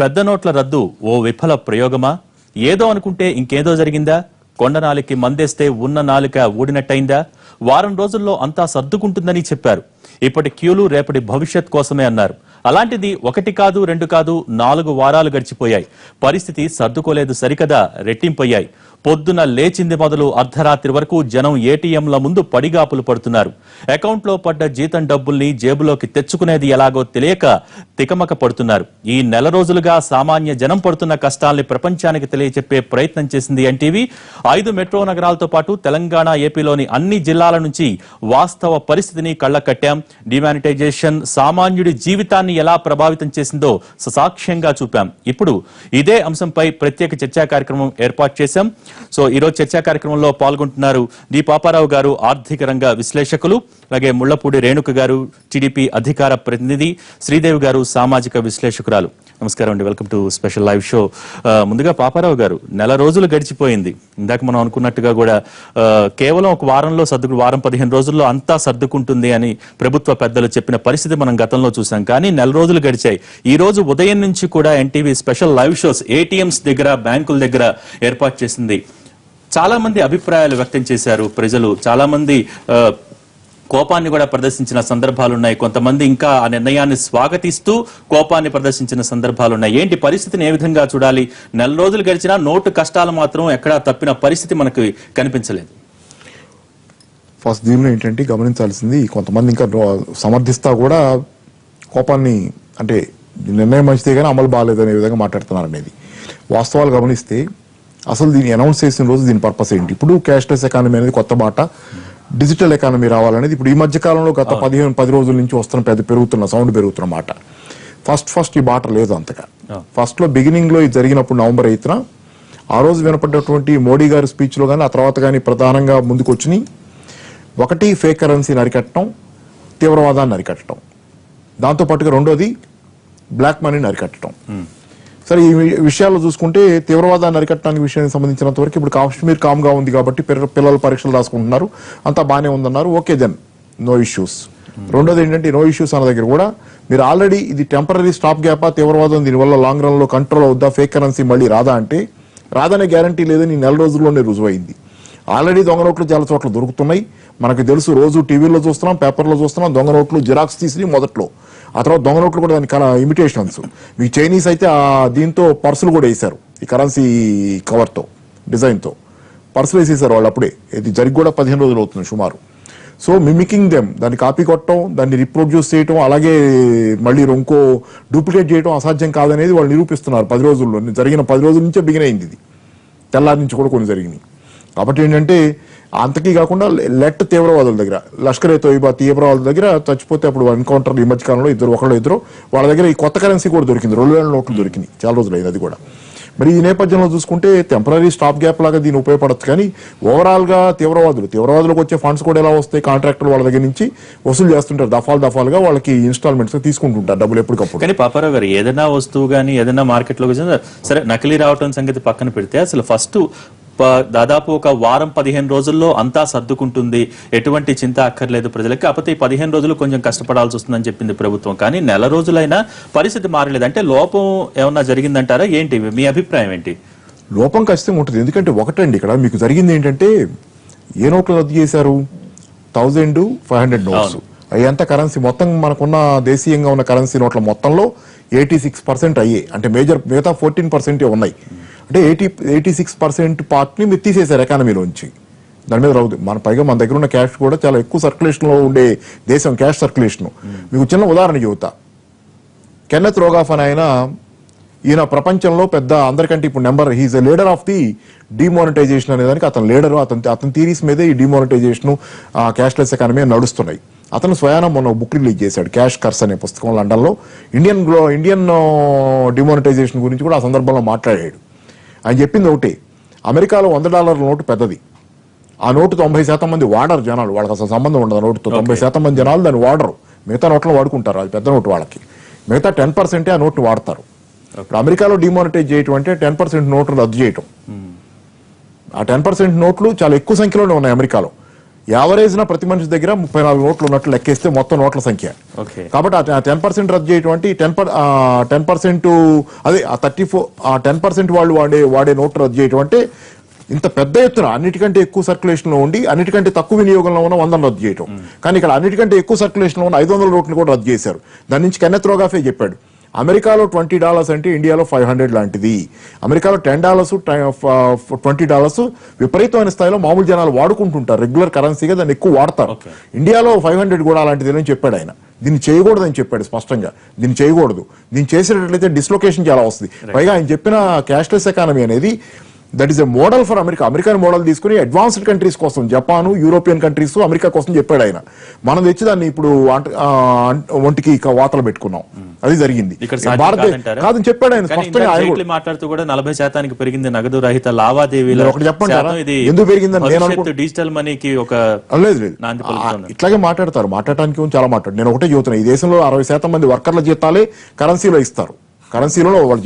పెద్ద నోట్ల రద్దు ఓ విఫల ప్రయోగమా? ఏదో అనుకుంటే ఇంకేదో జరిగిందా? కొండనాలికి మందేస్తే ఉన్న నాలుక ఊడినట్టయిందా? వారం రోజుల్లో అంతా సర్దుకుంటుందని చెప్పారు. ఇప్పటి క్యూలు రేపటి భవిష్యత్ కోసమే అన్నారు. అలాంటిది 1 కాదు 2 కాదు 4 వారాలు గడిచిపోయాయి. పరిస్థితి సర్దుకోలేదు సరికదా, రెట్టింపయ్యాయి. పొద్దున లేచింది మొదలు అర్ధరాత్రి వరకు జనం ఏటీఎంల ముందు పడిగాపులు పడుతున్నారు. అకౌంట్లో పడ్డ జీతం డబ్బుల్ని జేబులోకి తెచ్చుకునేది ఎలాగో తెలియక తికమక పడుతున్నారు. ఈ నెల రోజులుగా సామాన్య జనం పడుతున్న కష్టాల్ని ప్రపంచానికి తెలియచెప్పే ప్రయత్నం చేసింది ఎన్టీవీ. 5 మెట్రో నగరాలతో పాటు తెలంగాణ, ఏపీలోని అన్ని జిల్లాల నుంచి వాస్తవ పరిస్థితిని కళ్లకట్టాం. డిమానిటైజేషన్ సామాన్యుడి జీవితాన్ని ఎలా ప్రభావితం చేసిందో ససాక్ష్యంగా చూపాం. ఇప్పుడు ఇదే అంశంపై ప్రత్యేక చర్చా కార్యక్రమం ఏర్పాటు చేశాం. సో ఈరోజు చర్చా కార్యక్రమంలో పాల్గొంటున్నారు డి పాపారావు గారు, ఆర్థిక రంగ విశ్లేషకులు, అలాగే ముళ్లపూడి రేణుక గారు, టీడీపీ అధికార ప్రతినిధి, శ్రీదేవి గారు, సామాజిక విశ్లేషకురాలు. నమస్కారం అండి, welcome to special live show. ముందుగా పాపారావు గారు, నెల రోజులు గడిచిపోయింది. ఇందాక మనం అనుకున్నట్టుగా కూడా కేవలం ఒక వారంలో వారం 15 రోజుల్లో అంతా సర్దుకుంటుంది అని ప్రభుత్వ పెద్దలు చెప్పిన పరిస్థితి మనం గతంలో చూసాం. కానీ నెల రోజులు గడిచాయి. ఈ రోజు ఉదయం నుంచి కూడా NTV special live shows ATMs దగ్గర, బ్యాంకుల దగ్గర ఏర్పాటు చేసింది. చాలా మంది అభిప్రాయాలు వ్యక్తం చేశారు ప్రజలు. చాలా మంది కోపాన్ని కూడా ప్రదర్శించిన సందర్భాలున్నాయి. కొంతమంది ఇంకా ఆ నిర్ణయాన్ని స్వాగతిస్తూ కోపాన్ని ప్రదర్శించిన సందర్భాలున్నాయి. ఏంటి పరిస్థితిని ఏ విధంగా చూడాలి? నెల రోజులు గడిచినా నోటు కష్టాలు మాత్రం ఎక్కడా తప్పిన పరిస్థితి మనకు కనిపించలేదు. ఫస్ట్ దీనిలో ఏంటంటే గమనించాల్సింది, కొంతమంది ఇంకా సమర్థిస్తా కూడా కోపాన్ని, అంటే నిర్ణయం మంచిదే కానీ అమలు బాగాలేదనే విధంగా మాట్లాడుతున్నారు అనేది. వాస్తవాలు గమనిస్తే అసలు దీన్ని అనౌన్స్ చేసిన రోజు దీని పర్పస్ ఏంటి? ఇప్పుడు క్యాష్లెస్ ఎకానమీ అనేది కొత్త మాట, డిజిటల్ ఎకానమీ రావాలనేది ఇప్పుడు ఈ మధ్య కాలంలో గత 10 రోజుల నుంచి వస్తున్న సౌండ్ పెరుగుతున్న మాట. ఫస్ట్ ఈ మాట లేదు అంతగా. ఫస్ట్ లో బిగినింగ్ లో ఇది జరిగినప్పుడు నవంబర్ 8న ఆ రోజు వినపడ్డటువంటి మోడీ గారి స్పీచ్ లో కానీ ఆ తర్వాత కానీ ప్రధానంగా ముందుకు వచ్చినాయి. ఒకటి, ఫేక్ కరెన్సీని అరికట్టడం, తీవ్రవాదాన్ని అరికట్టడం. దాంతో పాటుగా రెండోది బ్లాక్ మనీని అరికట్టడం. సరే, ఈ విషయాల్లో చూసుకుంటే తీవ్రవాదాన్ని అరికట్టడానికి విషయానికి సంబంధించినంత వరకు ఇప్పుడు కాశ్మీర్ కామ్గా ఉంది కాబట్టి పిల్లలు పరీక్షలు రాసుకుంటున్నారు, అంతా బాగానే ఉందన్నారు. Okay, then no issues. రెండోది ఏంటంటే నో ఇష్యూస్ అన్న దగ్గర కూడా మీరు ఆల్రెడీ ఇది టెంపరీ స్టాప్ గ్యాపా, తీవ్రవాదం దీనివల్ల లాంగ్ రన్ లో కంట్రోల్ అవుద్దా, ఫేక్ కరెన్సీ మళ్ళీ రాదా అంటే రాదనే గ్యారంటీ లేదని ఈ నెల రోజుల్లోనే రుజువైంది. ఆల్రెడీ దొంగ నోట్లు చాలా చోట్ల దొరుకుతున్నాయి. మనకు తెలుసు, రోజు టీవీలో చూస్తున్నాం, పేపర్లో చూస్తున్నాం. దొంగ నోట్లు జిరాక్స్ తీసి మొదట్లో, ఆ తర్వాత దొంగ నోట్లు కూడా దాని ఇమిటేషన్స్. మీ చైనీస్ అయితే దీంతో పర్సులు కూడా వేశారు, ఈ కరెన్సీ కవర్తో, డిజైన్తో పర్సులు వేసేసారు వాళ్ళు అప్పుడే. ఇది జరిగి కూడా 15 రోజులు అవుతుంది సుమారు. సో మిమికింగ్ దెమ్, దాన్ని కాపీ కొట్టడం, దాన్ని రీప్రొడ్యూస్ చేయడం, అలాగే మళ్ళీ ఇంకో డూప్లికేట్ చేయడం అసాధ్యం కాదనేది వాళ్ళు నిరూపిస్తున్నారు 10 రోజుల్లో. జరిగిన 10 రోజుల నుంచే బిగిన్ అయింది ఇది. తెల్లారి నుంచి కూడా కొన్ని జరిగినాయి. కాబట్టి ఏంటంటే అంతకీ కాకుండా లెట్ తీవ్రవాదుల దగ్గర, లష్కర్ ఏ తోయిబా తీవ్రవాదుల దగ్గర చచ్చిపోతే అప్పుడు ఎన్కౌంటర్లు ఈ మధ్య కాలంలో ఇద్దరు వాళ్ళ దగ్గర ఈ కొత్త కరెన్సీ కూడా దొరికింది. 2000 నోట్లు దొరికినాయి, చాలా రోజులు అయింది అది కూడా. మరి ఈ నేపథ్యంలో చూసుకుంటే టెంపరీ స్టాప్ గ్యాప్ లాగా దీన్ని ఉపయోగపడచ్చు. కానీ ఓవరాల్ గా తీవ్రవాదులకు వచ్చే ఫండ్స్ కూడా ఎలా వస్తాయి? కాంట్రాక్టర్లు వాళ్ళ దగ్గర నుంచి వసూలు చేస్తుంటారు, దఫాలుగా వాళ్ళకి ఇన్స్టాల్మెంట్స్ తీసుకుంటుంటారు డబ్బులు ఎప్పటికప్పుడు. కానీ పాపారావు గారు, ఏదైనా వస్తువు కానీ ఏదైనా మార్కెట్లో సరే నకిలీ రావటం సంగతి పక్కన పెడితే, అసలు ఫస్ట్ దాదాపు ఒక వారం 15 రోజుల్లో అంతా సర్దుకుంటుంది, ఎటువంటి చింత అక్కర్లేదు ప్రజలకి. కాకపోతే ఈ 15 రోజులు కొంచెం కష్టపడాల్సి వస్తుందని చెప్పింది ప్రభుత్వం. కానీ నెల రోజులైనా పరిస్థితి మారలేదు. అంటే లోపం ఏమన్నా జరిగిందంటారా ఏంటి? మీ అభిప్రాయం ఏంటి? లోపం ఖచ్చితంగా ఉంటుంది. ఎందుకంటే ఒకటండి, ఇక్కడ మీకు జరిగింది ఏంటంటే, ఏ నోట్లు రద్దు చేశారు? 1500 నోట్స్. అయ్యంత కరెన్సీ మొత్తం మనకున్న దేశీయంగా ఉన్న కరెన్సీ నోట్ల మొత్తంలో 86% అయ్యాయి. అంటే మిగతా 14% ఉన్నాయి. అంటే 86% పార్ట్ని మీరు తీసేశారు ఎకానమీలోంచి. దాని మీద రాదు. పైగా మన దగ్గర ఉన్న క్యాష్ కూడా చాలా ఎక్కువ సర్క్యులేషన్లో ఉండే దేశం, క్యాష్ సర్క్యులేషన్. మీకు చిన్న ఉదాహరణ చెబుతా. కెన్నెత్ రోగాఫ్ అని ఈయన ప్రపంచంలో పెద్ద అందరికంటే ఇప్పుడు he's a leader of the demonetization అనేదానికి అతను లీడరు. అతని థీరీస్ మీదే ఈ డిమానిటైజేషన్, క్యాష్లెస్ ఎకానమీ నడుస్తున్నాయి. అతను స్వయానం మొన్న బుక్ రిలీజ్ చేశాడు, క్యాష్ కర్స్ అనే పుస్తకం, లండన్లో. ఇండియన్ డిమానిటైజేషన్ గురించి కూడా ఆ సందర్భంలో మాట్లాడాడు. ఆయన చెప్పింది ఒకటి, అమెరికాలో $100 నోటు పెద్దది. ఆ నోటు 90% మంది వాడరు జనాలు, వాళ్ళకి అసలు సంబంధం ఉండదు. నోటుతో 90% మంది జనాలు దాన్ని వాడరు, మిగతా నోట్లను వాడుకుంటారు. అది పెద్ద నోటు వాళ్ళకి. మిగతా 10% ఆ నోట్ని వాడతారు. ఇప్పుడు అమెరికాలో డిమానిటైజ్ చేయటం అంటే 10% నోట్లు రద్దు చేయటం. ఆ 10% నోట్లు చాలా ఎక్కువ సంఖ్యలోనే ఉన్నాయి అమెరికాలో. యావరేజ్న ప్రతి మనిషి దగ్గర 34 నోట్లు ఉన్నట్లు లెక్కేస్తే మొత్తం నోట్ల సంఖ్య. కాబట్టి ఆ 10% రద్దు చేయటువంటి 10% అదే ఆ 10% వాళ్ళు వాడే నోట్లు రద్దు చేయటం అంటే ఇంత పెద్ద ఎత్తున అన్నిటికంటే ఎక్కువ సర్క్యులేషన్ లో ఉండి అన్నిటికంటే తక్కువ వినియోగంలో ఉన్న 100 రద్దు చేయటం. కానీ ఇక్కడ అన్నిటికంటే ఎక్కువ సర్క్యులేషన్ లో ఉన్న 500 నోట్లు కూడా రద్దు చేశారు. దాని నుంచి కెన్నెత్ రోగాఫే చెప్పాడు, అమెరికాలో $20 అంటే ఇండియాలో 500 లాంటిది. అమెరికాలో $10 $20 విపరీతమైన స్థాయిలో మామూలు జనాలు వాడుకుంటుంటారు, రెగ్యులర్ కరెన్సీగా దాన్ని ఎక్కువ వాడతారు. ఇండియాలో 500 కూడా అలాంటిది అని చెప్పాడు ఆయన. దీన్ని చేయకూడదని చెప్పాడు స్పష్టంగా, దీన్ని చేయకూడదు. దీన్ని చేసేటట్లయితే డిస్లొకేషన్ చాలా వస్తుంది. పైగా ఆయన చెప్పిన క్యాష్లెస్ ఎకానమీ అనేది that is a model for America. American model తీసుకుని అడ్వాన్స్డ్ కంట్రీస్ కోసం, జపాను, యూరోపియన్ కంట్రీస్, అమెరికా కోసం చెప్పాడు ఆయన. మనం తెచ్చి దాన్ని ఇప్పుడు ఒంటికి వాతలు పెట్టుకున్నాం, అది జరిగింది. కాదని చెప్పాడు ఆయన స్పష్టంగా. మాట్లాడుతూ కూడా 40% పెరిగింది నగదు రహిత లావాదేవీలు. ఒకటి చెప్పండి ఎందుకు పెరిగిందని నేను డిజిటల్ మనీకి ఒక లేదు ఇట్లాగే మాట్లాడటానికి చాలా నేను ఒకటే చెబుతున్నా, ఈ దేశంలో 60% మంది వర్కర్ల జీతాలే కరెన్సీలో ఇస్తారు. కరెన్సీలో వాళ్ళ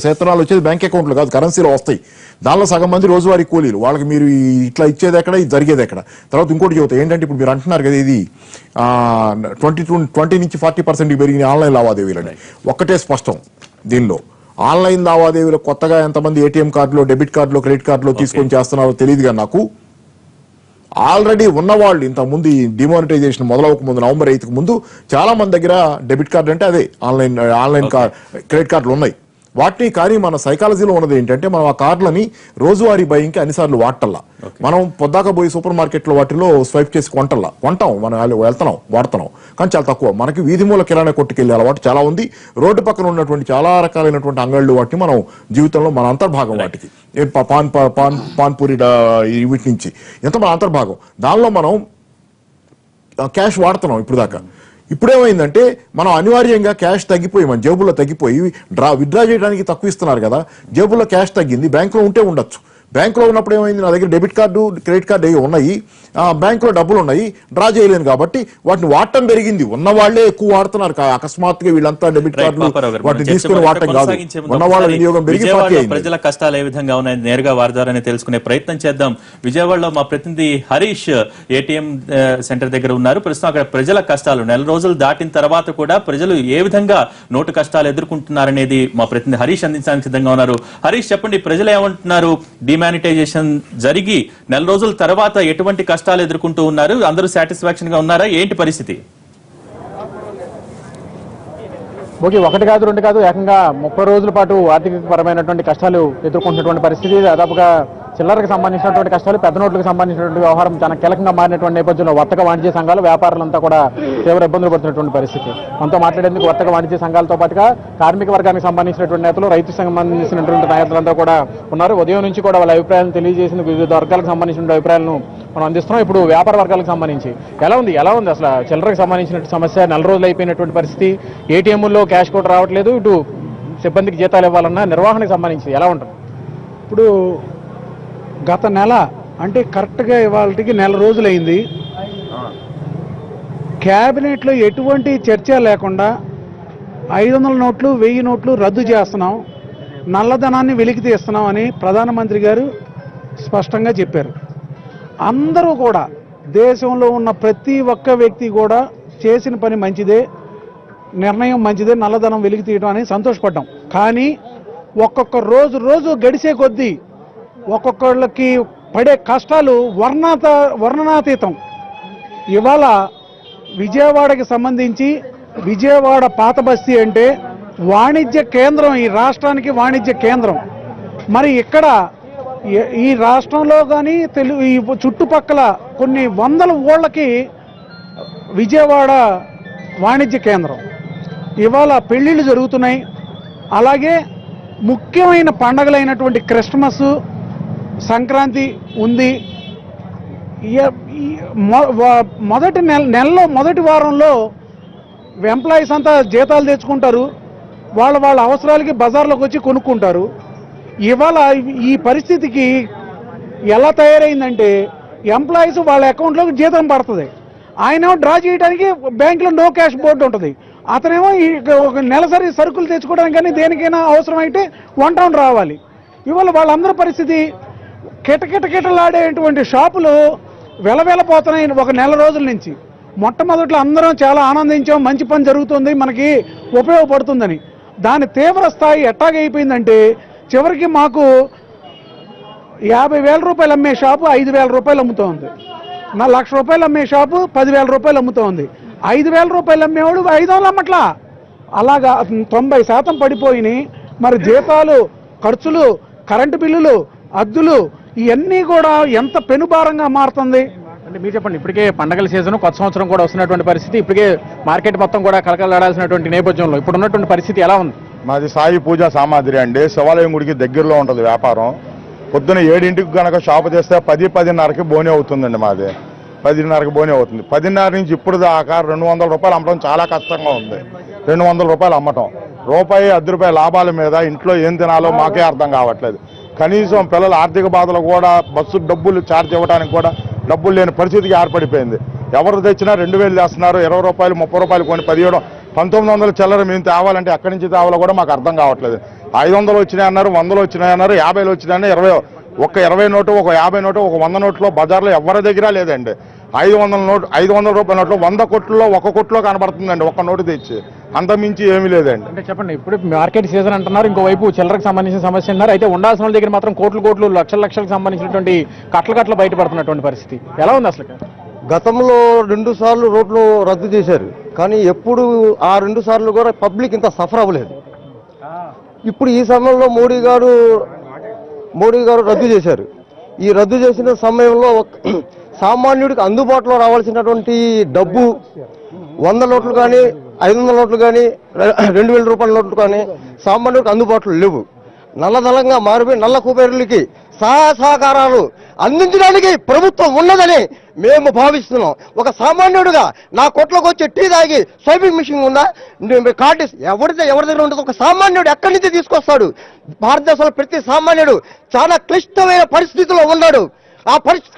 వేతనాలు వచ్చేది బ్యాంక్ అకౌంట్లు కాదు, కరెన్సీలో వస్తాయి. దానిలో సగం మంది రోజువారీ కూలీలు. వాళ్ళకి మీరు ఇట్లా ఇచ్చేది ఎక్కడ, ఇది జరిగేది ఎక్కడ? తర్వాత ఇంకోటి చెబుతా ఏంటంటే, ఇప్పుడు మీరు అంటున్నారు కదా ఇది 20 నుంచి 40% పెరిగిన ఆన్లైన్ లావాదేవీలని. ఒక్కటే స్పష్టం దీనిలో, ఆన్లైన్ లావాదేవీలు కొత్తగా ఎంతమంది ఏటీఎం కార్డులో, డెబిట్ కార్డులో, క్రెడిట్ కార్డులో తీసుకొని చేస్తున్నారో తెలియదుగా నాకు. ఆల్రెడీ ఉన్నవాళ్ళు ఇంతకుముందు ఈ డిమానిటైజేషన్ మొదలవక ముందు నవంబర్ 8కి ముందు చాలా మంది దగ్గర డెబిట్ కార్డు అంటే అదే ఆన్లైన్ క్రెడిట్ కార్డులు ఉన్నాయి. వాటిని కానీ మన సైకాలజీలో ఉన్నది ఏంటంటే, మనం ఆ కార్డులని రోజువారీ బయింగ్కి అన్నిసార్లు వాడటల్లా. మనం పొద్దాక పోయి సూపర్ మార్కెట్లో వాటిలో స్వైప్ చేసి కొంటాం, మనం వెళ్తున్నాం, వాడుతున్నాం, కానీ చాలా తక్కువ. మనకి వీధి మూల కిరాణా కొట్టుకెళ్ళే అలవాటు చాలా ఉంది. రోడ్డు పక్కన ఉన్నటువంటి చాలా రకాలైనటువంటి అంగళ్ళు వాటిని మనం జీవితంలో మన అంతర్భాగం, వాటికి పాన్పూరి వీటి నుంచి ఎంత మన అంతర్భాగం. దానిలో మనం క్యాష్ వాడుతున్నాం ఇప్పుడు దాకా. ఇప్పుడేమైందంటే, మనం అనివార్యంగా క్యాష్ తగ్గిపోయి, మన జేబుల్లో తగ్గిపోయి విత్డ్రా చేయడానికి తక్కువ ఇస్తున్నారు కదా, జేబుల్లో క్యాష్ తగ్గింది. బ్యాంకులో ఉంటే ఉండొచ్చు. బ్యాంకులో ఉన్నప్పుడు ఏమైంది, నా దగ్గర డెబిట్ కార్డు, క్రెడిట్ కార్డు ఉన్నాయి, బ్యాంకులో డబ్బులు ఉన్నాయి, డ్రా చేయలేను కాబట్టి వాటిని వాడటం పెరిగింది. ఉన్న వాళ్లే ఎక్కువ వాడుతున్నారు. అకస్మాత్తుగా వీళ్ళంతా డెబిట్ కార్డులు వాటిని తీసుకుని వాడటం కాదు, ఉన్న వాళ్ళ వినియోగం పెరిగి ప్రజల కష్టాలు ఏ విధంగా ఉన్నాయి నేరుగా వారి ద్వారానే తెలుసుకునే ప్రయత్నం చేద్దాం. విజయవాడలో మా ప్రతినిధి హరీష్ ఏటీఎం సెంటర్ దగ్గర ఉన్నారు. ప్రస్తుతం అక్కడ ప్రజల కష్టాలు నెల రోజులు దాటిన తర్వాత కూడా ప్రజలు ఏ విధంగా నోటు కష్టాలు ఎదుర్కొంటున్నారనేది మా ప్రతినిధి హరీష్ అందించడానికి సిద్ధంగా ఉన్నారు. హరీష్, చెప్పండి, ప్రజలు ఏమంటున్నారు? డిమానిటైజేషన్ జరిగి నెల రోజుల తర్వాత ఎటువంటి కష్టాలు ఎదుర్కొంటూ ఉన్నారు? అందరూ సాటిస్ఫాక్షన్ గా ఉన్నారా? ఏంటి పరిస్థితి? ఓకే, ఒకటి కాదు రెండు కాదు, ఏకంగా 30 రోజుల పాటు ఆర్థిక పరమైనటువంటి కష్టాలు ఎదుర్కొంటున్నటువంటి పరిస్థితి. దాదాపుగా చిల్లరకు సంబంధించినటువంటి కష్టాలు, పెద్ద నోట్లకు సంబంధించినటువంటి వ్యవహారం చాలా కీలకంగా మారినటువంటి నేపథ్యంలో వర్తక వాణిజ్య సంఘాలు, వ్యాపారులంతా కూడా తీవ్ర ఇబ్బందులు పడుతున్నటువంటి పరిస్థితి. మనతో మాట్లాడేందుకు వర్తక వాణిజ్య సంఘాలతో పాటుగా కార్మిక వర్గానికి సంబంధించినటువంటి నేతలు, రైతు సంబంధించినటువంటి నాయకులంతా కూడా ఉన్నారు. ఉదయం నుంచి కూడా వాళ్ళ అభిప్రాయాలను తెలియజేసిన వివిధ వర్గాలకు సంబంధించిన అభిప్రాయాలను మనం అందిస్తున్నాం. ఇప్పుడు వ్యాపార వర్గాలకు సంబంధించి ఎలా ఉంది అసలు చిల్లరకు సంబంధించిన సమస్య? నెల రోజులు అయిపోయినటువంటి పరిస్థితి, ఏటీఎంల్లో క్యాష్ కూడా రావట్లేదు, ఇటు సిబ్బందికి జీతాలు ఇవ్వాలన్నా నిర్వహణకు సంబంధించి ఎలా ఉంటుంది? ఇప్పుడు గత నెల అంటే కరెక్ట్గా ఇవాళకి నెల రోజులైంది. క్యాబినెట్లో ఎటువంటి చర్చ లేకుండా 500 నోట్లు 1000 నోట్లు రద్దు చేస్తున్నాం, నల్లధనాన్ని వెలికి తీస్తున్నాం అని ప్రధానమంత్రి గారు స్పష్టంగా చెప్పారు. అందరూ కూడా, దేశంలో ఉన్న ప్రతి ఒక్క వ్యక్తి కూడా చేసిన పని మంచిదే, నిర్ణయం మంచిదే, నల్లధనం వెలికి తీయడం అని సంతోషపడ్డాం. కానీ ఒక్కొక్క రోజు గడిచే కొద్దీ ఒక్కొక్కళ్ళకి పడే కష్టాలు వర్ణనాతీతం. ఇవాళ విజయవాడకి సంబంధించి, విజయవాడ పాత బస్తీ అంటే వాణిజ్య కేంద్రం, ఈ రాష్ట్రానికి వాణిజ్య కేంద్రం. మరి ఇక్కడ ఈ రాష్ట్రంలో కానీ ఈ చుట్టుపక్కల కొన్ని వందల ఊళ్ళకి విజయవాడ వాణిజ్య కేంద్రం. ఇవాళ పెళ్ళిళ్ళు జరుగుతున్నాయి. అలాగే ముఖ్యమైన పండగలైనటువంటి క్రిస్మస్, సంక్రాంతి ఉంది. మొదటి నెలలో మొదటి వారంలో ఎంప్లాయీస్ అంతా జీతాలు తెచ్చుకుంటారు, వాళ్ళ అవసరాలకి బజార్లోకి వచ్చి కొనుక్కుంటారు. ఇవాళ ఈ పరిస్థితికి ఎలా తయారైందంటే, ఎంప్లాయీస్ వాళ్ళ అకౌంట్లోకి జీతం పడుతుంది, ఆయన డ్రా చేయడానికి బ్యాంకులో నో క్యాష్ బోర్డు ఉంటుంది, అతనేమో ఒక నెలసరి సరుకులు తెచ్చుకోవడానికి కానీ దేనికైనా అవసరమైతే 1 టౌన్ రావాలి. ఇవాళ వాళ్ళందరి పరిస్థితి కిటకిటలాడేటువంటి షాపులు వెలవెలపోతున్నాయి ఒక నెల రోజుల నుంచి. మొట్టమొదట్లో అందరం చాలా ఆనందించాం, మంచి పని జరుగుతుంది, మనకి ఉపయోగపడుతుందని. దాని తీవ్ర స్థాయి ఎట్టాగైపోయిందంటే చివరికి మాకు 50,000 రూపాయలు అమ్మే షాపు 5,000 రూపాయలు అమ్ముతోంది, 1,00,000 రూపాయలు అమ్మే షాపు 10,000 రూపాయలు అమ్ముతోంది. 5,000 రూపాయలు అమ్మేవాడు 500 అమ్మట్లా. అలాగా 90% పడిపోయినాయి. మరి జీతాలు, ఖర్చులు, కరెంటు బిల్లులు, అద్దులు ఇవన్నీ కూడా ఎంత పెనుభారంగా మారుతుంది. అంటే మీరు చెప్పండి, ఇప్పటికే పండగల సీజన్, కొత్త సంవత్సరం కూడా వస్తున్నటువంటి పరిస్థితి, ఇప్పటికే మార్కెట్ మొత్తం కూడా కలకలాడాల్సినటువంటి నేపథ్యంలో ఇప్పుడు ఉన్నటువంటి పరిస్థితి ఎలా ఉంది? మాది సాయి పూజా సామాగ్రి అండి. శివాలయం గుడికి దగ్గరలో ఉంటుంది వ్యాపారం. పొద్దున 7ంటికి కనుక షాపు తెస్తే 10-10:30కి బోని అవుతుందండి. మాది 10:30కి బోని అవుతుంది. 10:30 నుంచి ఇప్పుడు దాకా 200 రూపాయలు అమ్మటం చాలా కష్టంగా ఉంది. 200 రూపాయలు అమ్మటం, ₹1-10 లాభాల మీద ఇంట్లో ఏం తినాలో మాకే అర్థం కావట్లేదు. కనీసం పిల్లల ఆర్థిక బాధలు కూడా, బస్సు డబ్బులు ఛార్జ్ ఇవ్వడానికి కూడా డబ్బులు లేని పరిస్థితికి ఏర్పడిపోయింది. ఎవరు తెచ్చినా 2,000 చేస్తున్నారు. ₹20, ₹30 కొని 17, 1900 చిల్లర మేము తేవాలంటే ఎక్కడి నుంచి తేవాలో కూడా మాకు అర్థం కావట్లేదు. 500 వచ్చినాయి అన్నారు, 100 వచ్చినాయి అన్నారు, 50 వచ్చినాయని 20, ఒక 20 నోటు, ఒక 50 నోటు, ఒక 100 నోట్లో బజార్లో ఎవరి దగ్గర లేదండి. 500 రూపాయల నోట్లు 100 కొట్లలో 1 కొట్లో కనబడుతుందండి, ఒక్క నోటు తెచ్చి. అంతమించి ఏమీ లేదండి. అంటే చెప్పండి, ఇప్పుడు మార్కెట్ సీజన్ అంటున్నారు, ఇంకోవైపు చిల్లరకు సంబంధించిన సమస్య అన్నారు. అయితే ఉండాల్సిన వాళ్ళ దగ్గర మాత్రం కోట్లు లక్షలకు సంబంధించినటువంటి కట్టలు బయటపడుతున్నటువంటి పరిస్థితి ఎలా ఉంది అసలు? గతంలో 2 సార్లు రోడ్లు రద్దు చేశారు, కానీ ఎప్పుడు ఆ 2 సార్లు కూడా పబ్లిక్ ఇంత సఫర్ అవ్వలేదు. ఇప్పుడు ఈ సమయంలో మోడీ గారు రద్దు చేశారు. ఈ రద్దు చేసిన సమయంలో సామాన్యుడికి అందుబాటులో రావాల్సినటువంటి డబ్బు 100 నోట్లు కానీ, 500 నోట్లు కానీ, 2,000 రూపాయల నోట్లు కానీ సామాన్యుడికి అందుబాటులో లేవు. నల్లదళంగా మారిపోయి నల్ల కుబేరులకి సహకారాలు అందించడానికి ప్రభుత్వం ఉన్నదని మేము భావిస్తున్నాం. ఒక సామాన్యుడుగా నా కొట్లోకి వచ్చి టీ తాగి స్వైపింగ్ మిషన్ ఉందా, కార్డు ఎవరి దగ్గర ఉంటుంది? ఒక సామాన్యుడు ఎక్కడి నుంచి తీసుకొస్తాడు? భారతదేశంలో ప్రతి సామాన్యుడు చాలా క్లిష్టమైన పరిస్థితిలో ఉన్నాడు. ఆ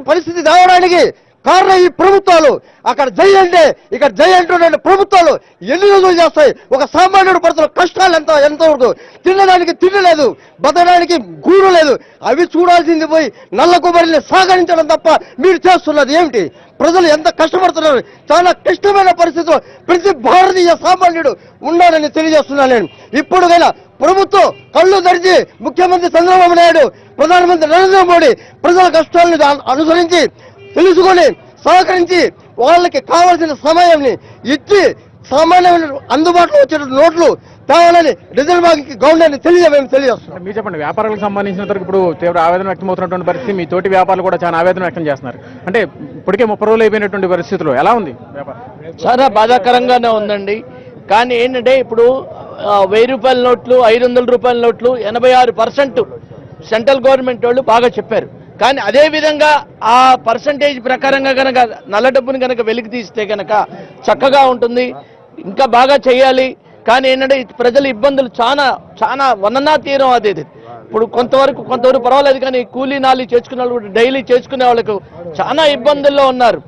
పరిస్థితి తేవడానికి కారణం ఈ ప్రభుత్వాలు. అక్కడ జై అంటే ఇక్కడ జై అంటున్న ప్రభుత్వాలు ఎన్ని రోజులు చేస్తాయి? ఒక సామాన్యుడు పడుతున్న కష్టాలు ఎంతవరకు? తినడానికి తిండి లేదు, బతకడానికి గూడు లేదు. అవి చూడాల్సింది పోయి నల్ల కొబ్బరిని సాగరించడం తప్ప మీరు చేస్తున్నది ఏమిటి? ప్రజలు ఎంత కష్టపడుతున్నారు. చాలా క్లిష్టమైన పరిస్థితిలో ప్రతి భారతీయ సామాన్యుడు ఉన్నాడని తెలియజేస్తున్నాను నేను. ఇప్పుడుగైనా ప్రభుత్వం కళ్ళు తెరిచి ముఖ్యమంత్రి చంద్రబాబు నాయుడు, ప్రధానమంత్రి నరేంద్ర మోడీ ప్రజల కష్టాలను అనుసరించి తెలుసుకొని సహకరించి వాళ్ళకి కావాల్సిన సమయాన్ని ఇచ్చి సామాన్యమైన అందుబాటులో వచ్చే నోట్లు తేవాలని రిజర్వ్ బ్యాంక్ గవర్నర్ తెలియజేస్తున్నాం. మీరు చెప్పండి, వ్యాపారాలకు సంబంధించినంత ఇప్పుడు తీవ్ర ఆవేదన వ్యక్తమవుతున్నటువంటి పరిస్థితి, మీ తోటి వ్యాపారులు కూడా చాలా ఆవేదన వ్యక్తం చేస్తున్నారు. అంటే ఇప్పటికే 30 రోజులు అయిపోయినటువంటి పరిస్థితులు ఎలా ఉంది వ్యాపారం? చాలా బాధాకరంగానే ఉందండి. కానీ ఏంటంటే ఇప్పుడు 1000 రూపాయల నోట్లు, 500 రూపాయల నోట్లు 86% సెంట్రల్ గవర్నమెంట్ వాళ్ళు బాగా చెప్పారు. కానీ అదే విధంగా ఆ పర్సంటేజ్ ప్రకారంగా కనుక నల్ల డబ్బుని కనుక వెలికి తీస్తే కనుక చక్కగా ఉంటుంది, ఇంకా బాగా చేయాలి. కానీ ఏంటంటే ప్రజల ఇబ్బందులు చాలా చాలా వననా తీరం అది. ఇప్పుడు కొంతవరకు పర్వాలేదు, కానీ కూలీ నాలి చేసుకునే వాళ్ళు, డైలీ చేసుకునే వాళ్ళకు చాలా ఇబ్బందుల్లో ఉన్నారు.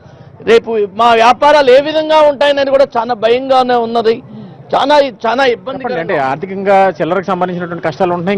రేపు మా వ్యాపారాలు ఏ విధంగా ఉంటాయనేది కూడా చాలా భయంగానే ఉన్నది. చాలా ఇబ్బంది. అంటే ఆర్థికంగా చిల్లరకు సంబంధించినటువంటి కష్టాలు ఉంటాయి,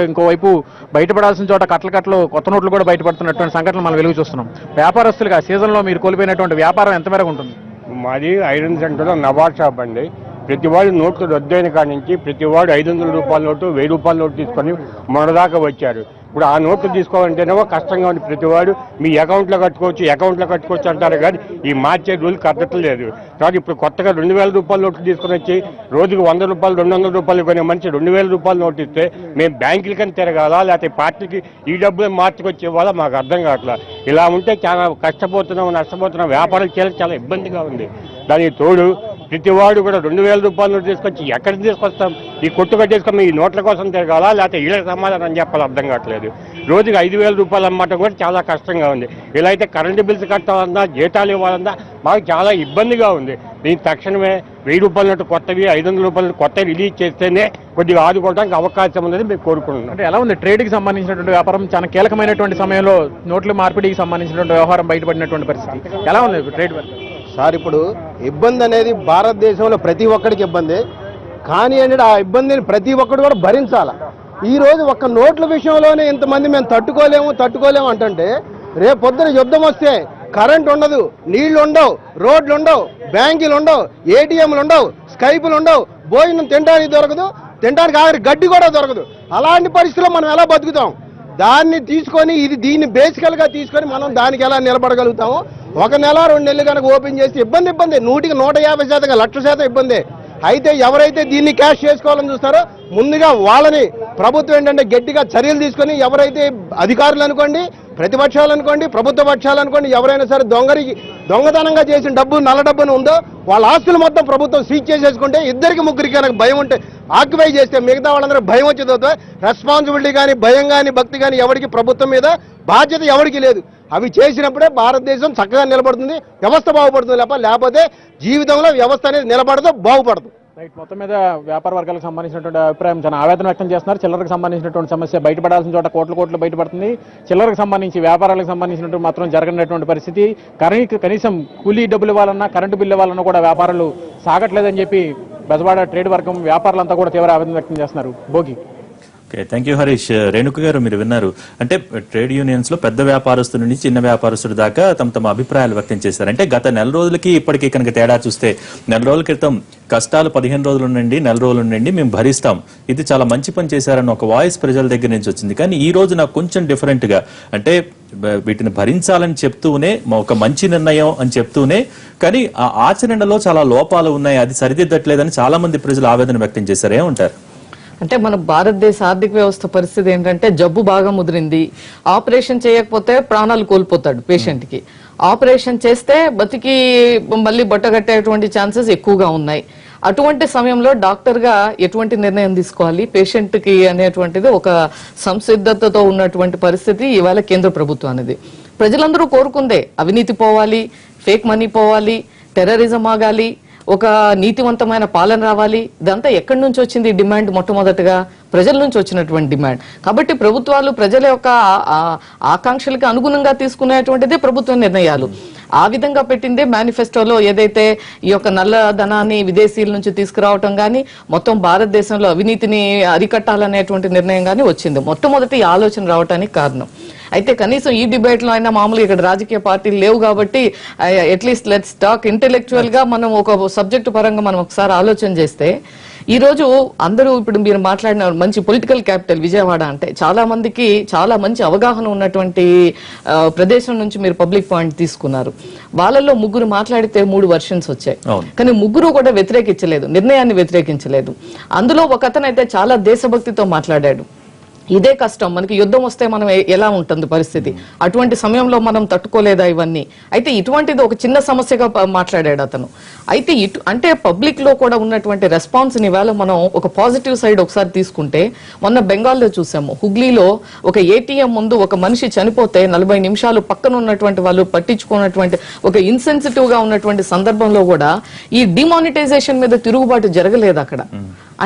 ఇంకోవైపు బయటపడాల్సిన చోట కట్టలు కొత్త నోట్లు కూడా బయటపడుతున్నటువంటి సంఘటనలు మనం వెలుగు చూస్తున్నాం. వ్యాపారస్తులుగా సీజన్లో మీరు కోల్పోయినటువంటి వ్యాపారం ఎంత మేరకు ఉంటుంది? మాది ఐరన్ సెంటర్లో నవాజ్ షాప్ అండి. ప్రతివాడు నోట్లు రద్దయిన కాడి నుంచి ప్రతివాడు 500 రూపాయల నోటు, 1000 రూపాయల నోటు తీసుకొని మొన్నదాకా వచ్చారు. ఇప్పుడు ఆ నోట్లు తీసుకోవాలంటేనేమో కష్టంగా ఉంది. ప్రతివాడు మీ అకౌంట్లో కట్టుకోవచ్చు అంటారు, కానీ ఈ మార్చే రూల్ కట్టట్లేదు. కాబట్టి ఇప్పుడు కొత్తగా 2,000 రూపాయల నోట్లు తీసుకొని వచ్చి రోజుకి 100 రూపాయలు, 200 రూపాయలు కొనే మనిషి 2,000 రూపాయలు నోటు ఇస్తే మేము బ్యాంకులకని తిరగాలా, లేకపోతే పార్టీకి ఈ డబ్బులు మార్చుకొచ్చి ఇవ్వాలా, మాకు అర్థం కావట్లేదు. ఇలా ఉంటే చాలా కష్టపోతున్నాం, నష్టపోతున్నాం. వ్యాపారం చేయాలి చాలా ఇబ్బందిగా ఉంది. దానికి తోడు ప్రతివాడు కూడా 2,000 రూపాయల నోటు తీసుకొచ్చి ఎక్కడికి తీసుకొస్తాం? ఈ కొట్టు కట్టేసుకొని ఈ నోట్ల కోసం తిరగాలా, లేకపోతే వీళ్ళకి సమాధానం చెప్పాలి, అర్థం కావట్లేదు. రోజుకి 5,000 రూపాయలు అమ్మటం కూడా చాలా కష్టంగా ఉంది. ఇలా అయితే కరెంటు బిల్స్ కట్టాలన్నా, జీతాలు ఇవ్వాలన్నా మాకు చాలా ఇబ్బందిగా ఉంది. దీనికి తక్షణమే 1000 రూపాయల నోటు కొత్తవి, 500 రూపాయలు కొత్తవి రిలీజ్ చేస్తేనే కొద్దిగా ఆదుకోవడానికి అవకాశం ఉందని మేము కోరుకుంటున్నాం. అంటే ఎలా ఉంది ట్రేడ్కి సంబంధించినటువంటి వ్యాపారం? చాలా కీలకమైనటువంటి సమయంలో నోట్ల మార్పిడికి సంబంధించినటువంటి వ్యవహారం బయటపడినటువంటి పరిస్థితి ఎలా ఉంది ట్రేడ్? సార్, ఇప్పుడు ఇబ్బంది అనేది భారతదేశంలో ప్రతి ఒక్కడికి ఇబ్బంది. కానీ ఏంటంటే ఆ ఇబ్బందిని ప్రతి ఒక్కడు కూడా భరించాలి. ఈ రోజు ఒక్క నోట్ల విషయంలోనే ఇంతమంది మేము తట్టుకోలేము అంటుంటే రేపు పొద్దున యుద్ధం వస్తే కరెంట్ ఉండదు, నీళ్లు ఉండవు, రోడ్లు ఉండవు, బ్యాంకులు ఉండవు, ఏటీఎంలు ఉండవు, స్కైపులు ఉండవు, భోజనం తినడానికి దొరకదు, తినడానికి ఆఖరి గడ్డి కూడా దొరకదు. అలాంటి పరిస్థితుల్లో మనం ఎలా బతుకుతాం? దాన్ని తీసుకొని దీన్ని బేసికల్గా తీసుకొని మనం దానికి ఎలా నిలబడగలుగుతాము? 1 నెల 2 నెలలు కనుక ఓపెన్ చేస్తే ఇబ్బంది 150%, 1,00,000% ఇబ్బంది. అయితే ఎవరైతే దీన్ని క్యాష్ చేసుకోవాలని చూస్తారో ముందుగా వాళ్ళని ప్రభుత్వం ఏంటంటే గట్టిగా చర్యలు తీసుకొని ఎవరైతే అధికారులు అనుకోండి, ప్రతిపక్షాలు అనుకోండి, ప్రభుత్వ పక్షాలు అనుకోండి, ఎవరైనా సరే దొంగతనంగా చేసిన డబ్బు నల్ల డబ్బును ఉందో వాళ్ళ ఆస్తులు మొత్తం ప్రభుత్వం సీజ్ చేసేసుకుంటే 2-3 కనుక భయం ఉంటే ఆక్యుపై చేస్తే మిగతా వాళ్ళందరూ భయం వచ్చేది. రెస్పాన్సిబిలిటీ కానీ భయం కానీ భక్తి కానీ ఎవరికి ప్రభుత్వం మీద బాధ్యత ఎవరికి లేదు. అవి చేసినప్పుడే భారతదేశం చక్కగా నిలబడుతుంది, వ్యవస్థ బాగుపడుతుంది. లేకపోతే జీవితంలో వ్యవస్థ అనేది నిలబడదు, బాగుపడదు. రైట్. మొత్తం మీద వ్యాపార వర్గాలకు సంబంధించినటువంటి అభిప్రాయం చాలా ఆవేదన వ్యక్తం చేస్తున్నారు. చిల్లరకు సంబంధించినటువంటి సమస్య బయటపడాల్సిన చోట కోట్లు బయటపడుతుంది. చిల్లరకు సంబంధించి వ్యాపారాలకు సంబంధించినటువంటి మాత్రం జరగనటువంటి పరిస్థితి. కనీసం కూలీ డబ్బులు ఇవ్వాలన్నా, కరెంటు బిల్లు ఇవ్వాలన్నా కూడా వ్యాపారాలు సాగట్లేదని చెప్పి బెజవాడ ట్రేడ్ వర్గం వ్యాపారులంతా కూడా తీవ్ర ఆవేదన వ్యక్తం చేస్తున్నారు. Bhogi. Okay, thank you Harish. Renuka గారు, మీరు విన్నారు అంటే ట్రేడ్ యూనియన్స్ లో పెద్ద వ్యాపారస్తుల నుంచి చిన్న వ్యాపారస్తుల దాకా తమ అభిప్రాయాలు వ్యక్తం చేశారు. అంటే గత నెల రోజులకి ఇప్పటికీ కనుక తేడా చూస్తే, నెల రోజుల క్రితం కష్టాలు 15 రోజులు ఉండండి, నెల రోజులు ఉండండి, మేము భరిస్తాం, ఇది చాలా మంచి పని చేశారన్న ఒక వాయిస్ ప్రజల దగ్గర నుంచి వచ్చింది. కానీ ఈ రోజు నాకు కొంచెం డిఫరెంట్ గా, అంటే వీటిని భరించాలని చెప్తూనే ఒక మంచి నిర్ణయం అని చెప్తూనే కానీ ఆ ఆచరణలో చాలా లోపాలు ఉన్నాయి, అది సరిదిద్దట్లేదని చాలా మంది ప్రజలు ఆవేదన వ్యక్తం చేశారు. ఏమంటారు? అంటే మన భారతదేశ ఆర్థిక వ్యవస్థ పరిస్థితి ఏంటంటే జబ్బు బాగా ముదిరింది, ఆపరేషన్ చేయకపోతే ప్రాణాలు కోల్పోతాడు పేషెంట్ కి, ఆపరేషన్ చేస్తే బతికి మళ్ళీ బట్టగట్టేటువంటి ఛాన్సెస్ ఎక్కువగా ఉన్నాయి. అటువంటి సమయంలో డాక్టర్ గా ఎటువంటి నిర్ణయం తీసుకోవాలి పేషెంట్ కి అనేటువంటిది ఒక సంసిద్ధతతో ఉన్నటువంటి పరిస్థితి ఇవాళ కేంద్ర ప్రభుత్వం అనేది. ప్రజలందరూ కోరుకుందే అవినీతి పోవాలి, ఫేక్ మనీ పోవాలి, టెర్రరిజం ఆగాలి, ఒక నీతివంతమైన పాలన రావాలి. ఇదంతా ఎక్కడి నుంచి వచ్చింది డిమాండ్? మొట్టమొదటిగా ప్రజల నుంచి వచ్చినటువంటి డిమాండ్. కాబట్టి ప్రభుత్వాలు ప్రజల యొక్క ఆకాంక్షలకు అనుగుణంగా తీసుకునేటువంటిదే ప్రభుత్వ నిర్ణయాలు. ఆ విధంగా పెట్టిందే మేనిఫెస్టోలో ఏదైతే ఈ యొక్క నల్ల ధనాన్ని విదేశీయుల నుంచి తీసుకురావటం కానీ, మొత్తం భారతదేశంలో అవినీతిని అరికట్టాలనేటువంటి నిర్ణయం కానీ వచ్చింది. మొట్టమొదటి ఆలోచన రావడానికి కారణం. అయితే కనీసం ఈ డిబేట్ లో అయినా మామూలుగా ఇక్కడ రాజకీయ పార్టీలు లేవు కాబట్టి అట్లీస్ట్ లెట్స్ టాక్ ఇంటెలెక్చువల్ గా మనం ఒక సబ్జెక్టు పరంగా మనం ఒకసారి ఆలోచన చేస్తే, ఈ రోజు అందరూ ఇప్పుడు మీరు మాట్లాడిన మంచి పొలిటికల్ క్యాపిటల్ విజయవాడ అంటే చాలా మందికి చాలా మంచి అవగాహన ఉన్నటువంటి ప్రదేశం నుంచి మీరు పబ్లిక్ పాయింట్ తీసుకున్నారు. వాళ్ళల్లో 3 మాట్లాడితే 3 వర్షన్స్ వచ్చాయి. కానీ 3 కూడా వ్యతిరేకించలేదు, నిర్ణయాన్ని వ్యతిరేకించలేదు. అందులో ఒక అతనైతే చాలా దేశభక్తితో మాట్లాడాడు. ఇదే కష్టం, మనకి యుద్ధం వస్తే మనం ఎలా ఉంటుంది పరిస్థితి, అటువంటి సమయంలో మనం తట్టుకోలేదా ఇవన్నీ. అయితే ఇటువంటిది ఒక చిన్న సమస్యగా మాట్లాడాడు అతను. అయితే అంటే పబ్లిక్ లో కూడా ఉన్నటువంటి రెస్పాన్స్ ని వేళ మనం ఒక పాజిటివ్ సైడ్ ఒకసారి తీసుకుంటే, మొన్న బెంగాల్లో చూసాము, హుగ్లీలో ఒక ఏటీఎం ముందు ఒక మనిషి చనిపోతే 40 నిమిషాలు పక్కన ఉన్నటువంటి వాళ్ళు పట్టించుకున్నటువంటి ఒక ఇన్సెన్సిటివ్ గా ఉన్నటువంటి సందర్భంలో కూడా ఈ డిమానిటైజేషన్ మీద తిరుగుబాటు జరగలేదు అక్కడ.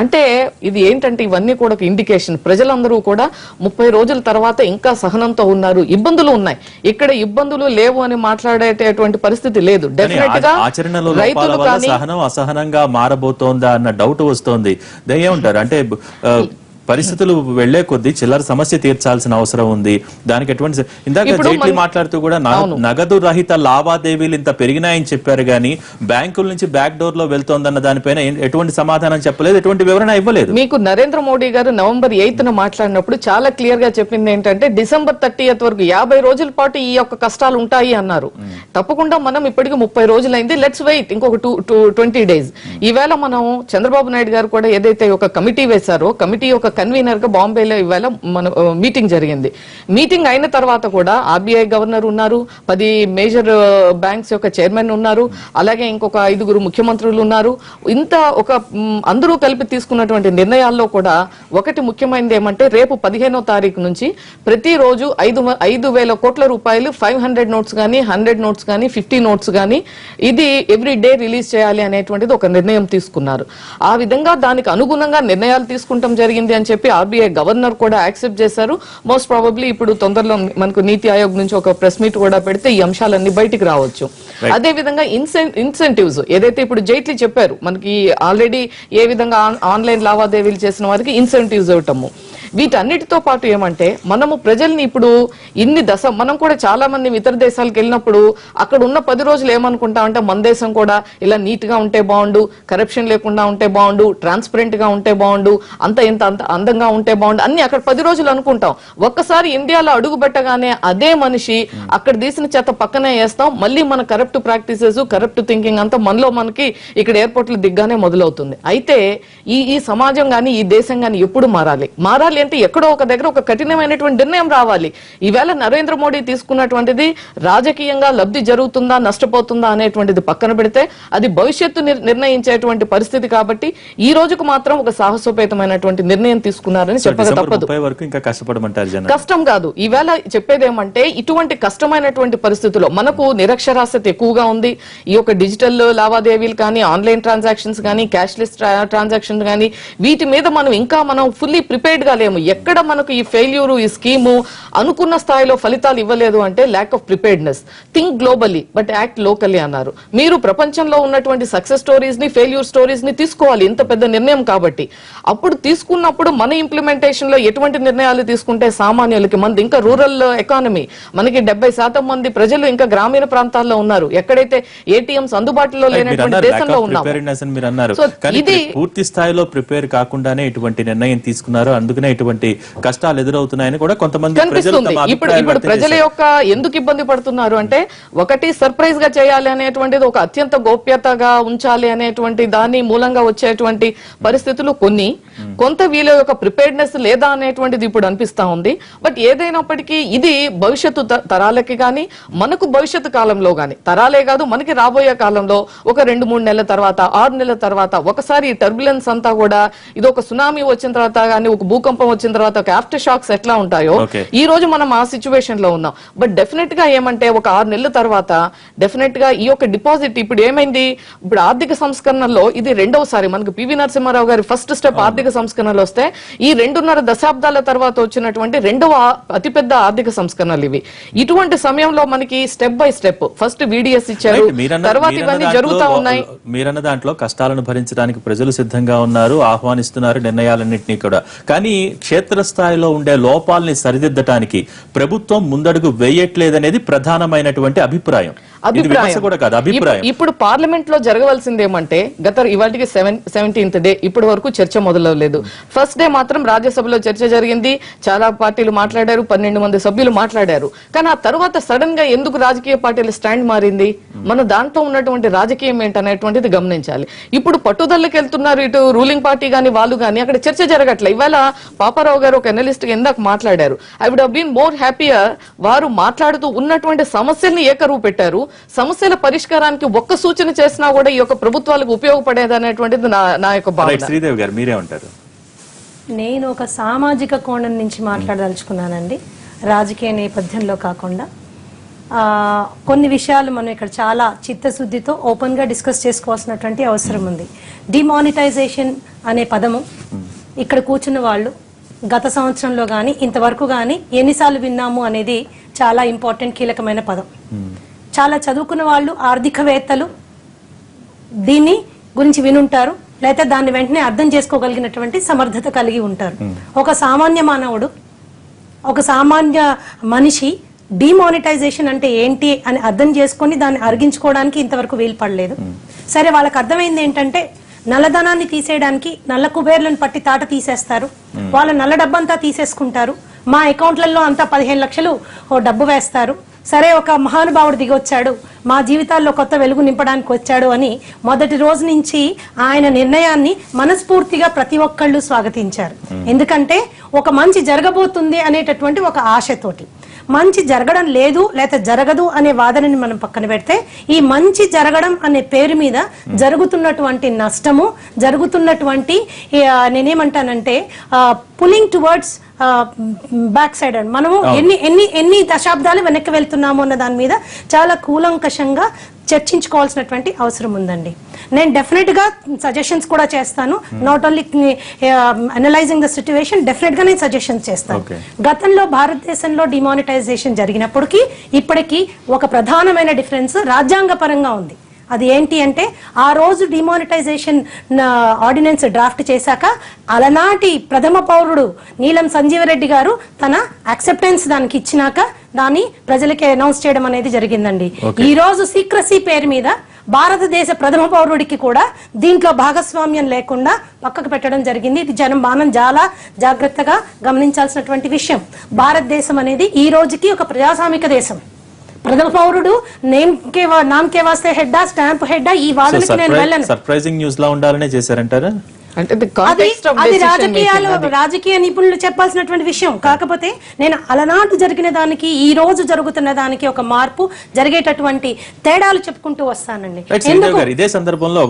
అంటే ఇది ఏంటంటే ఇవన్నీ కూడా ఒక ఇండికేషన్. ప్రజలందరూ కూడా 30 రోజుల తర్వాత ఇంకా సహనంతో ఉన్నారు. ఇబ్బందులు ఉన్నాయి, ఇక్కడ ఇబ్బందులు లేవు అని మాట్లాడేటటువంటి పరిస్థితి లేదు. డెఫినెట్ గా రైతులు కానీ సహనం అసహనంగా మారబోతోందా అన్న డౌట్ వస్తోంది. ఏమంటారు? అంటే పరిస్థితులు వెళ్లే కొద్దీ చిల్లర సమస్య తీర్చాల్సిన అవసరం ఉంది. దానికి ఎటువంటి, ఇందాక జైట్లీ మాట్లాడుతూ కూడా నగదు రహిత లావాదేవీలు ఇంత పెరిగినాయని చెప్పారు, కానీ బ్యాంకుల నుంచి బ్యాక్ డోర్ లో వెళ్తోందన్న దానిపైన ఎటువంటి సమాధానం చెప్పలేదు, ఎటువంటి వివరణ ఇవ్వలేదు. మీకు నరేంద్ర మోడీ గారు November 8న మాట్లాడినప్పుడు చాలా క్లియర్ గా చెప్పింది ఏంటంటే December 30th వరకు 50 రోజుల పాటు ఈ యొక్క కష్టాలు ఉంటాయి అన్నారు. తప్పకుండా మనం ఇప్పటికి 30 రోజులైంది, లెట్స్ వెయిట్ ఇంకొక 20 days. ఈవేళ మనం చంద్రబాబు నాయుడు గారు కూడా ఏదైతే ఒక కమిటీ వేశారో, కమిటీ యొక్క కన్వీనర్ గా బాంబేలో ఇవాళ మన మీటింగ్ జరిగింది. మీటింగ్ అయిన తర్వాత కూడా ఆర్బీఐ గవర్నర్ ఉన్నారు, 10 మేజర్ బ్యాంక్స్ యొక్క చైర్మన్ ఉన్నారు, అలాగే ఇంకొక 5 ముఖ్యమంత్రులు ఉన్నారు. ఇంత ఒక అందరూ కలిపి తీసుకున్నటువంటి నిర్ణయాల్లో కూడా ఒకటి ముఖ్యమైనది ఏమంటే, రేపు 15వ తారీఖు నుంచి ప్రతిరోజు 5,000 కోట్ల రూపాయలు 500 నోట్స్ కానీ 100 నోట్స్ కానీ 50 నోట్స్ కానీ ఇది ఎవ్రీ డే రిలీజ్ చేయాలి అనేటువంటిది ఒక నిర్ణయం తీసుకున్నారు. ఆ విధంగా దానికి అనుగుణంగా నిర్ణయాలు తీసుకుంటాం జరిగింది అని చెప్పి ఆర్బీఐ గవర్నర్ కూడా యాక్సెప్ట్ చేశారు. మోస్ట్ ప్రాబబ్లీ ఇప్పుడు తొందరలో మనకు నీతి ఆయోగ్ నుంచి ఒక ప్రెస్ మీట్ కూడా పెడితే ఈ అంశాలన్నీ బయటికి రావచ్చు. అదే విధంగా ఇన్సెంటివ్స్ ఏదైతే ఇప్పుడు జైట్లీ చెప్పారు, మనకి ఆల్రెడీ ఏ విధంగా ఆన్లైన్ లావాదేవీలు చేసిన వారికి ఇన్సెంటివ్స్ ఇవ్వటము. వీటన్నిటితో పాటు ఏమంటే మనము ప్రజల్ని ఇప్పుడు మనం కూడా చాలా మంది ఇతర దేశాలకు వెళ్ళినప్పుడు అక్కడ ఉన్న 10 రోజులు ఏమనుకుంటామంటే మన దేశం కూడా ఇలా నీట్ గా ఉంటే బాగుండు, కరప్షన్ లేకుండా ఉంటే బాగుండు, ట్రాన్స్పరెంట్ గా ఉంటే బాగుండు, అంత అందంగా ఉంటే బాగుండు అన్ని అక్కడ 10 రోజులు అనుకుంటాం. ఒక్కసారి ఇండియాలో అడుగు పెట్టగానే అదే మనిషి అక్కడ తీసిన చెత్త పక్కనే వేస్తాం, మళ్ళీ మన కరప్ట్ ప్రాక్టీసెస్, కరప్ట్ థింకింగ్ అంతా మనకి ఇక్కడ ఎయిర్పోర్ట్లు దిగ్గానే మొదలవుతుంది. అయితే ఈ సమాజం గాని ఈ దేశం గాని ఎప్పుడు మారాలి అంటే ఎక్కడో ఒక దగ్గర ఒక కఠినమైనటువంటి నిర్ణయం రావాలి. ఈవేళ నరేంద్ర మోడీ తీసుకున్నటువంటిది రాజకీయంగా లబ్ధి జరుగుతుందా నష్టపోతుందా అనేటువంటిది పక్కన పెడితే అది భవిష్యత్తు నిర్ణయించేటువంటి పరిస్థితి. కాబట్టి ఈ రోజుకు మాత్రం ఒక సాహసోపేతమైనటువంటి నిర్ణయం తీసుకున్నారని చెప్పక తప్పదు. కష్టం కాదు. ఈవేళ చెప్పేది ఏమంటే ఇటువంటి కష్టమైనటువంటి పరిస్థితుల్లో మనకు నిరక్షరాస్యత ఎక్కువగా ఉంది. ఈ యొక్క డిజిటల్ లావాదేవీలు కానీ, ఆన్లైన్ ట్రాన్సాక్షన్స్ కానీ, క్యాష్లెస్ ట్రాన్సాక్షన్స్ కానీ, వీటి మీద మనం ఫుల్లీ ప్రిపేర్డ్ గా లేము. ఎక్కడ మనకు ఈ ఫెయిల్యూర్, ఈ స్కీము అనుకున్న స్థాయిలో ఫలితాలు ఇవ్వలేదు అంటే lack of preparedness. Think globally but act locally అన్నారు. మీరు ప్రపంచంలో ఉన్నటువంటి సక్సెస్ స్టోరీస్ ని, ఫెయిల్యూర్ స్టోరీస్ ని తీసుకోవాలి. ఇంత పెద్ద నిర్ణయం కాబట్టి అప్పుడు తీసుకున్నప్పుడు మన ఇంప్లిమెంటేషన్ లో ఎటువంటి నిర్ణయాలు తీసుకుంటే సామాన్యులకి, మంది ఇంకా రూరల్ ఎకానమీ, మనకి 70% మంది ప్రజలు ఇంకా గ్రామీణ ప్రాంతాల్లో ఉన్నారు. ఎక్కడైతే ఏటీఎంస్ అందుబాటులో లేనటువంటి దేశంలో ఉన్నాం. ఇది పూర్తి స్థాయిలో ప్రిపేర్ కాకుండానే ఇటువంటి నిర్ణయం తీసుకున్నారు, అందుకనే ఇటువంటి కష్టాలు ఎదురవుతున్నాయని కూడా కొంతమంది కనిపిస్తుంది. ఇప్పుడు ప్రజల యొక్క ఎందుకు ఇబ్బంది పడుతున్నారు అంటే, ఒకటి సర్ప్రైజ్ గా చేయాలి అనేటువంటిది, ఒక అత్యంత గోప్యతగా ఉంచాలి అనేటువంటి దాని మూలంగా వచ్చేటువంటి పరిస్థితులు కొంత వీళ్ళ యొక్క ప్రిపేర్డ్నెస్ లేదా అనేటువంటిది ఇప్పుడు అనిపిస్తా ఉంది. బట్ ఏదైనప్పటికీ ఇది భవిష్యత్తు తరాలకి కానీ, మనకు భవిష్యత్తు కాలంలో కానీ, తరాలే కాదు మనకి రాబోయే కాలంలో ఒక 2-3 నెలల తర్వాత, 6 నెలల తర్వాత ఒకసారి ఈ టర్బులెన్స్ అంతా కూడా, ఇది ఒక సునామీ వచ్చిన తర్వాత కానీ, ఒక భూకంపం వచ్చిన తర్వాత ఒక ఆఫ్టర్ షాక్స్ ఎట్లా ఉంటాయో ఈ రోజు మనం ఆ సిచ్యువేషన్ లో ఉన్నాం. బట్ డెఫినెట్ గా ఏమంటే ఒక 6 నెలల తర్వాత డెఫినెట్ గా ఈ యొక్క డిపాజిట్ ఇప్పుడు ఏమైంది, ఇప్పుడు ఆర్థిక సంస్కరణలో ఇది రెండవసారి మనకు పివి నరసింహారావు గారి ఫస్ట్ స్టెప్ ఆర్థిక సంస్కరణలు వస్తే ఈ 2.5 దశాబ్దాల తర్వాత వచ్చినటువంటి రెండవ అతిపెద్ద ఆర్థిక సంస్కరణలు ఇవి. ఇటువంటి సమయంలో మనకి step by step first VDS ఇచ్చారు, తర్వాత ఇవన్నీ జరుగుతా ఉన్నాయి. మీరన్న దాంట్లో కష్టాలను భరించడానికి ప్రజలు సిద్ధంగా ఉన్నారు, ఆహ్వానిస్తున్నారు నిర్ణయాలన్నింటినీ కూడా. కానీ క్షేత్రస్థాయిలో ఉండే లోపాలని సరిదిద్దటానికి ప్రభుత్వం ముందడుగు వేయట్లేదనేది ప్రధానమైనటువంటి అభిప్రాయం. ఇప్పుడు పార్లమెంట్ లో జరగవలసింది ఏమంటే, ఇవాటికి 17th డే ఇప్పటి వరకు చర్చ మొదలవలేదు. ఫస్ట్ డే మాత్రం రాజ్యసభలో చర్చ జరిగింది, చాలా పార్టీలు మాట్లాడారు, 12 మంది సభ్యులు మాట్లాడారు. కానీ ఆ తర్వాత సడన్ గా ఎందుకు రాజకీయ పార్టీల స్టాండ్ మారింది, మన దాంట్లో ఉన్నటువంటి రాజకీయం ఏంటనేటువంటిది గమనించాలి. ఇప్పుడు పట్టుదలకి వెళ్తున్నారు ఇటు రూలింగ్ పార్టీ గాని వాళ్ళు గాని, అక్కడ చర్చ జరగట్లే. ఇవాళ పాపారావు గారు ఒక ఎనలిస్ట్ ఇందాక మాట్లాడారు. I would have been more happier, వారు మాట్లాడుతూ ఉన్నటువంటి సమస్యల్ని ఏకరువు పెట్టారు. సమస్యల పరిష్కారానికి ఒక్క సూచన చేసినా కూడా ఈ యొక్క ప్రభుత్వాలకు ఉపయోగపడేది అనేటువంటిది నా యొక్క భావన. శ్రీదేవి గారు మీరే ఉంటారు? నేను ఒక సామాజిక కోణం నుంచి మాట్లాడదలుచుకున్నానండి, రాజకీయ నేపథ్యంలో కాకుండా. కొన్ని విషయాలు మనం ఇక్కడ చాలా చిత్తశుద్ధితో ఓపెన్ గా డిస్కస్ చేసుకోవాల్సినటువంటి అవసరం ఉంది. డిమానిటైజేషన్ అనే పదము ఇక్కడ కూర్చున్న వాళ్ళు గత సంవత్సరంలో కానీ ఇంతవరకు కానీ ఎన్నిసార్లు విన్నాము అనేది చాలా ఇంపార్టెంట్, కీలకమైన పదం. చాలా చదువుకున్న వాళ్ళు, ఆర్థికవేత్తలు దీన్ని గురించి వినుంటారు, లేకపోతే దాన్ని వెంటనే అర్థం చేసుకోగలిగినటువంటి సమర్థత కలిగి ఉంటారు. ఒక సామాన్య మానవుడు, ఒక సామాన్య మనిషి డిమానిటైజేషన్ అంటే ఏంటి అని అర్థం చేసుకొని దాన్ని అరిగించుకోవడానికి ఇంతవరకు వీలు పడలేదు. సరే, వాళ్ళకి అర్థమైంది ఏంటంటే నల్లధనాన్ని తీసేయడానికి నల్ల కుబేర్లను పట్టి తాట తీసేస్తారు, వాళ్ళ నల్ల డబ్బంతా తీసేసుకుంటారు, మా అకౌంట్లలో అంతా 15 లక్షలు డబ్బు వేస్తారు. సరే, ఒక మహానుభావుడు దిగొచ్చాడు, మా జీవితాల్లో కొత్త వెలుగు నింపడానికి వచ్చాడు అని మొదటి రోజు నుంచి ఆయన నిర్ణయాన్ని మనస్ఫూర్తిగా ప్రతి ఒక్కళ్ళు స్వాగతించారు. ఎందుకంటే ఒక మంచి జరగబోతుంది అనేటటువంటి ఒక ఆశతోటి. మంచి జరగడం లేదు లేక జరగదు అనే వాదనని మనం పక్కన పెడితే, ఈ మంచి జరగడం అనే పేరు మీద జరుగుతున్నటువంటి నష్టము, జరుగుతున్నటువంటి నేనేమంటానంటే pulling towards back side and మనము ఎన్ని దశాబ్దాలు వెనక్కి వెళ్తున్నాము అన్న దాని మీద చాలా కూలంకషంగా చర్చించుకోవాల్సినటువంటి అవసరం ఉందండి. నేను డెఫినెట్ గా సజెషన్స్ కూడా చేస్తాను. Not only analysing the situation, definite గా నేను సజెషన్స్ చేస్తాను. గతంలో భారతదేశంలో డిమానిటైజేషన్ జరిగినప్పటికీ ఇప్పటికీ ఒక ప్రధానమైన డిఫరెన్స్ రాజ్యాంగ పరంగా ఉంది. అది ఏంటి అంటే ఆ రోజు డిమానిటైజేషన్ ఆర్డినెన్స్ డ్రాఫ్ట్ చేశాక అలనాటి ప్రథమ పౌరుడు నీలం సంజీవరెడ్డి గారు తన యాక్సెప్టెన్స్ దానికి ఇచ్చినాక దాన్ని ప్రజలకి అనౌన్స్ చేయడం అనేది జరిగిందండి. ఈ రోజు సీక్రసీ పేరు మీద భారతదేశ ప్రథమ పౌరుడికి కూడా దీంట్లో భాగస్వామ్యం లేకుండా పక్కకు పెట్టడం జరిగింది. ఇది మనం చాలా జాగ్రత్తగా గమనించాల్సినటువంటి విషయం. భారతదేశం అనేది ఈ రోజుకి ఒక ప్రజాస్వామిక దేశం. ప్రథమ పౌరుడు నామ్ కే వాస్తే హెడ్డా స్టాంప్ హెడ్డా ఈ వాదనకి నేను వెళ్ళను. సర్ప్రైజింగ్ న్యూస్ లా ఉండాలనే చేశారంటారా? అది రాజకీయ నిపుణులు చెప్పాల్సినటువంటి విషయం. కాకపోతే నేను అలనాటు జరిగిన దానికి ఈ రోజు జరుగుతున్న దానికి ఒక మార్పు జరిగేటటువంటి తేడాలు చెప్పుకుంటూ వస్తానండి. ఇదే సందర్భంలో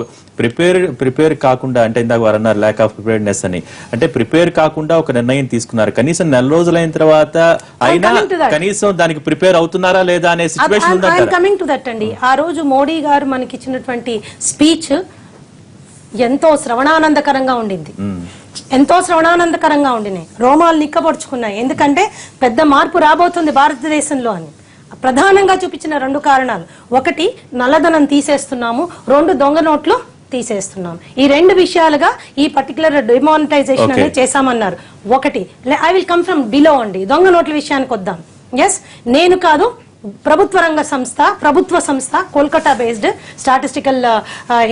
ప్రిపేర్ కాకుండా, అంటే ఇందాక వారు అన్నారు ల్యాక్ ఆఫ్ ప్రిపేర్నెస్ అని, అంటే ప్రిపేర్ కాకుండా ఒక నిర్ణయం తీసుకున్నారు. కనీసం నెల రోజులైన తర్వాత అయినా కనీసం దానికి ప్రిపేర్ అవుతున్నారా లేదా అనే సిచ్యువేషన్ ఉందంటారా? కమింగ్ టు దట్ అండి, ఆ రోజు మోడీ గారు మనకి ఇచ్చినటువంటి స్పీచ్ ఎంతో శ్రవణానందకరంగా ఉండింది. ఎంతో శ్రవణానందకరంగా ఉండినాయి, రోమాలు నిక్కబొడుచుకున్నాయి. ఎందుకంటే పెద్ద మార్పు రాబోతుంది భారతదేశంలో అని ప్రధానంగా చూపించిన 2 కారణాలు. ఒకటి, నల్లధనం తీసేస్తున్నాము, 2 దొంగ నోట్లు తీసేస్తున్నాం. ఈ 2 విషయాలుగా ఈ పర్టికులర్ డిమానిటైజేషన్ అనేది చేశామన్నారు. ఒకటి, I will come from below అండి, దొంగ నోట్ల విషయానికి వద్దాం. ఎస్, నేను కాదు, ప్రభుత్వ సంస్థ కోల్కతా బేస్డ్ స్టాటిస్టికల్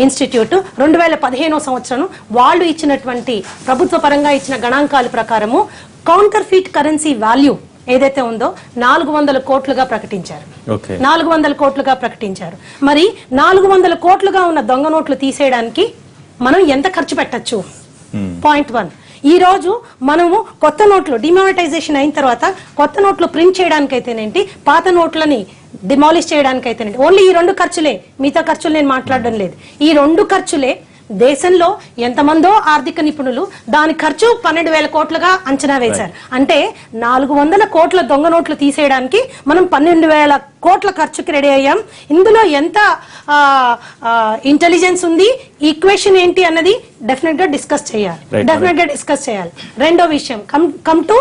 ఇన్స్టిట్యూట్ 2015 సంవత్సరం వాళ్ళు ఇచ్చినటువంటి ప్రభుత్వ పరంగా ఇచ్చిన గణాంకాల ప్రకారము కౌంటర్ ఫీట్ కరెన్సీ వాల్యూ ఏదైతే ఉందో 400 కోట్లుగా ప్రకటించారు. 400 కోట్లుగా ప్రకటించారు. మరి 400 కోట్లుగా ఉన్న దొంగ నోట్లు తీసేయడానికి మనం ఎంత ఖర్చు పెట్టచ్చు? పాయింట్ 1. ఈ రోజు మనము కొత్త నోట్లు డిమానిటైజేషన్ అయిన తర్వాత కొత్త నోట్లు ప్రింట్ చేయడానికైతేనేంటి, పాత నోట్లని డిమాలిష్ చేయడానికైతేనేంటి, ఓన్లీ ఈ 2 ఖర్చులే, మిగతా ఖర్చులు నేను మాట్లాడడం లేదు. ఈ 2 ఖర్చులే దేశంలో ఎంతమందో ఆర్థిక నిపుణులు దాని ఖర్చు 12,000 కోట్లుగా అంచనా వేశారు. అంటే 400 కోట్ల దొంగ నోట్లు తీసేయడానికి మనం 12,000 కోట్ల ఖర్చుకి రెడీ అయ్యాం. ఇందులో ఎంత ఇంటెలిజెన్స్ ఉంది, ఈక్వేషన్ ఏంటి అన్నది డెఫినెట్ గా డిస్కస్ చేయాలి. రెండో విషయం, కమ్ టు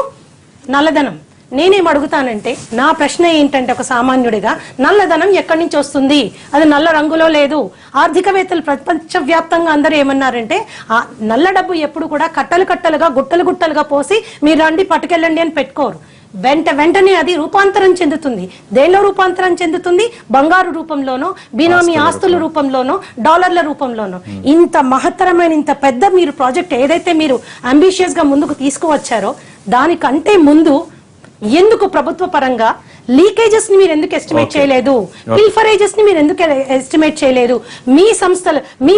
నల్లధనం. నేనేం అడుగుతానంటే, నా ప్రశ్న ఏంటంటే ఒక సామాన్యుడిగా, నల్లధనం ఎక్కడి నుంచి వస్తుంది? అది నల్ల రంగులో లేదు. ఆర్థికవేత్తలు ప్రపంచవ్యాప్తంగా అందరూ ఏమన్నారంటే, ఆ నల్ల డబ్బు ఎప్పుడు కూడా కట్టలుగా గుట్టలుగా పోసి మీరు రండి పట్టుకెళ్ళండి అని పెట్టుకోరు. వెంటనే అది రూపాంతరం చెందుతుంది. దేనిలో రూపాంతరం చెందుతుంది? బంగారు రూపంలోనో, బినామీ ఆస్తుల రూపంలోనో, డాలర్ల రూపంలోనో. ఇంత మహత్తరమైన ఇంత పెద్ద మీరు ప్రాజెక్ట్ ఏదైతే మీరు అంబిషియస్ గా ముందుకు తీసుకువచ్చారో దానికంటే ముందు ఎందుకు ప్రభుత్వ పరంగా లీకేజెస్ ని మీరు ఎందుకు ఎస్టిమేట్ చేయలేదు? పిల్ఫరేజెస్ ని మీరు ఎందుకు ఎస్టిమేట్ చేయలేదు? మీ సంస్థలు, మీ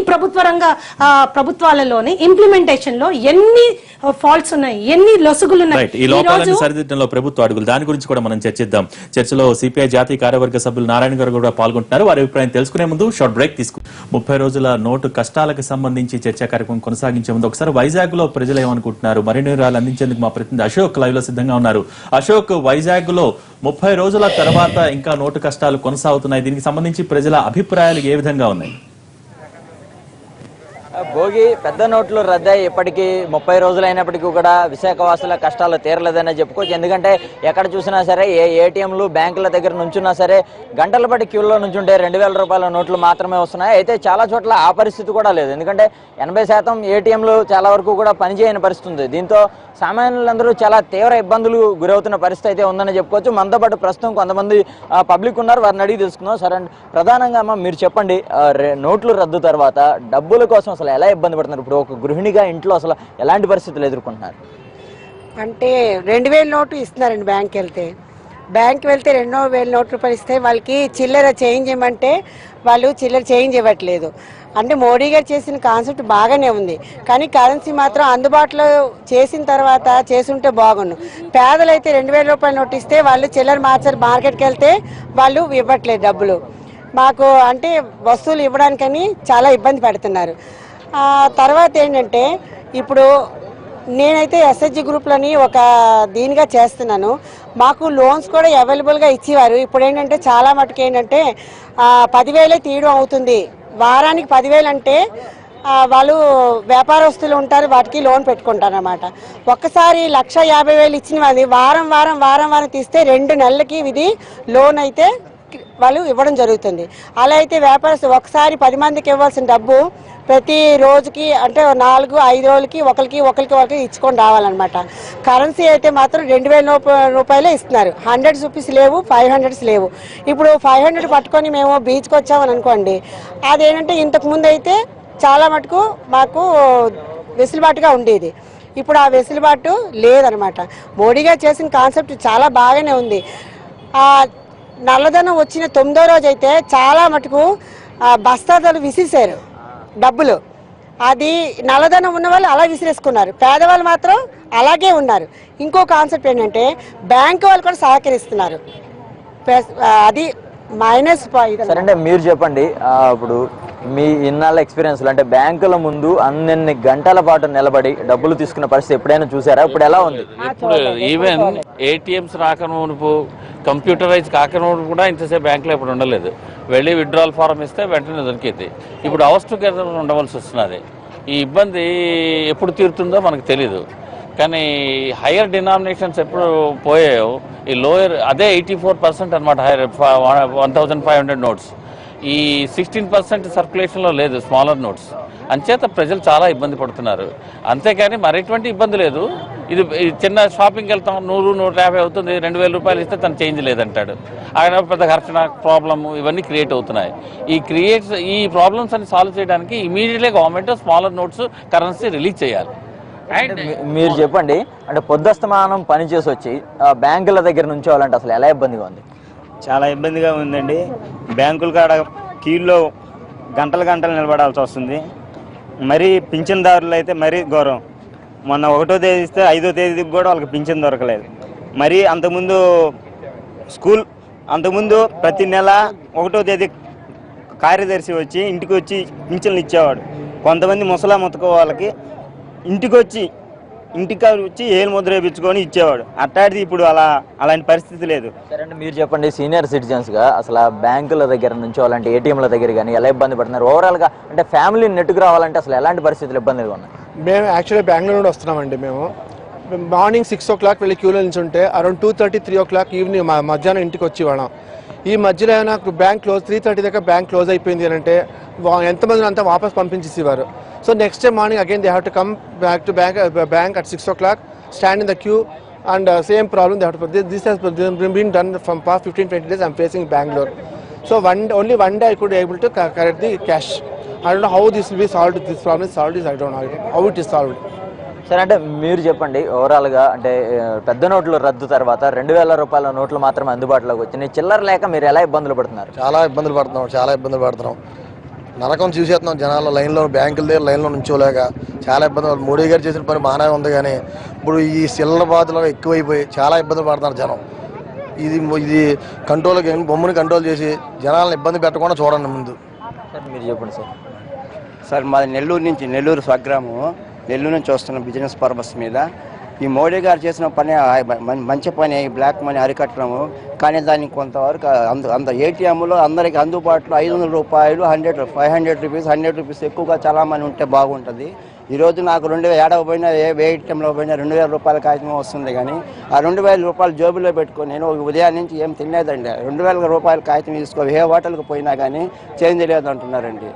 ప్రభుత్వాలలోని ఇంప్లిమెంటేషన్ లో ఎన్ని ఫాల్ట్స్ ఉన్నాయి, ఎన్ని లొసుగులు ఉన్నాయి? ఈ లోపాలను సరిదిద్దడంలో ప్రభుత్వ అడుగులు, దాని గురించి కూడా మనం చర్చిద్దాం. చర్చలో సిపిఐ జాతీయ కార్యవర్గ సభ్యులు నారాయణ గారు కూడా పాల్గొంటున్నారు. వారి అభిప్రాయం తెలుసుకునే ముందు షార్ట్ బ్రేక్ తీసుకు 30 రోజుల నోటు కష్టాలకు సంబంధించి చర్చా కార్యక్రమం కొనసాగించే ముందు ఒకసారి వైజాగ్ లో ప్రజలు ఏమనుకుంటున్నారు, మరిన్ని వివరాలు అందించేందుకు మా ప్రతినిధి అశోక్ లైవ్ లో సిద్ధంగా ఉన్నారు. అశోక్, వైజాగ్ లో 30 రోజుల తర్వాత ఇంకా నోటు కష్టాలు కొనసాగుతున్నాయి. దీనికి సంబంధించి ప్రజల అభిప్రాయాలు ఏ విధంగా ఉన్నాయి? భోగి పెద్ద నోట్లు రద్దయి ఇప్పటికీ 30 రోజులు అయినప్పటికీ కూడా విశాఖ వాసుల కష్టాలు తీరలేదనే చెప్పుకోవచ్చు. ఎందుకంటే ఎక్కడ చూసినా సరే, ఏ ఏటీఎంలు బ్యాంకుల దగ్గర నుంచున్నా సరే గంటల పాటు క్యూలో నుంచుంటే 2,000 రూపాయల నోట్లు మాత్రమే వస్తున్నాయి. అయితే చాలా చోట్ల ఆ పరిస్థితి కూడా లేదు. ఎందుకంటే 80% ఏటీఎంలు చాలా వరకు కూడా పనిచేయని పరిస్థితి ఉంది. దీంతో సామాన్యులందరూ చాలా తీవ్ర ఇబ్బందులు గురవుతున్న పరిస్థితి అయితే ఉందని చెప్పుకోవచ్చు. మనతో పాటు ప్రస్తుతం కొంతమంది పబ్లిక్ ఉన్నారు, వారిని అడిగి తెలుసుకుందాం. సరే, ప్రధానంగా అమ్మ మీరు చెప్పండి, నోట్లు రద్దు తర్వాత డబ్బుల కోసం అసలు ఎలా ఇబ్బంది పడుతున్నారు? ఇప్పుడు ఒక గృహిణిగా ఇంట్లో అసలు ఎలాంటి పరిస్థితులు ఎదుర్కొంటున్నారు? అంటే 2,000 నోటు ఇస్తున్నారండి. బ్యాంక్ వెళ్తే 2,000 రూపాయలు ఇస్తే వాళ్ళకి చిల్లర చేంజ్ ఇవ్వమంటే వాళ్ళు చిల్లర చేంజ్ ఇవ్వట్లేదు. అంటే మోడీ గారు చేసిన కాన్సెప్ట్ బాగానే ఉంది, కానీ కరెన్సీ మాత్రం అందుబాటులో చేసిన తర్వాత చేసుంటే బాగుండు. పేదలైతే 2,000 రూపాయల నోటు ఇస్తే వాళ్ళు చిల్లర మార్కెట్కి వెళ్తే వాళ్ళు ఇవ్వట్లేదు డబ్బులు. మాకు అంటే వస్తువులు ఇవ్వడానికని చాలా ఇబ్బంది పెడుతున్నారు. తర్వాత ఏంటంటే, ఇప్పుడు నేనైతే ఎస్హెచ్జి గ్రూప్లని ఒక దీనిగా చేస్తున్నాను. మాకు లోన్స్ కూడా అవైలబుల్గా ఇచ్చేవారు. ఇప్పుడు ఏంటంటే చాలా మటుకు ఏంటంటే 10,000 తీయడం అవుతుంది. వారానికి 10,000 అంటే వాళ్ళు వ్యాపారస్తులు ఉంటారు, వాటికి లోన్ పెట్టుకుంటారు అన్నమాట. ఒక్కసారి 1,50,000 ఇచ్చిన వారి వారం తీస్తే 2 నెలలకి ఇది లోన్ అయితే వాళ్ళు ఇవ్వడం జరుగుతుంది. అలా అయితే వ్యాపారస్తులు ఒకసారి 10 మందికి ఇవ్వాల్సిన డబ్బు ప్రతి రోజుకి అంటే 4-5 రోజులకి ఒకరికి ఇచ్చుకొని రావాలన్నమాట. కరెన్సీ అయితే మాత్రం 2000 రూపాయలే ఇస్తున్నారు. 100 రూపీస్ లేవు, 500 లేవు. ఇప్పుడు 500 పట్టుకొని మేము బీచ్కి వచ్చామని అనుకోండి, అదేంటంటే ఇంతకు ముందు అయితే చాలా మటుకు మాకు వెసులుబాటుగా ఉండేది. ఇప్పుడు ఆ వెసులుబాటు లేదనమాట. మోడీ గారు చేసిన కాన్సెప్ట్ చాలా బాగానే ఉంది. ఆ నల్లధనం వచ్చిన 9వ రోజు అయితే చాలా మటుకు బస్తాలు విసిరేశారు డబ్బులు. అది నల్లధనం ఉన్న వాళ్ళు అలా విసిరేసుకున్నారు, పేదవాళ్ళు మాత్రం అలాగే ఉన్నారు. ఇంకో కాన్సెప్ట్ ఏంటంటే బ్యాంకు వాళ్ళు కూడా సహకరిస్తున్నారు. అది మైనస్ పాయింట్. సరే అంటే మీరు చెప్పండి, ఇప్పుడు మీ ఇన్నాళ్ళ ఎక్స్పీరియన్స్లో అంటే బ్యాంకుల ముందు అన్ని గంటల పాటు నిలబడి డబ్బులు తీసుకున్న పరిస్థితి ఎప్పుడైనా చూసారా? ఇప్పుడు ఎలా ఉంది? ఇప్పుడు ఈవెన్ ఏటీఎంస్ రాకమునుపు, కంప్యూటరైజ్ కాకమునుపు కూడా ఇంతసేపు బ్యాంకులో ఇప్పుడు ఉండలేదు. వెళ్ళి విత్డ్రాల్ ఫారం ఇస్తే వెంటనే దొరికింది. ఇప్పుడు అవర్స్ టుగెదర్ ఉండవలసి వస్తున్నది. ఈ ఇబ్బంది ఎప్పుడు తీరుతుందో మనకు తెలీదు. కానీ హయ్యర్ డినామినేషన్స్ ఎప్పుడు పోయాయో ఈ లోయర్ అదే 84% అనమాట. హైయర్ 1500 నోట్స్, ఈ 16% సర్క్యులేషన్లో లేదు స్మాలర్ నోట్స్. అంచేత ప్రజలు చాలా ఇబ్బంది పడుతున్నారు. అంతేకాని మరెటువంటి ఇబ్బంది లేదు. ఇది చిన్న షాపింగ్కి వెళ్తాం, 100-150 అవుతుంది, 2000 రూపాయలు ఇస్తే తను చేంజ్ లేదంటాడు. ఆయన పెద్ద ఘర్షణ ప్రాబ్లమ్ ఇవన్నీ క్రియేట్ అవుతున్నాయి. ఈ ప్రాబ్లమ్స్ అన్ని సాల్వ్ చేయడానికి immediately government smaller notes currency release చేయాలి. మీరు చెప్పండి, అంటే పొద్దుస్తమానం పని చేసి వచ్చి బ్యాంకుల దగ్గర నుంచి వాళ్ళంటే అసలు ఎలా ఇబ్బందిగా ఉంది? చాలా ఇబ్బందిగా ఉందండి. బ్యాంకుల కాడ క్యూల్లో గంటలు నిలబడాల్సి వస్తుంది. మరీ పింఛన్దారులు అయితే మరీ ఘోరం. మొన్న 1వ తేదీ ఇస్తే 5వ తేదీకి కూడా వాళ్ళకి పింఛన్ దొరకలేదు. మరీ అంతకుముందు ప్రతి నెల 1వ తేదీ కార్యదర్శి వచ్చి ఇంటికి వచ్చి పింఛన్లు ఇచ్చేవాడు. కొంతమంది ముసలాముతక వాళ్ళకి ఇంటికి వచ్చి ఏలు ముద్ర వేయించుకొని ఇచ్చేవాడు. అట్లాంటిది ఇప్పుడు అలాంటి పరిస్థితి లేదు. సరే అంటే మీరు చెప్పండి, సీనియర్ సిటిజన్స్గా అసలు బ్యాంకుల దగ్గర నుంచి అలాంటి ఏటీఎంల దగ్గర కానీ ఎలా ఇబ్బంది పడుతున్నారు? ఓవరాల్గా అంటే ఫ్యామిలీ నెట్కు రావాలంటే అసలు ఎలాంటి పరిస్థితులు ఇబ్బందిగా ఉన్నాయి? మేము యాక్చువల్లీ బెంగళూరు నుండి వస్తున్నామండి. మేము మార్నింగ్ 6 o'clock వెళ్ళి క్యూలో నుంచి ఉంటే అరౌండ్ 2:30-3 o'clock ఈవినింగ్ మధ్యాహ్నం ఇంటికి వచ్చి వాళ్ళం. ఈ మధ్యలో నాకు బ్యాంక్ క్లోజ్ 3:30 దగ్గర బ్యాంక్ క్లోజ్ అయిపోయింది అని అంటే ఎంతమందిని అంతా వాపస్ పంపించేసేవారు. So next day morning again they have to come back to bank at 6 o'clock, stand in the queue, and same problem they have to. This has been done from past 15-20 days. I'm facing Bangalore. So only one day I could able to correct the cash. I don't know how this will be solved. This problem is solved. I don't know how it is solved. సరే అంటే మీరు చెప్పండి, ఓవరాల్గా అంటే పెద్ద నోట్ల రద్దు తర్వాత 2000 రూపాయల నోట్లు మాత్రమే అందుబాటులోకి వచ్చినాయి. చిల్లర లేక మీరు ఎలా ఇబ్బందులు పడుతున్నారు? చాలా ఇబ్బందులు పడుతున్నాం. నరకం చూసేస్తున్నాం జనాలు. బ్యాంకుల దగ్గర లైన్లో నుంచోలేక చాలా ఇబ్బంది. మోడీ గారు చేసిన పని బాగానే ఉంది, కానీ ఇప్పుడు ఈ చిల్లర బాధలు ఎక్కువైపోయి చాలా ఇబ్బందులు పడుతున్నారు జనం. ఇది కంట్రోల్ బొమ్మని కంట్రోల్ చేసి జనాలను ఇబ్బంది పెట్టకుండా చూడండి ముందు. సార్ మీరు చెప్పండి. సార్ మాది నెల్లూరు స్వగ్రామం. నెల్లూరు నుంచి వస్తున్న బిజినెస్ పర్పస్ మీద ఈ మోడీ గారు చేసిన పని మంచి పని, బ్లాక్ మనీ అరికట్టడము. కానీ దానికి కొంతవరకు ఏటీఎంలో అందరికీ అందుబాటులో 500 రూపాయలు, 500 రూపీస్, 100 రూపీస్ ఎక్కువగా చాలామంది ఉంటే బాగుంటుంది. ఈరోజు నాకు 2000 పోయినా ఏ ఏటీఎంలో పోయినా 2000 రూపాయల కాగితం వస్తుంది. కానీ ఆ 2000 రూపాయలు జోబులో పెట్టుకొని నేను ఉదయం నుంచి ఏం తినలేదండి. 2000 రూపాయల కాగితం తీసుకో ఏ హోటల్కి పోయినా కానీ చేంజ్ లేదు అంటున్నారండి.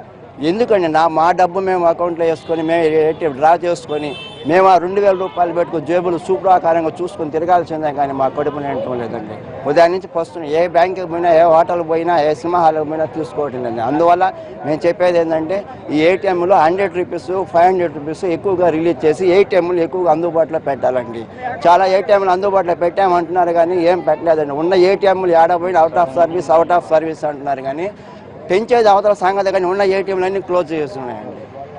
ఎందుకండి మా డబ్బు మేము అకౌంట్లో వేసుకొని మేము ఏటీఎం డ్రా చేసుకొని మేము ఆ 2000 రూపాయలు పెట్టుకుని జేబులు సూపరాకారంగా చూసుకొని తిరగాల్సిందే, కానీ మా కడుపు నిండటం లేదండి. ఉదయం నుంచి వస్తున్నాం. ఏ బ్యాంకుకి పోయినా, ఏ హోటల్కి పోయినా, ఏ సినిమా హాల్కి పోయినా తీసుకోవటం లేదండి. అందువల్ల మేము చెప్పేది ఏంటంటే ఈ ఏటీఎంలో 100 రూపీస్, 500 రూపీస్ ఎక్కువగా రిలీజ్ చేసి ఏటీఎంలు ఎక్కువగా అందుబాటులో పెట్టాలండి. చాలా ఏటీఎంలు అందుబాటులో పెట్టామంటున్నారు కానీ ఏం పెట్టలేదండి. ఉన్న ఏటీఎంలు ఏడపోయినా అవుట్ ఆఫ్ సర్వీస్ అంటున్నారు, కానీ పెంచేది అవతల సంగతి, కానీ ఉన్న ఏటీఎంలన్నీ క్లోజ్ చేస్తున్నాయండి.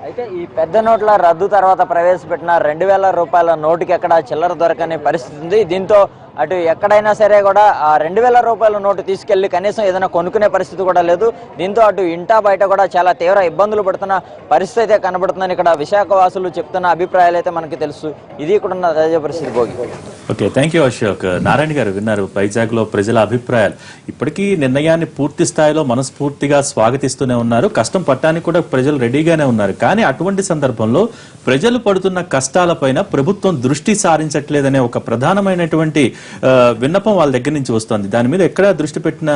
అయితే ఈ పెద్ద నోట్ల రద్దు తర్వాత ప్రవేశపెట్టిన 2000 రూపాయల నోటుకి ఎక్కడ చిల్లర దొరకని పరిస్థితి ఉంది. దీంతో అటు ఎక్కడైనా సరే కూడా ఆ 2000 రూపాయల నోటు తీసుకెళ్లి కనీసం ఏదైనా కొనుక్కునే పరిస్థితి కూడా లేదు. దీంతో అటు ఇంటా బయట కూడా చాలా తీవ్ర ఇబ్బందులు పడుతున్న పరిస్థితి అయితే కనబడుతుందని ఇక్కడ విశాఖ వాసులు చెప్తున్న అభిప్రాయాలు అయితే మనకి తెలుసు. ఇది ఇక్కడ ఉన్న తాజా పరిస్థితి. Bhogi. Okay, thank you Ashok. Narayana గారు విన్నారు వైజాగ్ లో ప్రజల అభిప్రాయాలు. ఇప్పటికీ నిర్ణయాన్ని పూర్తి స్థాయిలో మనస్ఫూర్తిగా స్వాగతిస్తూనే ఉన్నారు. కష్టం పట్టడానికి కూడా ప్రజలు రెడీగానే ఉన్నారు. కానీ అటువంటి సందర్భంలో ప్రజలు పడుతున్న కష్టాలపైన ప్రభుత్వం దృష్టి సారించట్లేదనే ఒక ప్రధానమైనటువంటి విన్నపం వాళ్ళ దగ్గర నుంచి వస్తుంది. దాని మీద ఎక్కడా దృష్టి పెట్టిన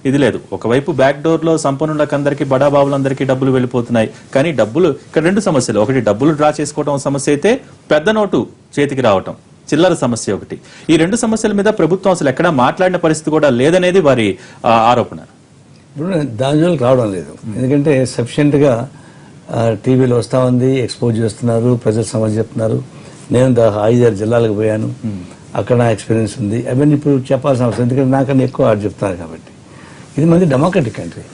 ఇది లేదు. ఒకవైపు బ్యాక్ డోర్ లో సంపన్నులకు అందరికీ బడాబాబులందరికీ డబ్బులు వెళ్ళిపోతున్నాయి. కానీ డబ్బులు ఇక్కడ రెండు సమస్యలు. ఒకటి డబ్బులు డ్రా చేసుకోవడం సమస్య అయితే, పెద్ద నోటు చేతికి రావటం చిల్లర సమస్య ఒకటి. ఈ రెండు సమస్యల మీద ప్రభుత్వం అసలు ఎక్కడా మాట్లాడిన పరిస్థితి కూడా లేదనేది వారి ఆరోపణ. ఇప్పుడు దాని జోలికి రావడం లేదు. ఎందుకంటే సఫిషియెంట్గా టీవీలో వస్తూ ఉంది, ఎక్స్పోజ్ చేస్తున్నారు, ప్రజలు సమస్య చెప్తున్నారు. నేను 5-6 జిల్లాలకు పోయాను, అక్కడ నా ఎక్స్పీరియన్స్ ఉంది. అవన్నీ ఇప్పుడు చెప్పాల్సిన అవసరం, ఎందుకంటే నాకన్నా ఎక్కువ ఆడు చెప్తున్నారు కాబట్టి. ఇది మంది డెమోక్రటిక్ కంట్రీ.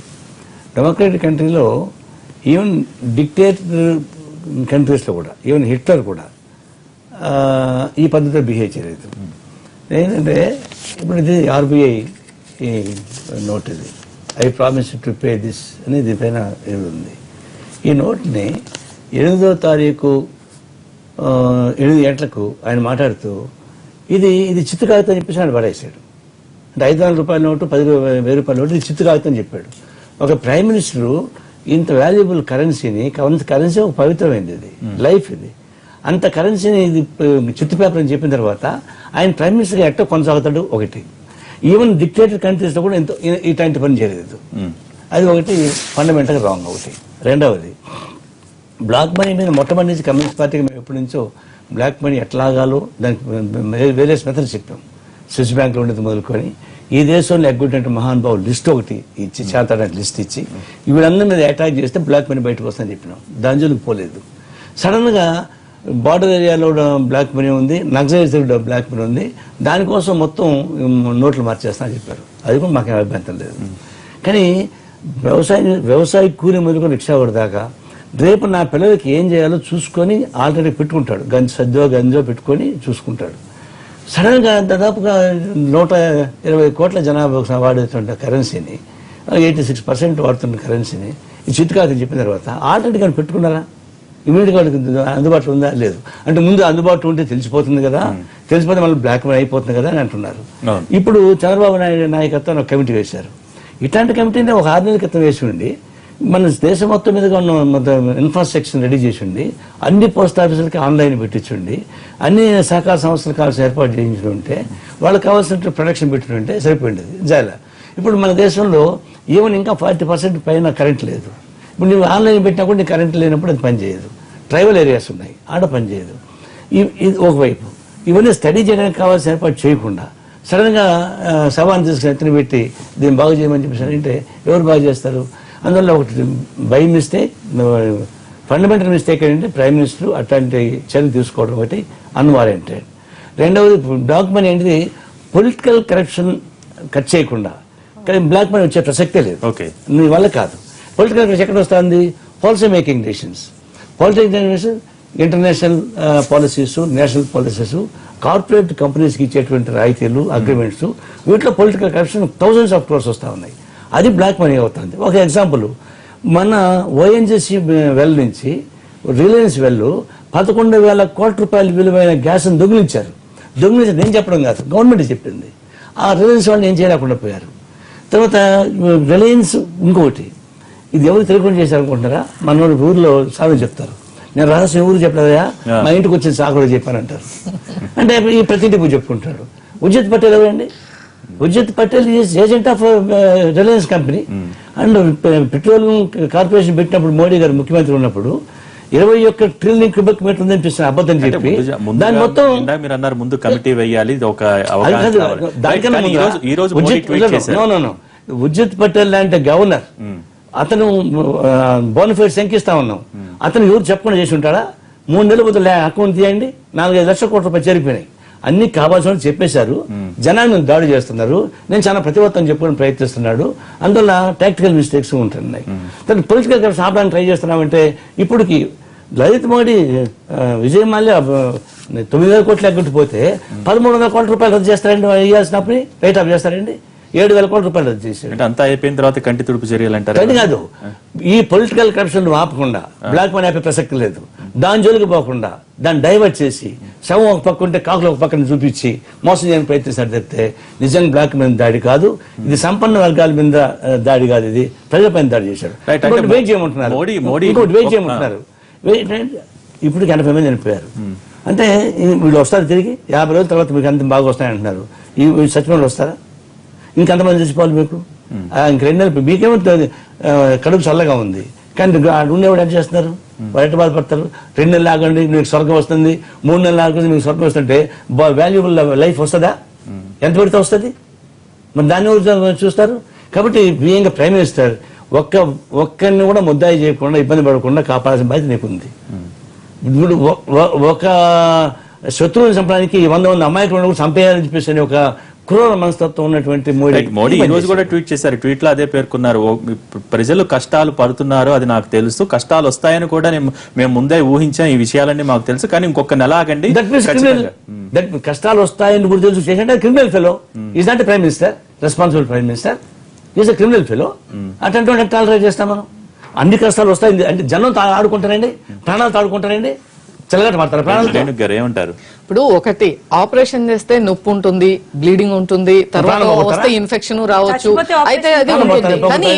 డెమోక్రటిక్ కంట్రీలో ఈవెన్ డిక్టేటర్ కంట్రీస్లో కూడా, ఈవెన్ హిట్లర్ కూడా ఈ పద్ధతిలో బిహేవ్ చేయలేదు. ఏంటంటే ఇప్పుడు ఇది RBI నోట్, ఇది I promise to pay this అనేది పైన ఉంది. ఈ నోట్ని 8వ తారీఖు 8 గంటలకు ఆయన మాట్లాడుతూ ఇది చిత్తు కాగితం అని చెప్పేసి ఆయన పడేసాడు. అంటే 500 రూపాయల నోటు, 10,000 రూపాయల నోటు, ఇది చిత్తు కాగితం అని చెప్పాడు. ఒక ప్రైమ్ మినిస్టరు ఇంత వాల్యుబుల్ కరెన్సీని, కరెన్సీ ఒక పవిత్రమైంది, ఇది లైఫ్, ఇది అంత కరెన్సీని ఇది చిత్తు పేపర్ అని చెప్పిన తర్వాత ఆయన ప్రైమ్ మినిస్టర్గా ఎట్టో కొనసాగుతాడు. ఒకటి, ఈవెన్ డిక్టేటర్ కంట్రీస్లో కూడా ఎంతో ఇట్లాంటి పని చేయలేదు. అది ఒకటి ఫండమెంటల్గా రాంగ్. ఒకటి. రెండవది, బ్లాక్ మనీ మీద మొట్టమొదటి నుంచి కమ్యూనిస్ట్ పార్టీకి మేము ఎప్పటి నుంచో బ్లాక్ మనీ ఎట్లా ఆగాలో దానికి వేరే మెథడ్స్ చెప్పాం. స్విస్ బ్యాంక్లో ఉండేది మొదలుకొని ఈ దేశంలో ఎగ్గొట్టినట్టు మహానుభావులు లిస్ట్ ఒకటి ఇచ్చి, చేతడానికి లిస్ట్ ఇచ్చి వీళ్ళందరి మీద అటాక్ చేస్తే బ్లాక్ మనీ బయటకు వస్తుందని చెప్పినాం. దాని జోలికి పోలేదు. సడన్గా బార్డర్ ఏరియాలో బ్లాక్ మనీ ఉంది, నక్సలైట్స్ బ్లాక్ మనీ ఉంది, దానికోసం మొత్తం నోట్లు మార్చేస్తానని చెప్పారు. అది కూడా మాకేం అభ్యంతరం లేదు. కానీ వ్యవసాయ కూలి మొదలుకొని రిక్షా పడదాకా రేపు నా పిల్లలకి ఏం చేయాలో చూసుకొని ఆల్రెడీ పెట్టుకుంటాడు. గంజో పెట్టుకొని చూసుకుంటాడు. సడన్గా దాదాపుగా 120 కోట్ల జనాభా వాడేటువంటి కరెన్సీని, 86% వాడుతున్న కరెన్సీని ఈ చిత్తుకాదని చెప్పిన తర్వాత ఆల్రెడీ కానీ పెట్టుకున్నారా? ఇమీడియట్గా అందుబాటులో ఉందా? లేదు. అంటే ముందు అందుబాటులో ఉంటే తెలిసిపోతుంది కదా, తెలిసిపోతే మళ్ళీ బ్లాక్ మనీ అయిపోతుంది కదా అని అంటున్నారు. ఇప్పుడు చంద్రబాబు నాయుడు నాయకత్వం ఒక కమిటీ వేశారు. ఇట్లాంటి కమిటీని ఒక 6 నెలల క్రితం వేసి ఉండి మన దేశం మొత్తం మీదుగా ఉన్న ఇన్ఫ్రాస్ట్రక్చర్ రెడీ చేసి ఉండి అన్ని పోస్ట్ ఆఫీసులకి ఆన్లైన్ పెట్టించుండి అన్ని సహకార సంస్థలు కావాల్సిన ఏర్పాటు చేయించి ఉంటే వాళ్ళకి కావాల్సిన ప్రొడక్షన్ పెట్టుకుంటే సరిపోయింది. జాల ఇప్పుడు మన దేశంలో ఈవెన్ ఇంకా 40% పైన కరెంట్ లేదు. ఇప్పుడు నువ్వు ఆన్లైన్ పెట్టినా కూడా నీకు కరెంట్ లేనప్పుడు అది పనిచేయదు. ట్రైబల్ ఏరియాస్ ఉన్నాయి, ఆడ పనిచేయదు. ఇది ఒకవైపు. ఇవన్నీ స్టడీ చేయడానికి కావాల్సిన ఏర్పాటు చేయకుండా సడన్గా సవాన్ తీసుకుని ఎత్తున పెట్టి దీన్ని బాగు చేయమని చెప్పేసి అంటే ఎవరు బాగు చేస్తారు? అందువల్ల ఒకటి బై మిస్టేక్, ఫండమెంటల్ మిస్టేక్ ఏంటంటే ప్రైమ్ మినిస్టర్ అట్లాంటి చర్యలు తీసుకోవడం ఒకటి అన్వారెంటెడ్. రెండవది, బ్లాక్ మనీ ఏంటిది పొలిటికల్ కరప్షన్ కట్ చేయకుండా, కానీ బ్లాక్ మనీ వచ్చే ప్రసక్తే లేదు. నీ వల్ల కాదు. పొలిటికల్ కరప్షన్ ఎక్కడ వస్తుంది? Policy making decisions. International policies, national policies, corporate కంపెనీస్కి ఇచ్చేటువంటి రాయితీలు, అగ్రిమెంట్స్, వీటిలో political corruption thousands of crores వస్తూ ఉన్నాయి. అది బ్లాక్ మనీ అవుతుంది. ఒక ఎగ్జాంపుల్, మన ఓఎన్జీసీ వెల్ నుంచి రిలయన్స్ వెల్ 11,000 కోట్ల రూపాయల విలువైన గ్యాస్ను దొంగిలించారు. నేను చెప్పడం కాదు, గవర్నమెంట్ చెప్పింది. ఆ రిలయన్స్ వాళ్ళని ఏం చేయలేకుండా పోయారు. తర్వాత రిలయన్స్ ఇంకొకటి, ఇది ఎవరు తెలియకుండా చేశారు అనుకుంటున్నారా? మన ఊర్లో సాగు చెప్తారు, నేను రహస్యం ఊరు చెప్పలేదా, మా ఇంటికి వచ్చిన సాగులో చెప్పానంటారు. అంటే ఈ ప్రతి ఇంటికి చెప్పుకుంటాడు. ఉజ్జిత్ పటేల్ ఎవరండి? Ujjit Patel is agent of Reliance company. And petroleum corporation పెట్టినప్పుడు మోడీ గారు ముఖ్యమంత్రి ఉన్నప్పుడు 21 ట్రిలియన్ క్యూబిక్ మీటర్ ఉందనిపిస్తున్న అబద్ధం చెప్పి దాని మొత్తం మీరు అన్నారు ముందు కమిటీ వేయాలి. ఉజ్జిత్ పటేల్ లాంటి గవర్నర్, అతను బోనఫైడ్ శంకిస్తా ఉన్నాం. అతను ఎవరు చెప్పకుండా చేసి ఉంటాడా? 3 నెలల బదులు అకౌంట్ తీయండి, 4-5 లక్షల కోట్ల రూపాయలు చేరిపోయినాయి. అన్ని కావాల్సిన చెప్పేశారు. జనాన్ని దాడి చేస్తున్నారు. నేను చాలా ప్రతివత్తం చెప్పుకొని ప్రయత్నిస్తున్నాడు. అందువల్ల టాక్టికల్ మిస్టేక్స్ ఉంటున్నాయి. దాన్ని పొలిటికల్ కరప్షన్ ఆపడానికి ట్రై చేస్తున్నామంటే ఇప్పటికి లలిత్ మోడీ, విజయ్ మాల్యా 9,000 కోట్లు ఎగ్గొట్టిపోతే 1,300 కోట్ల రూపాయలు రద్దు చేస్తారండి. ఇవ్వాల్సినప్పుడు రైట్ ఆఫ్ చేస్తారండి. 7,000 కోట్ల రూపాయలు రద్దు చేశారు. అంతా అయిపోయిన తర్వాత కంటి తుడుపు చర్యలు అంటారు. అది కాదు, ఈ పొలిటికల్ కరప్షన్ ఆపకుండా బ్లాక్ మనీ ఆపే ప్రసక్తి లేదు. దాని జోలికి పోకుండా దాన్ని డైవర్ట్ చేసి శవం ఒక పక్క ఉంటే కాకులు ఒక పక్కన చూపించి మోసం చేయడానికి ప్రయత్నిస్తారు తప్పితే నిజంగా బ్లాక్ మీద దాడి కాదు. ఇది సంపన్న వర్గాల మీద దాడి కాదు, ఇది ప్రజలపైన దాడి చేశాడు. వెయిట్ చేయమంటున్నారు. ఇంకోటి వెయిట్ చేయమంటున్నారు. ఇప్పటికి 80 మంది చనిపోయారు. అంటే వీళ్ళు వస్తారు తిరిగి 50 రోజుల తర్వాత మీకు అంత బాగా వస్తాయంటున్నారు. ఈ సచివాలయం వస్తారా? ఇంకెంతమంది చచ్చిపోవాలి మీకు? ఇంక 2 నెలలు మీకేమో కడుపు చల్లగా ఉంది, కానీ ఉండేవాడు ఏం చేస్తున్నారు? వాళ్ళు ఎట్లా బాధపడతారు? 2 నెలలు ఆగండి మీకు స్వర్గం వస్తుంది, 3 నెలలు ఆగండి మీకు స్వర్గం వస్తుంటే వాల్యుబుల్ లైఫ్ వస్తుందా? ఎంత పెడితే వస్తుంది? మరి దాన్ని చూస్తారు. కాబట్టి బీయింగ్ ప్రైమ్ మినిస్టర్ ఒక్కరిని కూడా ముద్దాయి చేయకుండా ఇబ్బంది పడకుండా కాపాడాల్సిన బాధ్యత నీకుంది. ఇప్పుడు ఒక శత్రువుని చంపడానికి 100 అమాయకులను కూడా చంపేయాలని చెప్పేసి ఒక క్రూర మనస్తత్వం ఉన్నటువంటి మోడీ ఈ రోజు కూడా ట్వీట్ చేశారు. ట్వీట్ లో అదే పేర్కొన్నారు, ప్రజలు కష్టాలు పడుతున్నారు, అది నాకు తెలుసు, కష్టాలు వస్తాయని కూడా మేము ముందే ఊహించాం, ఈ విషయాలన్నీ మాకు తెలుసు, కానీ ఇంకొక నెల ఆగండి. కష్టాలు వస్తాయని కూడా తెలుసు చేసినట్టు criminal fellow. Is not prime minister, responsible prime minister, is a criminal fellow. అటువంటి టాలరేట్ చేస్తాం మనం? అన్ని కష్టాలు వస్తాయి అంటే జనం ఆడుకుంటారండి, ప్రాణాలు ఆడుకుంటారండి, చెలగట పడతారు ప్రాణాలు. ఏమంటారు? ఇప్పుడు ఒకటి ఆపరేషన్ చేస్తే నొప్పి ఉంటుంది, బ్లీడింగ్ ఉంటుంది, తర్వాత వస్తే ఇన్ఫెక్షన్ రావచ్చు, అయితే అది ఉంటుంది. కానీ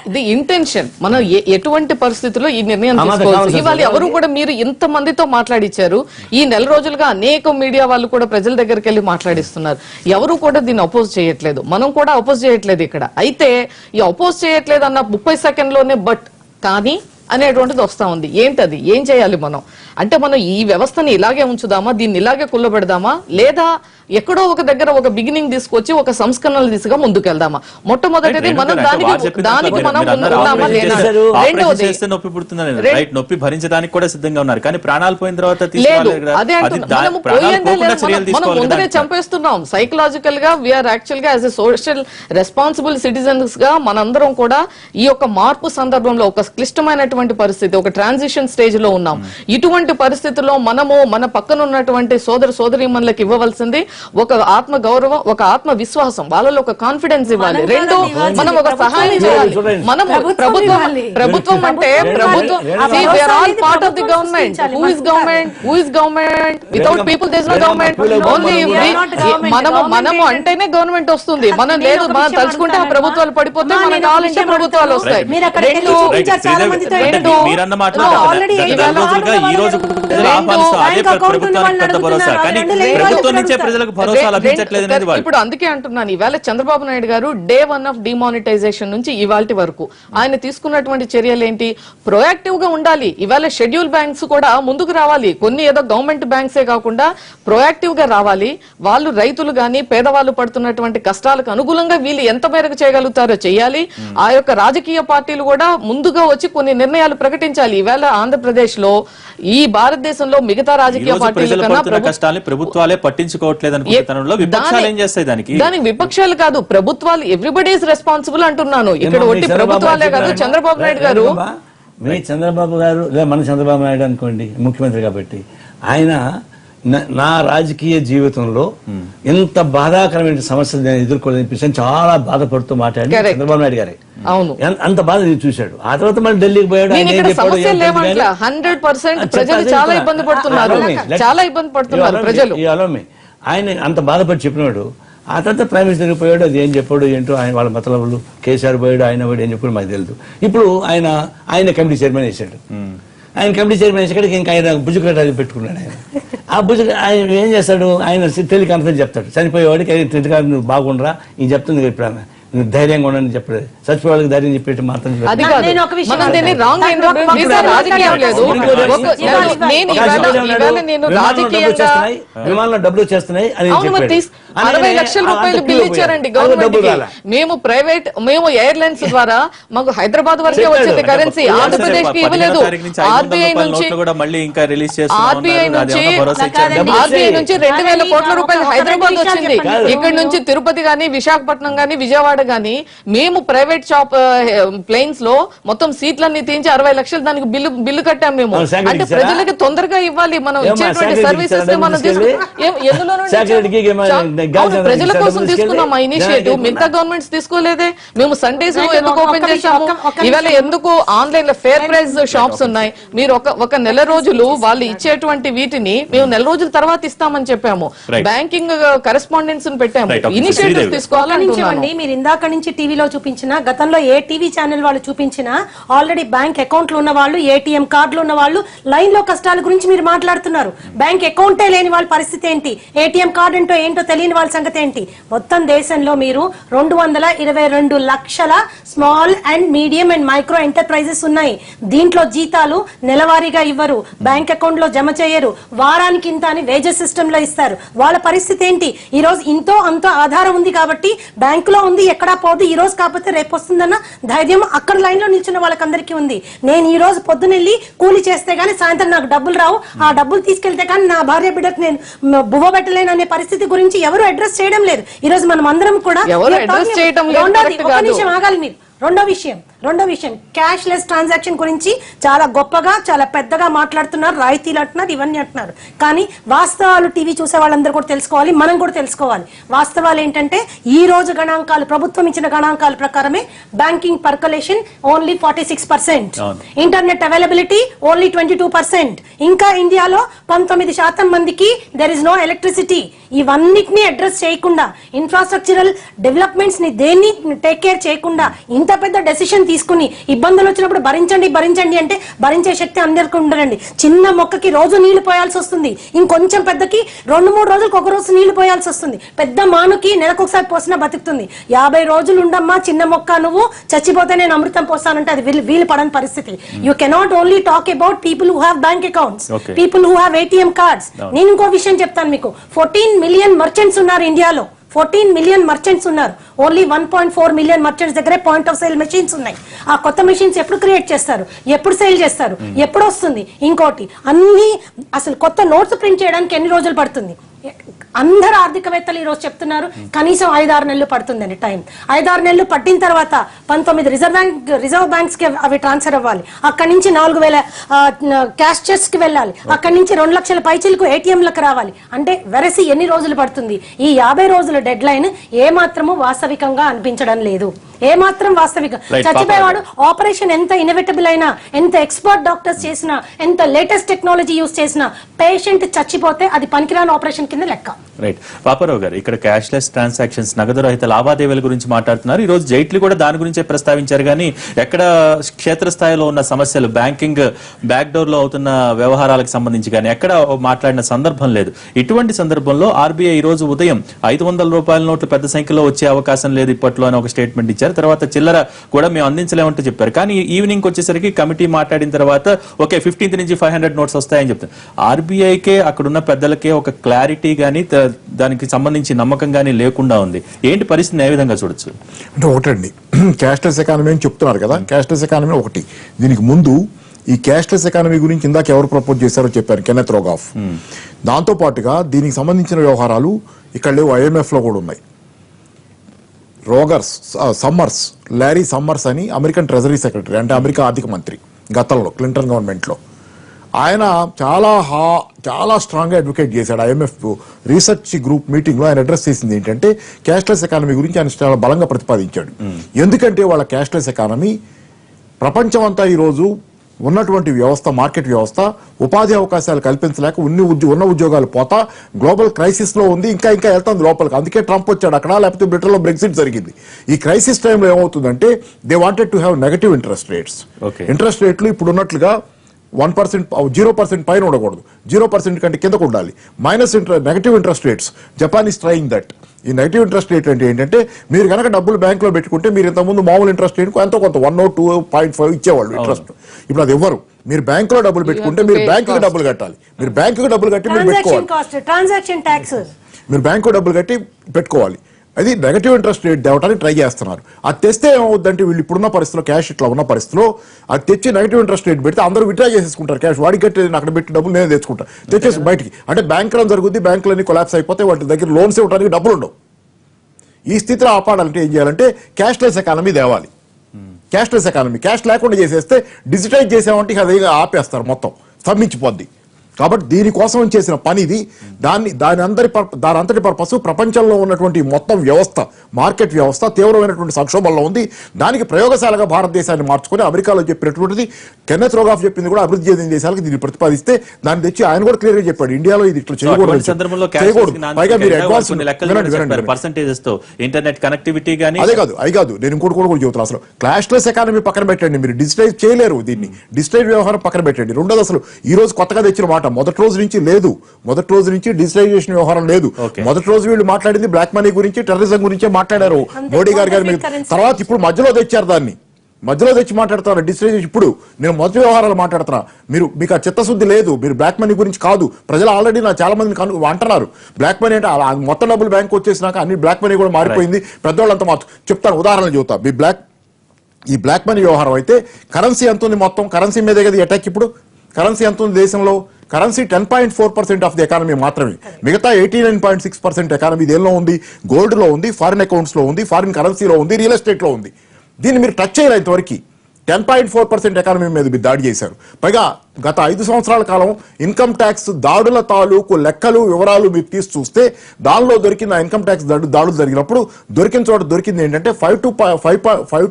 ఇది ఇంటెన్షన్, మనం ఎటువంటి పరిస్థితుల్లో ఈ నిర్ణయం తీసుకోవచ్చు. ఇవాళ ఎవరు కూడా మీరు ఇంత మందితో మాట్లాడిచ్చారు, ఈ నెల రోజులుగా అనేక మీడియా వాళ్ళు కూడా ప్రజల దగ్గరికి వెళ్ళి మాట్లాడిస్తున్నారు. ఎవరు కూడా దీన్ని అపోజ్ చేయట్లేదు, మనం కూడా అపోజ్ చేయట్లేదు ఇక్కడ. అయితే ఈ అపోజ్ చేయట్లేదు అన్న 30 సెకండ్లోనే బట్ కానీ అనేటువంటిది వస్తా ఉంది. ఏంటది? ఏం చేయాలి మనం? అంటే మనం ఈ వ్యవస్థని ఇలాగే ఉంచుదామా, దీన్ని ఇలాగే కుల్లబెడదామా, లేదా ఎక్కడో ఒక దగ్గర ఒక బిగినింగ్ తీసుకొచ్చి ఒక సంస్కరణలు దిశగా ముందుకెళ్దామా? మొట్టమొదటిది మనం దానికి మనం ఉన్నామా లేదా? రెండోది నొప్పి భరించడానికి కూడా సిద్ధంగా ఉన్నారు, కానీ ప్రాణాలు పోయిన తర్వాత లేదు. అదే అంటున్నాం, మనం ముందరే చంపేస్తున్నాం. సైకలాజికల్ గా వీఆర్ యాక్చువల్ గా as a social responsible citizens గా మనందరం కూడా ఈ యొక్క మార్పు సందర్భంలో ఒక క్లిష్టమైనటువంటి పరిస్థితి, ఒక ట్రాన్సిషన్ స్టేజ్ లో ఉన్నాం. ఇటువంటి పరిస్థితుల్లో మనము మన పక్కన ఉన్నటువంటి సోదరీమణులకు ఇవ్వవలసింది ఒక ఆత్మ గౌరవం, ఒక ఆత్మ విశ్వాసం, వాళ్ళలో ఒక కాన్ఫిడెన్స్ ఇవ్వాలి. రెండు, మనం ఒక సహాయం చేయాలి. మనం ప్రభుత్వం అంటే ప్రభుత్వం part of the government. Who is government? Without people there is no government. Only మనము అంటేనే గవర్నమెంట్ వస్తుంది. మనం లేదు, మనం తలుచుకుంటే ఆ ప్రభుత్వాలు పడిపోతే మనకు కావాలంటే ప్రభుత్వాలు వస్తాయి. ఇప్పుడు అందుకే అంటున్నాను, ఈవేళ చంద్రబాబు నాయుడు గారు డే 1 ఆఫ్ డిమానిటైజేషన్ నుంచి ఇవాల్టి వరకు ఆయన తీసుకున్నటువంటి చర్యలు ఏంటి? ప్రొయాక్టివ్ గా ఉండాలి. ఇవాళ షెడ్యూల్ బ్యాంక్స్ కూడా ముందుకు రావాలి. కొన్ని ఏదో గవర్నమెంట్ బ్యాంక్సే కాకుండా ప్రొయాక్టివ్ గా రావాలి. వాళ్ళు రైతులు గాని పేదవాళ్ళు పడుతున్నటువంటి కష్టాలకు అనుగుణంగా వీళ్ళు ఎంత మేరకు చేయగలుగుతారో చేయాలి. ఆ యొక్క రాజకీయ పార్టీలు కూడా ముందుగా వచ్చి కొన్ని నిర్ణయాలు ప్రకటించాలి. ఈవేళ ఆంధ్రప్రదేశ్ లో, ఈ భారతదేశంలో మిగతా రాజకీయ పార్టీల కన్నా కష్టాన్ని ప్రభుత్వాలే పట్టించుకోవట్లేదు అనుకుంటున్నాను. విపక్షాలు ఏం చేస్తాయి దానికి? విపక్షాలు కాదు, ప్రభుత్వాలు, ఎవ్రీబడి ఈజ్ రెస్పాన్సిబుల్ అంటున్నాను. ఇక్కడ ఒట్టి ప్రభుత్వాలే కాదు, చంద్రబాబు నాయుడు గారు, మీ చంద్రబాబు గారు మన చంద్రబాబు నాయుడు అనుకోండి ముఖ్యమంత్రి కాబట్టి, ఆయన నా రాజకీయ జీవితంలో ఎంత బాధాకరమైన సమస్యలు నేను ఎదుర్కోలేని చాలా బాధపడుతూ మాట్లాడి చంద్రబాబు నాయుడు గారే. అవును, అంత బాధ చూశాడు. ఆ తర్వాత మళ్ళీ ఢిల్లీకి పోయాడు. 100% ప్రజలు చాలా ఇబ్బంది పడుతున్నారు, చాలా ఇబ్బంది పడుతున్నారు ప్రజలు. ఆయన అంత బాధపడి చెప్పినాడు. ఆ తర్వాత ప్రైమ్ మినిస్టర్కి పోయాడు, అది ఏం చెప్పాడు ఏంటో, ఆయన వాళ్ళ మతలబులు, కేసీఆర్ పోయాడు, ఆయన పోయాడు, ఏం చెప్పాడు మాకు తెలియదు. ఇప్పుడు ఆయన కమిటీ చైర్మన్ వేసాడు. ఆయన కమిటీ చైర్మన్ వేసాడు, ఇంకా ఆయన భుజకట పెట్టుకున్నాడు. ఆ ఆయన ఏం చేస్తాడు? ఆయన టెలికాన్ఫరెన్స్ చెప్తాడు, చనిపోయేవాడికి నువ్వు బాగుండరా, ఇది చెప్తుంది ఇప్పుడు ఆమె, నువ్వు ధైర్యంగా ఉండని చెప్పలేదు, చచ్చిపోవాళ్ళకి ధైర్యం చెప్పేసి మాత్రం విమానంలో డబ్బులు వచ్చేస్తున్నాయి అని 60 లక్షల రూపాయలు బిల్ ఇచ్చారండి గవర్నమెంట్ కి. మేము ఎయిర్లైన్స్ ద్వారా మాకు హైదరాబాద్ వరకే వచ్చింది కరెన్సీ, ఆంధ్రప్రదేశ్ కి ఇవ్వలేదు. ఆర్బీఐ నుంచి 2000 కోట్ల రూపాయలు హైదరాబాద్ వచ్చింది. ఇక్కడ నుంచి తిరుపతి గానీ, విశాఖపట్నం గానీ, విజయవాడ గానీ మేము ప్రైవేట్ షాప్ ప్లేన్స్ లో మొత్తం సీట్లన్నీ తీయించి 60 లక్షలు దానికి బిల్లు కట్టాం మేము. అంటే ప్రజలకి తొందరగా ఇవ్వాలి, మనం ఇచ్చేటువంటి సర్వీసెస్ మనం ప్రజల కోసం తీసుకున్నాం ఆ ఇనిషియేటివ్. మిగతా గవర్నమెంట్స్ తీసుకోలేదే. మేము సండేస్ ఎందుకు ఓపెన్ చేశాము? ఇవాళ ఎందుకు ఆన్లైన్ లో ఫేర్ ప్రైస్ షాప్స్ ఉన్నాయి? మీరు ఒక నెల రోజులు వాళ్ళు ఇచ్చేటువంటి వీటిని మేము నెల రోజుల తర్వాత ఇస్తామని చెప్పాము. బ్యాంకింగ్ కరెస్పాండెన్స్ పెట్టాము. ఇనిషియేటివ్స్ తీసుకోవాలంటున్నాను. ఇందాక నుంచి టీవీలో చూపించినా, గతంలో ఏ టీవీ ఛానల్ వాళ్ళు చూపించినా ఆల్రెడీ బ్యాంక్ అకౌంట్లు ఉన్న వాళ్ళు, ఏటీఎం కార్డులు ఉన్న వాళ్ళు లైన్ లో కష్టాల గురించి మీరు మాట్లాడుతున్నారు. బ్యాంక్ అకౌంటే లేని వాళ్ళ పరిస్థితి ఏంటి, ఏటీఎం కార్డు ఏంటో తెలియని వాళ్ళ సంగతి ఏంటి? మొత్తం దేశంలో మీరు 222 లక్షల small and medium and micro enterprises ఉన్నాయి. దీంట్లో జీతాలు నెలవారీగా ఇవ్వరు, బ్యాంక్ అకౌంట్ లో జమ చేయరు, వారానికి ఇంత అని వేజెస్ సిస్టమ్ లో ఇస్తారు. వాళ్ళ పరిస్థితి ఏంటి? ఈ రోజు ఇంతో అంతో ఆధారం ఉంది కాబట్టి బ్యాంకులో ఉంది, ఎక్కడా పోదు, ఈ రోజు కాకపోతే రేపు వస్తుందన్న ధైర్యం అక్కడ లైన్ లో నిల్చున్న వాళ్ళకందరికీ ఉంది. నేను ఈ రోజు పొద్దునెళ్ళి కూలి చేస్తే గానీ సాయంత్రం నాకు డబ్బులు రావు, ఆ డబ్బులు తీసుకెళ్తే కానీ నా భార్య బిడ్డకు నేను బువ్వ పెట్టలేను అనే పరిస్థితి గురించి ఎవరు అడ్రస్ చేయడం లేదు. ఈ రోజు మనం అందరం కూడా ఒక నిమిషం ఆగాలి మీరు. రెండో విషయం క్యాష్ లెస్ ట్రాన్సాక్షన్ గురించి చాలా గొప్పగా చాలా పెద్దగా మాట్లాడుతున్నారు, రాయితీలు అంటున్నారు, ఇవన్నీ అంటున్నారు. కానీ వాస్తవాలు టీవీ చూసే వాళ్ళందరూ కూడా తెలుసుకోవాలి, మనం కూడా తెలుసుకోవాలి. వాస్తవాలు ఏంటంటే ఈ రోజు గణాంకాలు, ప్రభుత్వం ఇచ్చిన గణాంకాల ప్రకారమే banking percolation only 46%, internet availability only 22%. ఇంకా ఇండియాలో 19% మందికి దెర్ ఇస్ నో ఎలక్ట్రిసిటీ. ఇవన్నిటిని అడ్రస్ చేయకుండా, ఇన్ఫ్రాస్ట్రక్చరల్ డెవలప్మెంట్స్ ని దేన్ని టేక్ కేర్ చేయకుండా ఇంత పెద్ద డెసిషన్ తీసుకుని ఇబ్బందులు వచ్చినప్పుడు భరించండి అంటే భరించే శక్తి అందరికీ ఉండదండి. చిన్న మొక్కకి రోజు నీళ్లు పోయాల్సి వస్తుంది, ఇంకొంచెం పెద్దకి 2-3 రోజులకు ఒక రోజు నీళ్లు పోయాల్సి వస్తుంది. పెద్ద మానుకి నెలకొకసారి పోసినా బతుకుతుంది. 50 రోజులు ఉండమ్మా చిన్న మొక్క, నువ్వు చచ్చిపోతే నేను అమృతం పోస్తానంటే అది వీలు పడని పరిస్థితి. You cannot only talk about people who have bank accounts, people who have ATM cards. నేను ఇంకో విషయం చెప్తాను మీకు. 14 మిలియన్ మర్చెంట్స్ ఉన్నారు ఇండియాలో. 14 మిలియన్ మర్చెంట్స్ ఉన్నారు. ఓన్లీ 1.4 మిలియన్ మర్చెంట్స్ దగ్గరే పాయింట్ ఆఫ్ సేల్ మెషిన్స్ ఉన్నాయి. ఆ కొత్త మెషిన్స్ ఎప్పుడు క్రియేట్ చేస్తారు, ఎప్పుడు సేల్ చేస్తారు, ఎప్పుడు వస్తుంది? ఇంకోటి, అన్ని అసలు కొత్త నోట్స్ ప్రింట్ చేయడానికి ఎన్ని రోజులు పడుతుంది? అందరు ఆర్థికవేత్తలు ఈ రోజు చెప్తున్నారు కనీసం 5-6 నెలలు పడుతుందని టైం. 5-6 నెలలు పట్టిన తర్వాత 19 రిజర్వ్ బ్యాంక్స్ కి అవి ట్రాన్స్ఫర్ అవ్వాలి. అక్కడి నుంచి 4,000 క్యాష్ చెక్స్ కి వెళ్ళాలి. అక్కడి నుంచి 2 లక్షల పైచీలకు ఏటీఎంలకు రావాలి. అంటే వెరసి ఎన్ని రోజులు పడుతుంది? ఈ 50 రోజుల డెడ్ లైన్ ఏ మాత్రము వాస్తవికంగా అనిపించడం లేదు. ఏమాత్రం వాస్తవికం. చచ్చిపోయేవాడు ఆపరేషన్ ఎంత ఇన్నోవేటబుల్ అయినా, ఎంత ఎక్స్పర్ట్ డాక్టర్స్ చేసినా, ఎంత లేటెస్ట్ టెక్నాలజీ యూజ్ చేసినా, పేషెంట్ చచ్చిపోతే అది పనికిరాని ఆపరేషన్ కింద లెక్క. రైట్. పాపారావు గారు, ఇక్కడ క్యాష్ లెస్ ట్రాన్సాక్షన్స్, నగదు రహిత లావాదేవీల గురించి మాట్లాడుతున్నారు. ఈ రోజు జైట్లీ కూడా దాని గురించే ప్రస్తావించారు. కానీ ఎక్కడ క్షేత్రస్థాయిలో ఉన్న సమస్యలు, బ్యాంకింగ్ బ్యాక్ డోర్ లో అవుతున్న వ్యవహారాలకు సంబంధించి కానీ ఎక్కడ మాట్లాడిన సందర్భం లేదు. ఇటువంటి సందర్భంలో ఆర్బీఐ ఈ రోజు ఉదయం 500 రూపాయల నోట్లు పెద్ద సంఖ్యలో వచ్చే అవకాశం లేదు ఇప్పట్లో అని ఒక స్టేట్మెంట్ ఇచ్చారు. తర్వాత చిల్లర కూడా మేము అందించలేమంటూ చెప్పారు. కానీ ఈవినింగ్ వచ్చేసరికి కమిటీ మాట్లాడిన తర్వాత ఓకే 15th నుంచి 500 నోట్స్ వస్తాయని చెప్తారు. ఆర్బీఐకే అక్కడున్న పెద్దలకే ఒక క్లారిటీ గానీ దానికి సంబంధించి నమ్మకం గానీ లేకుండా ఉంది. ఏంటి పరిస్థితిని ఏ విధంగా చూడొచ్చు? అంటే ఒకటండి, క్యాష్లెస్ ఎకానమీ అని చెప్తున్నారు కదా. క్యాష్లెస్ ఎకానమీ ఒకటి. దీనికి ముందు ఈ క్యాష్లెస్ ఎకానమీ గురించి ఇందాక ఎవరు ప్రపోజ్ చేశారో చెప్పారు, కెన్నెత్ రోగాఫ్. దాంతో పాటుగా దీనికి సంబంధించిన వ్యవహారాలు ఇక్కడ లేవు, IMF లో కూడా ఉన్నాయి. లారీ సమ్మర్స్ అని అమెరికన్ ట్రెజరీ సెక్రటరీ, అంటే అమెరికా ఆర్థిక మంత్రి గతంలో క్లింటన్ గవర్నమెంట్లో, ఆయన చాలా స్ట్రాంగ్గా అడ్వకేట్ చేశాడు. IMF రీసెర్చ్ గ్రూప్ మీటింగ్లో ఆయన అడ్రస్ చేసింది ఏంటంటే క్యాష్లెస్ ఎకానమీ గురించి ఆయన చాలా బలంగా ప్రతిపాదించాడు. ఎందుకంటే వాళ్ళ క్యాష్లెస్ ఎకానమీ ప్రపంచం అంతా ఈరోజు ఉన్నటువంటి వ్యవస్థ, మార్కెట్ వ్యవస్థ ఉపాధి అవకాశాలు కల్పించలేక ఉన్న ఉద్యోగాలు పోతా గ్లోబల్ క్రైసిస్ లో ఉంది. ఇంకా వెళ్తుంది లోపలికి. అందుకే ట్రంప్ వచ్చాడు అక్కడ, లేకపోతే బ్రిటన్ లో బ్రెగ్జిట్ జరిగింది. ఈ క్రైసిస్ టైంలో ఏమవుతుందంటే they wanted to have negative interest rates. Interest రేట్లు ఇప్పుడు ఉన్నట్లుగా 1%, 0% పైన ఉండకూడదు, 0% కంటే కిందకు ఉండాలి. Negative interest rates. Japan is trying that. ఈ నెగటివ్ ఇంట్రెస్ట్ రేట్ అంటే ఏంటంటే మీరు కనుక డబ్బులు బ్యాంకులో పెట్టుకుంటే మీరు ఇంతకుముందు మామూలు ఇంట్రెస్ట్ రేట్ ఎంతో కొంత 1-2.5 ఇచ్చేవాళ్ళు ఇంట్రెస్ట్. ఇప్పుడు అది ఇవ్వరు. మీరు బ్యాంకులో డబ్బులు పెట్టుకుంటే మీరు బ్యాంకుకి డబ్బులు కట్టాలి. మీరు బ్యాంకుకి డబ్బులు కట్టి మీరు పెట్టుకోవాలి. ట్రాన్సాక్షన్ ట్యాక్స్ మీరు బ్యాంకు డబ్బులు కట్టి పెట్టుకోవాలి. అది నెగటివ్ ఇంట్రెస్ట్ రేట్ తేవడానికి ట్రై చేస్తున్నారు. అది తెస్తే ఏమవుద్దంటే వీళ్ళు ఇప్పుడున్న పరిస్థితిలో, క్యాష్ ఇట్లా ఉన్న పరిస్థితిలో అది తెచ్చి నెగటివ్ ఇంట్రెస్ట్ రేట్ పెడితే అందరూ విత్డ్రా చేసేసుకుంటారు. క్యాష్ వాడికి కట్టి అక్కడ పెట్టి డబ్బులు నేనే తెచ్చుకుంటా, తెచ్చేసి బయటికి. అంటే బ్యాంక్ రన్ జరుగుద్ది, బ్యాంకులన్నీ కొలాప్స్ అయిపోతే వాటి దగ్గర లోన్స్ ఇవ్వడానికి డబ్బులు ఉండవు. ఈ స్థితిలో ఆపాడాలంటే ఏం చేయాలంటే క్యాష్లెస్ ఎకానమీ తేవాలి. క్యాష్లెస్ ఎకానమీ క్యాష్ లేకుండా చేసేస్తే డిజిటైజ్ చేసామంటే అది ఆపేస్తారు, మొత్తం స్తంభించిపోద్ది. కాబట్టి దీనికోసం చేసిన పని ఇది. దాని అంతటి పర్పస్ ప్రపంచంలో ఉన్నటువంటి మొత్తం వ్యవస్థ, మార్కెట్ వ్యవస్థ తీవ్రమైనటువంటి సంక్షోభంలో ఉంది. దానికి ప్రయోగశాలగా భారతదేశాన్ని మార్చుకొని అమెరికాలో చెప్పినటువంటిది కెన్నెత్ రోగాఫ్ చెప్పింది కూడా అభివృద్ధి చెందిన దేశాలకు దీన్ని ప్రతిపాదిస్తే దాన్ని తెచ్చి ఆయన కూడా క్లియర్ గా చెప్పాడు, ఇండియాలో ఇది ఇట్లా చేయకూడదు. పైగా మీరు అడ్వాన్స్ ఇంటర్నెట్ కనెక్టివిటీ గానీ అదే కాదు నేను ఇంకోటి కూడా చెబుతాను. అసలు క్లాష్లెస్ ఎకానమీ పక్కన పెట్టండి, మీరు డిజిటైజ్ చేయలేరు, దీన్ని డిజిటైజ్ వ్యవహారం పక్కన పెట్టండి. రెండోది అసలు ఈ రోజు కొత్తగా తెచ్చిన మాట మొదటి రోజు నుంచి లేదు, మొదటి రోజు నుంచి డిజిటలైజేషన్ వ్యవహారం లేదు. మొదటి రోజు వీళ్ళు మాట్లాడింది బ్లాక్ మనీ గురించి, టెర్రరిజం గురించే మాట్లాడారు మోడీ గారు. తర్వాత ఇప్పుడు మధ్యలో తెచ్చారు, దాన్ని మధ్యలో తెచ్చి మాట్లాడుతున్నారు డిజిటలైజేషన్. ఇప్పుడు నేను మొదటి వ్యవహారాలు మాట్లాడుతున్నా, మీకు ఆ చిత్తశుద్ధి లేదు, మీరు బ్లాక్ మనీ గురించి కాదు. ప్రజలు ఆల్రెడీ చాలా మంది అంటున్నారు బ్లాక్ మనీ అంటే మొత్తం డబ్బులు బ్యాంక్ వచ్చేసినాక అన్ని బ్లాక్ మనీ కూడా మారిపోయింది, పెద్దవాళ్ళంతా చెప్తాను, ఉదాహరణలు చెబుతా. ఈ బ్లాక్ మనీ వ్యవహారం అయితే కరెన్సీ ఎంత ఉంది, మొత్తం కరెన్సీ మీదే కదా అటాక్. ఇప్పుడు కరెన్సీ ఎంత ఉంది దేశంలో? కరెన్సీ 10.4% ఆఫ్ ది ఎకానమీ మాత్రమే. మిగతా 89.6% ఎకానమీ దేనిలో ఉంది? గోల్డ్ లో ఉంది, ఫారిన్ అకౌంట్స్ లో ఉంది, ఫారిన్ కరెన్సీలో ఉంది, రియల్ ఎస్టేట్ లో ఉంది. దీన్ని మీరు టచ్ చేయలేదు ఇంతవరకు. 10.4% ఎకానమీ మీద మీరు దాడి చేశారు. పైగా గత 5 సంవత్సరాల కాలం ఇన్కమ్ ట్యాక్స్ దాడుల తాలూకు లెక్కలు వివరాలు మీరు తీసి చూస్తే దానిలో దొరికిన ఇన్కమ్ ట్యాక్స్ దాడులు జరిగినప్పుడు దొరికిన చోట దొరికింది ఏంటంటే 5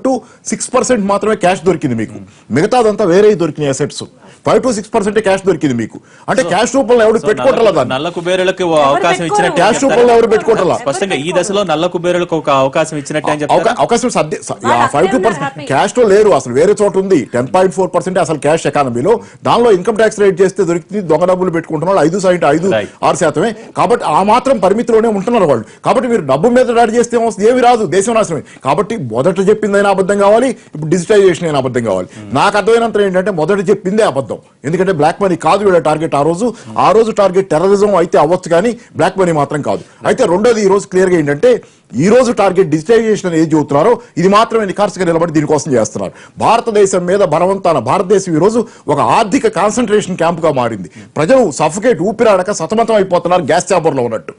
to 6% మాత్రమే క్యాష్ దొరికింది మీకు. మిగతాదంతా వేరే దొరికిన అసెట్స్. 5 to 6% క్యాష్ దొరికింది మీకు. అంటే క్యాష్ రూపంలో ఎవరు పెట్టుకోవట్లేదు, నల్ల కుబేరులకు అవకాశం ఇచ్చినట్టు. క్యాష్ రూపంలో ఎవరు పెట్టుకోవట్లేదు. స్పష్టంగా ఈ దశలో నల్ల కుబేరులకు ఒక అవకాశం ఇచ్చినట్టు అవకాశం 5-2% క్యాష్ లో లేరు, అసలు వేరే చోట ఉంది. 10.4% అసలు క్యాష్ ఎకానమీలో. దానిలో ఇన్కమ్ ట్యాక్స్ రేట్ చేస్తే దొరికింది, దొంగ డబ్బులు పెట్టుకుంటున్నారు 5.56%. కాబట్టి ఆ మాత్రం పరిమితిలోనే ఉంటున్నారు వాళ్ళు. కాబట్టి మీరు డబ్బు మీద దాడి చేస్తే ఏమి రాదు, దేశం నాశనమే. కాబట్టి మొదట చెప్పిందైనా అబద్ధం కావాలి, ఇప్పుడు డిజిటైజేషన్ అయినా అబద్ధం కావాలి. నాకు అర్థమైనంత ఏంటంటే మొదట చెప్పిందే అబద్ధం. ఎందుకంటే బ్లాక్ మనీ కాదు వీళ్ళ టార్గెట్. ఆ రోజు టార్గెట్ టెర్రరిజం అయితే అవ్వచ్చు కానీ బ్లాక్ మనీ మాత్రం కాదు. అయితే రెండోది ఈ రోజు క్లియర్ గా ఏంటంటే ఈ రోజు టార్గెట్ డిజిటైజేషన్ ఏది చెబుతున్నారో ఇది మాత్రమే నిఖార్సుగా నిలబడి దీనికోసం చేస్తున్నారు. భారతదేశం మీద బలవంతాన భారతదేశం ఈ రోజు ఒక ఆర్థిక కాన్సన్ట్రేషన్ క్యాంప్ గా మారింది. ప్రజలు సఫకేట్ ఊపిరాడక సతమతం అయిపోతున్నారు, గ్యాస్ ఛాంబర్ లో ఉన్నట్టు.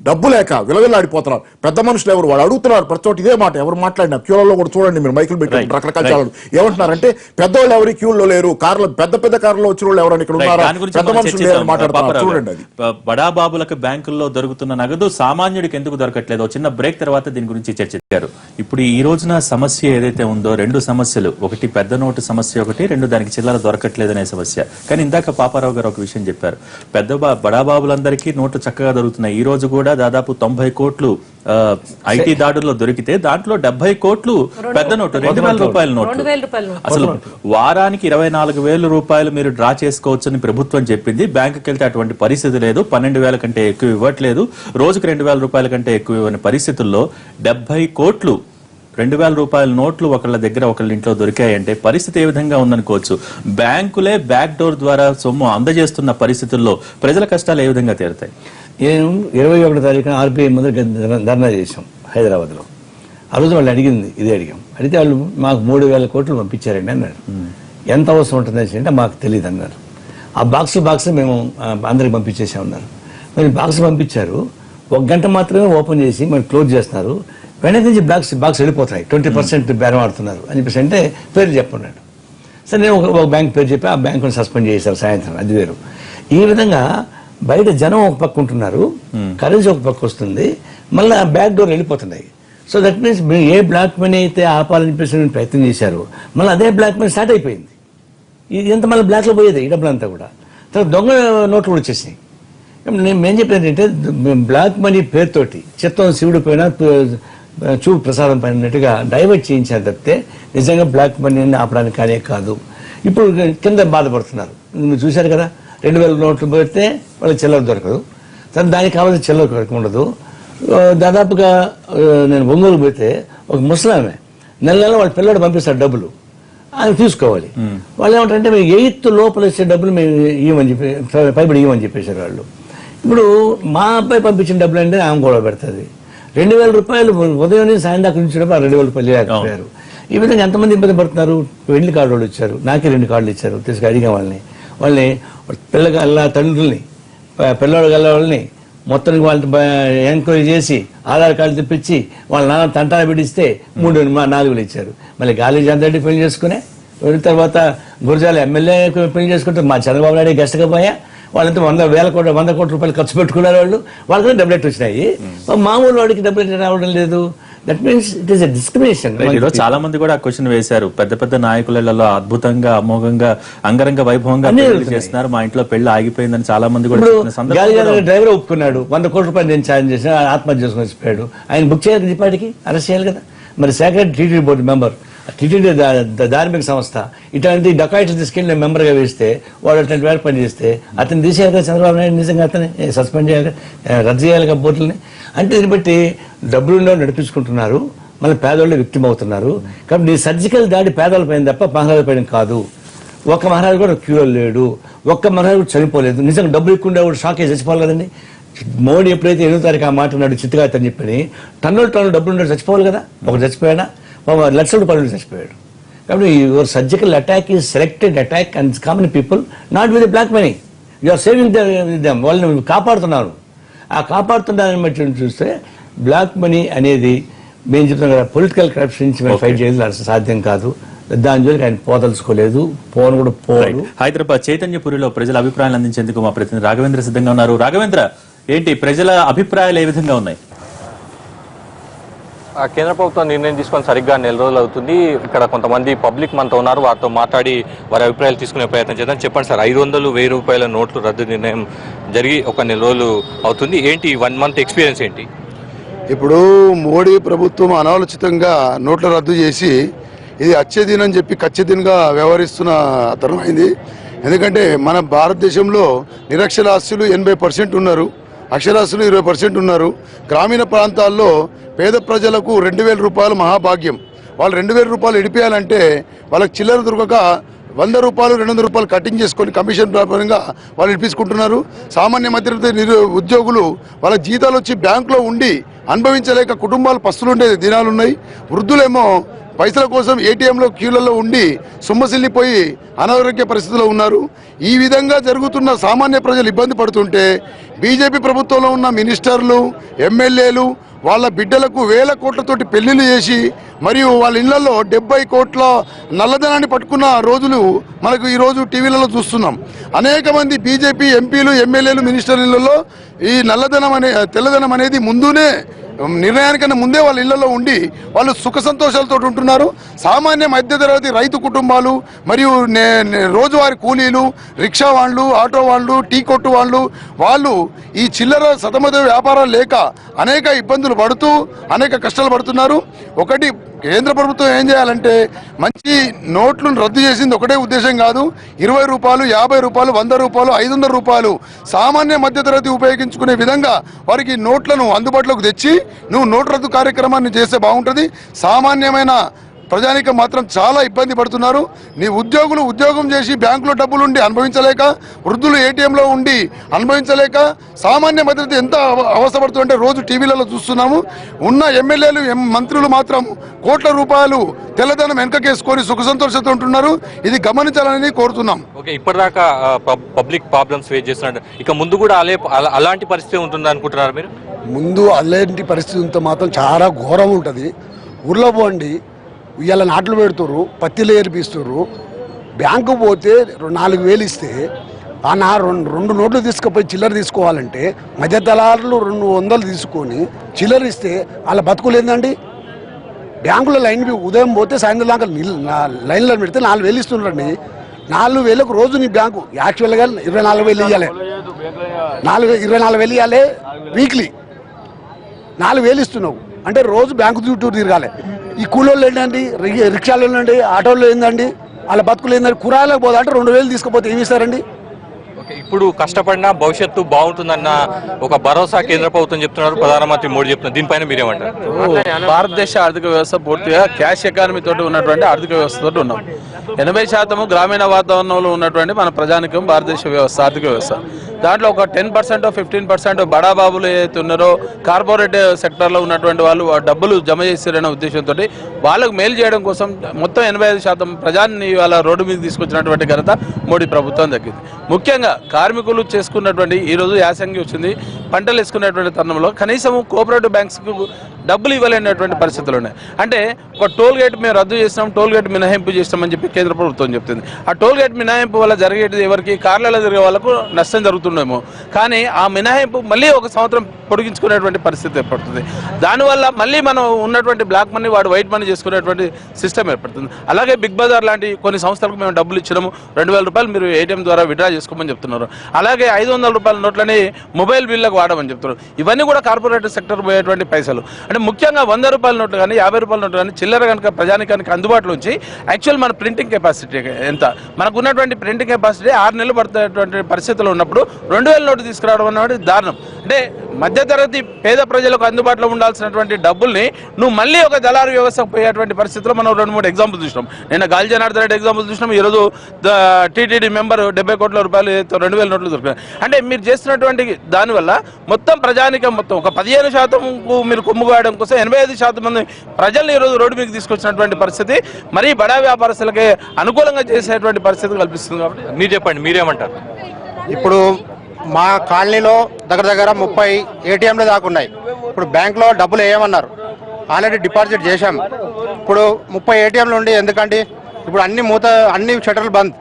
డబ్బు లేక విలవిల్లాడిపోతున్నారు. పెద్ద మనుషులు ఎవరు వాళ్ళు అడుగుతున్నారు ప్రతి చోట ఇదే మాట. ఎవరు మాట్లాడినా క్యూలలో కూడా చూడండి మీరు, మైకులు పెట్టి రకరకాల ఛానల్ ఏమంటున్నారంటే పెద్దవాళ్ళు ఎవరు క్యూల్లో లేరు, కార్లు పెద్ద కార్లలో వచ్చిన వాళ్ళు ఎవరైనా ఇక్కడ ఉన్నారా, పెద్ద మనుషులు లేరు మాట్లాడుతున్నారు. చూడండి అది బడాబాబులకు బ్యాంకుల్లో దొరుకుతున్న నగదు సామాన్యుడికి ఎందుకు దొరకట్లేదు? చిన్న బ్రేక్ తర్వాత దీని గురించి చర్చించారు. ఇప్పుడు ఈ రోజున సమస్య ఏదైతే ఉందో, 2 సమస్యలు, ఒకటి పెద్ద నోటు సమస్య, ఒకటి 2 దానికి చిల్లర దొరకట్లేదనే సమస్య. కానీ ఇందాక పాపారావు గారు ఒక విషయం చెప్పారు, బడాబాబులందరికీ నోటు చక్కగా దొరుకుతున్నాయి. ఈ రోజు కూడా దాదాపు 90 కోట్లు ఐటీ దాడుల్లో దొరికితే దాంట్లో 70 కోట్లు పెద్ద నోటు, 2,000 రూపాయల నోటు. అసలు వారానికి 24,000 రూపాయలు మీరు డ్రా చేసుకోవచ్చని ప్రభుత్వం చెప్పింది. బ్యాంకుకి వెళ్తే అటువంటి పరిస్థితి లేదు, 12,000 కంటే ఎక్కువ ఇవ్వట్లేదు, రోజుకు 2,000 రూపాయల కంటే ఎక్కువ ఇవ్వని పరిస్థితుల్లో 70 కోట్లు 2,000 రూపాయల నోట్లు ఒకళ్ళ దగ్గర ఒకళ్ళ ఇంట్లో దొరికాయంటే పరిస్థితి ఏ విధంగా ఉందనుకోవచ్చు. బ్యాంకులే బ్యాక్ డోర్ ద్వారా సొమ్ము అందజేస్తున్న పరిస్థితుల్లో ప్రజల కష్టాలు ఏ విధంగా తీరుతాయి? నేను 21వ తారీఖున ఆర్బీఐ ముందు ధర్నా చేశాం హైదరాబాద్లో. ఆ రోజు వాళ్ళు అడిగాం. అడిగితే వాళ్ళు మాకు 3,000 కోట్లు పంపించారండి అన్నారు. ఎంత అవసరం ఉంటుందని అంటే మాకు తెలియదు అన్నారు. ఆ బాక్స్ మేము అందరికి పంపించేసామన్నారు. మరి బాక్స్ పంపించారు, 1 గంట మాత్రమే ఓపెన్ చేసి మరి క్లోజ్ చేస్తున్నారు. వెనక నుంచి బాక్స్ వెళ్ళిపోతాయి, 20% బేరం ఆడుతున్నారు అని చెప్పేసి అంటే పేరు చెప్పన్నాడు. సరే నేను ఒక బ్యాంక్ పేరు చెప్పి ఆ బ్యాంకును సస్పెండ్ చేశారు సాయంత్రం. అది వేరు. ఈ విధంగా బయట జనం ఒక పక్క ఉంటున్నారు, కరెన్సీ ఒక పక్క వస్తుంది, మళ్ళీ బ్యాక్ డోర్ వెళ్ళిపోతున్నాయి. సో దట్ మీన్స్ మీరు ఏ బ్లాక్ మనీ అయితే ఆపాలని చెప్పేసి ప్రయత్నం చేశారు, మళ్ళీ అదే బ్లాక్ మనీ స్టార్ట్ అయిపోయింది. ఇదంతా మళ్ళీ బ్లాక్లో పోయేది ఈ డబ్బులంతా కూడా. తర్వాత దొంగ నోట్లు కూడా వచ్చేసినాయి. నేను చెప్పేది ఏంటంటే బ్లాక్ మనీ పేరుతోటి చిత్తం శివుడి పైన చూపు ప్రసాదం పడినట్టుగా డైవర్ట్ చేయించారు తప్పితే నిజంగా బ్లాక్ మనీని ఆపడానికి కానీ కాదు. ఇప్పుడు కింద బాధపడుతున్నారు, మీరు చూశారు కదా, 2,000 నోట్లు పెడితే వాళ్ళకి చిల్లర దొరకదు, దానికి కావాల్సిన చిల్లర ఉండదు. దాదాపుగా నేను ఒంగోలు పోతే ఒక ముసలామె నెల వాళ్ళ పిల్లడు పంపిస్తారు డబ్బులు, ఆయన తీసుకోవాలి. వాళ్ళు ఏమంటారంటే మేము 8th లోపల వచ్చే డబ్బులు మేము ఇవ్వమని చెప్పి పైబడి ఇవ్వమని చెప్పేశారు వాళ్ళు. ఇప్పుడు మా అబ్బాయి పంపించిన డబ్బులు అంటే ఆమె కూడా పెడుతుంది. 2,000 రూపాయలు ఉదయం నుంచి సాయం దాకా నుంచి 2,000 రూపాయలు లేకపోయారు. ఈ విధంగా ఎంతమంది ఇబ్బంది పడుతున్నారు. పెళ్లి కార్డు వాళ్ళు వచ్చారు, నాకే 2 కార్డులు ఇచ్చారు, తీసుకు అడిగా వాళ్ళని పిల్లగల్ల తండ్రుల్ని పిల్లవాడు గల్ల వాళ్ళని మొత్తం వాళ్ళని ఎంక్వైరీ చేసి ఆధార్ కార్డు తెప్పించి వాళ్ళ నాన్న తంటాన పెట్టిస్తే 4,000 ఇచ్చారు. మళ్ళీ గాలి జంతరెడ్డి పెళ్లి చేసుకునే తర్వాత గురజాల ఎమ్మెల్యే పెళ్లి చేసుకుంటే మా చంద్రబాబు నాయుడు గెస్ట్గా పోయా వాళ్ళంతా 100 కోట్ల రూపాయలు ఖర్చు పెట్టుకున్నారు, వాళ్ళకి డబ్బులెట్ వచ్చినాయి, మామూలు వాడికి డబ్బులెట్ రావడం లేదు. That means it is a discrimination. ఈరోజు చాలా మంది కూడా క్వశ్చన్ వేశారు, పెద్ద పెద్ద నాయకులలో అద్భుతంగా అమోఘంగా అంగరంగ వైభవంగా పెళ్లి చేస్తున్నారు, మా ఇంట్లో పెళ్లి ఆగిపోయిందని చాలా మంది కూడా డ్రైవర్ ఒప్పుకున్నాడు, 100 కోట్ల రూపాయలు నేను ఛార్జ్ చేసిన, ఆత్మహత్య చేసుకుని వచ్చిపోయాడు. ఆయన బుక్ చేయాలి, ఇప్పటికి అరెస్ట్ చేయాలి కదా. మరి secretary TTD board member, TTD ధార్మిక సంస్థ, ఇట్లాంటి డకాయిట్స్ తీసుకెళ్ళి మెంబర్గా వేస్తే వాడు అట్లాంటి వేళ పని చేస్తే అతను తీసేయాలి కదా చంద్రబాబు నాయుడు, నిజంగా అతన్ని సస్పెండ్ చేయాలి, రద్దు చేయాలి కదా బోర్డులని. అంటే దీన్ని బట్టి డబ్బులు నడిపించుకుంటున్నారు, మళ్ళీ పేదోళ్ళు విక్టిమ్ అవుతున్నారు. కాబట్టి నీ సర్జికల్ దాడి పేదల పైన తప్ప మహారాజు పైన కాదు. ఒక్క మహారాజు కూడా క్యూలో లేడు, ఒక్క మహారాజు కూడా చనిపోలేదు. నిజంగా డబ్బులు ఎక్కువ ఉండేవాడు షాక్ అయ్యి చచ్చిపోవాలి కదండి. మోడీ ఎప్పుడైతే 8వ తారీఖు ఆ మాట ఉన్నాడు చిత్తగా అని చెప్పని, టన్నులు డబ్బులు ఉన్నాడు చచ్చిపోవాలి కదా. ఒకటి చచ్చిపోయాడా, లక్షల రూపాయలు చచ్చిపోయాడు. కాబట్టి your surgical attack is selected attack and common people, not with black money. You are saving them, వాళ్ళని కాపాడుతున్నారు. ఆ కాపాడుతున్నారని బట్టి చూస్తే బ్లాక్ మనీ అనేది మేము చెప్తున్నాం కదా, పొలిటికల్ కరప్షన్ నుంచి మేము ఫైట్ చేయడం సాధ్యం కాదు. దాని జోలికి ఆయన పోదలుచుకోలేదు, పోను కూడా పోడు. హైదరాబాద్ చైతన్యపురిలో ప్రజల అభిప్రాయాలు అందించేందుకు మా ప్రతినిధి రాఘవేంద్ర సిద్ధంగా ఉన్నారు. రాఘవేంద్ర, ఏంటి ప్రజల అభిప్రాయాలు ఏ విధంగా ఉన్నాయి? కేంద్ర ప్రభుత్వం నిర్ణయం తీసుకొని సరిగ్గా 4 రోజులు అవుతుంది. ఇక్కడ కొంతమంది పబ్లిక్ మనతో ఉన్నారు, వారితో మాట్లాడి వారి అభిప్రాయాలు తీసుకునే ప్రయత్నం చేద్దాం. చెప్పండి సార్, 500, 1000 రూపాయల నోట్లు రద్దు నిర్ణయం జరిగి ఒక 4 రోజులు అవుతుంది. ఏంటి 1 మంత్ ఎక్స్పీరియన్స్ ఏంటి? ఇప్పుడు మోడీ ప్రభుత్వం అనాలోచితంగా నోట్ల రద్దు చేసి ఇది అచ్చదిన్ అని చెప్పి ఖచ్చితంగా వ్యవహరిస్తున్న తరుణం అయింది. ఎందుకంటే మన భారతదేశంలో నిరక్షరాస్యులు 80% ఉన్నారు, అక్షరాస్యులు 20% ఉన్నారు. గ్రామీణ ప్రాంతాల్లో పేద ప్రజలకు 2000 రూపాయలు మహాభాగ్యం. వాళ్ళు 2000 రూపాయలు ఇడిపేయాలంటే వాళ్ళకి చిల్లర దొరకక 100 రూపాయలు 200 రూపాయలు కటింగ్ చేసుకొని కమిషన్ ప్రకారంగా వాళ్ళు ఇప్పించుకుంటున్నారు. సామాన్య మధ్యతరగతి ఉద్యోగులు వాళ్ళ జీతాలు వచ్చి బ్యాంకులో ఉండి అనుభవించలేక కుటుంబాలు పస్తులుండే దినాలు ఉన్నాయి. వృద్ధులేమో పైసల కోసం ఏటీఎంలో క్యూలలో ఉండి సొమ్మసిల్లిపోయి అనారోగ్య పరిస్థితుల్లో ఉన్నారు. ఈ విధంగా జరుగుతున్న సామాన్య ప్రజలు ఇబ్బంది పడుతుంటే బీజేపీ ప్రభుత్వంలో ఉన్న మినిస్టర్లు, ఎమ్మెల్యేలు వాళ్ళ బిడ్డలకు 1000 కోట్లతోటి పెళ్లిళ్ళు చేసి మరియు వాళ్ళ ఇళ్లలో 70 కోట్ల నల్లధనాన్ని పట్టుకున్న రోజులు మనకు ఈరోజు టీవీలలో చూస్తున్నాం. అనేక మంది బీజేపీ ఎంపీలు, ఎమ్మెల్యేలు, మినిస్టర్లలో ఈ తెల్లధనం అనేది ముందునే నిర్ణయానికన్నా ముందే వాళ్ళ ఇళ్లలో ఉండి వాళ్ళు సుఖ సంతోషాలతో ఉంటున్నారు. సామాన్య మధ్యతరగతి రైతు కుటుంబాలు మరియు రోజువారీ కూలీలు, రిక్షా వాళ్ళు, ఆటో వాళ్ళు, టీ కొట్టు వాళ్ళు ఈ చిల్లర సతమత వ్యాపారాలు లేక అనేక ఇబ్బందులు పడుతూ అనేక కష్టాలు పడుతున్నారు. ఒకటి కేంద్ర ప్రభుత్వం ఏం చేయాలంటే మంచి నోట్లను రద్దు చేసింది ఒకటే ఉద్దేశం కాదు, 20 రూపాయలు, 50 రూపాయలు, 100 రూపాయలు, 500 రూపాయలు సామాన్య మధ్యతరగతి ఉపయోగించుకునే విధంగా వారికి నోట్లను అందుబాటులోకి తెచ్చి నువ్వు నోటు రద్దు కార్యక్రమాన్ని చేస్తే బాగుంటుంది. సామాన్యమైన ప్రజానికం మాత్రం చాలా ఇబ్బంది పడుతున్నారు. నీ ఉద్యోగులు ఉద్యోగం చేసి బ్యాంకులో డబ్బులుండి అనుభవించలేక, వృద్ధులు ఏటీఎంలో ఉండి అనుభవించలేక, సామాన్య మధ్యతరగతి ఎంత అవస్థపడుతుందంటే రోజు టీవీలలో చూస్తున్నాము. ఉన్న ఎమ్మెల్యేలు, మంత్రులు మాత్రం కోట్ల రూపాయలు తెల్లదనం వెనకకేసుకొని సుఖ సంతోషంతో ఉంటున్నారు. ఇది గమనించాలని కోరుతున్నాం. ఓకే, ఇప్పటిదాకా పబ్లిక్ ప్రాబ్లమ్స్ ఫేస్ చేస్తున్నారు, ఇక ముందు కూడా అలాంటి పరిస్థితి ఉంటుంది అనుకుంటున్నారు మీరు? ముందు అలాంటి పరిస్థితి ఉంటే మాత్రం చాలా ఘోరం ఉంటుంది. ఊర్లో పోండి, ఇవాళ నాట్లు పెడుతుర్రు, పత్తిలు ఏర్పిస్తుర్రు. బ్యాంకు పోతే 4000 ఇస్తే ఆ 2 నోట్లు తీసుకుపోయి చిల్లర తీసుకోవాలంటే మధ్య దళారులు 200 తీసుకొని చిల్లర ఇస్తే వాళ్ళ బతుకులేదండి. బ్యాంకులో లైన్ ఉదయం పోతే సాయంత్రం దాకా లైన్లో పెడితే 4000 ఇస్తున్నారండి. 4000కు రోజు నీ బ్యాంకు యాక్చువల్గా 24,000 ఇవ్వాలి, 24,000 ఇవ్వాలి వీక్లీ. 4000 ఇస్తున్నావు అంటే రోజు బ్యాంకు చుట్టూ తిరగాలి. ఈ కూలోళ్ళు ఏంటండి, రిక్షాలు ఏంటండి, ఆటోళ్ళు ఏందండి, వాళ్ళ బతుకులు ఏంటండి, కూరగాయలకు పోదా అంటే 2000 తీసుకుపోతే ఏమి ఇస్తారండి? ఇప్పుడు కష్టపడినా భవిష్యత్తు బాగుంటుందన్న ఒక భరోసా కేంద్ర ప్రభుత్వం చెప్తున్నారు, ప్రధానమంత్రి మోడీ చెప్తున్నారు. దీనిపైన మీరేమంటారు? భారతదేశ ఆర్థిక వ్యవస్థ పూర్తిగా క్యాష్ ఎకానమీ తోటి ఉన్నటువంటి ఆర్థిక వ్యవస్థతో ఉన్నాం. 80% గ్రామీణ వాతావరణంలో ఉన్నటువంటి మన ప్రజానికం భారతదేశ వ్యవస్థ, ఆర్థిక వ్యవస్థ. దాంట్లో ఒక 10%, 15% బడాబాబులు ఏదైతే ఉన్నారో కార్పొరేట్ సెక్టర్లో ఉన్నటువంటి వాళ్ళు డబ్బులు జమ చేస్తారనే ఉద్దేశంతో వాళ్ళకు మేలు చేయడం కోసం మొత్తం 85% ప్రజాన్ని వాళ్ళ రోడ్డు మీద తీసుకొచ్చినటువంటి ఘనత మోడీ ప్రభుత్వం దక్కింది. ముఖ్యంగా కార్మికులు చేసుకున్నటువంటి ఈరోజు యాసంగి వచ్చింది, పంటలు వేసుకునేటువంటి తరుణంలో కనీసం కోఆపరేటివ్ బ్యాంక్స్కు డబ్బులు ఇవ్వలేనటువంటి పరిస్థితులు ఉన్నాయి. అంటే ఒక టోల్ గేట్ మేము రద్దు చేసినాం, టోల్ గేట్ మినహాయింపు చేస్తామని చెప్పి కేంద్ర ప్రభుత్వం చెప్తుంది. ఆ టోల్ గేట్ మినహాయింపు వల్ల జరిగేది ఎవరికి, కార్లలో తిరిగే వాళ్ళకు నష్టం జరుగుతుండేమో, కానీ ఆ మినహాయింపు మళ్ళీ ఒక సంవత్సరం పొడిగించుకునేటువంటి పరిస్థితి ఏర్పడుతుంది. దానివల్ల మళ్ళీ మనం ఉన్నటువంటి బ్లాక్ మనీ వాడు వైట్ మనీ చేసుకునేటువంటి సిస్టమ్ ఏర్పడుతుంది. అలాగే బిగ్ బజార్ లాంటి కొన్ని సంస్థలకు మేము డబ్బులు ఇచ్చినాము, 2000 రూపాయలు మీరు ఏటీఎం ద్వారా విడ్రా చేసుకోమని చెప్తున్నారు. అలాగే 500 రూపాయల నోట్లని మొబైల్ బిల్లకు వాడమని చెప్తున్నారు. ఇవన్నీ కూడా కార్పొరేట్ సెక్టర్ పోయేటువంటి పైసలు. అంటే ముఖ్యంగా 100 రూపాయల నోట్లు కానీ 50 రూపాయల నోట్లు కానీ చిల్లర కనుక ప్రజానికానికి అందుబాటులో ఉంచి యాక్చువల్ మన ప్రింటింగ్ కెపాసిటీ ఎంత, మనకు ఉన్నటువంటి ప్రింటింగ్ కెపాసిటీ 6 నెలలు పడుతున్నటువంటి పరిస్థితులు ఉన్నప్పుడు 2000 నోటు తీసుకురావడం అనేది దారుణం. అంటే మధ్యతరగతి పేద ప్రజలకు అందుబాటులో ఉండాల్సినటువంటి డబ్బుల్ని నువ్వు మళ్ళీ ఒక దళారు వ్యవస్థకు పోయేటువంటి పరిస్థితుల్లో మనం 2-3 ఎగ్జాంపుల్ చూసినాం. నిన్న గాలి జనార్దన్ రెడ్డి ఎగ్జాంపుల్ చూసినాం. ఈరోజు టీటీడీ మెంబర్ 70 కోట్ల రూపాయలు 2000 నోట్లు దొరికాయి. అంటే మీరు చేస్తున్నటువంటి దానివల్ల మొత్తం ప్రజానికం మొత్తం ఒక 15% మీరు కొమ్ముగాయడం కోసం 85% మంది ప్రజల్ని ఈరోజు రోడ్డు మీకు తీసుకొచ్చినటువంటి పరిస్థితి మరీ బడా వ్యాపారస్తులకే అనుకూలంగా చేసేటువంటి పరిస్థితి కల్పిస్తుంది. కాబట్టి మీరు చెప్పండి, మీరేమంటారు? ఇప్పుడు మా కాలనీలో దగ్గర 30 ఏటీఎంలు దాకా ఉన్నాయి. ఇప్పుడు బ్యాంకులో డబ్బులు వేయమన్నారు, ఆల్రెడీ డిపాజిట్ చేశాం. ఇప్పుడు 30 ఏటీఎంలు ఉండి ఎందుకంటే ఇప్పుడు అన్ని షట్టర్లు బంద్.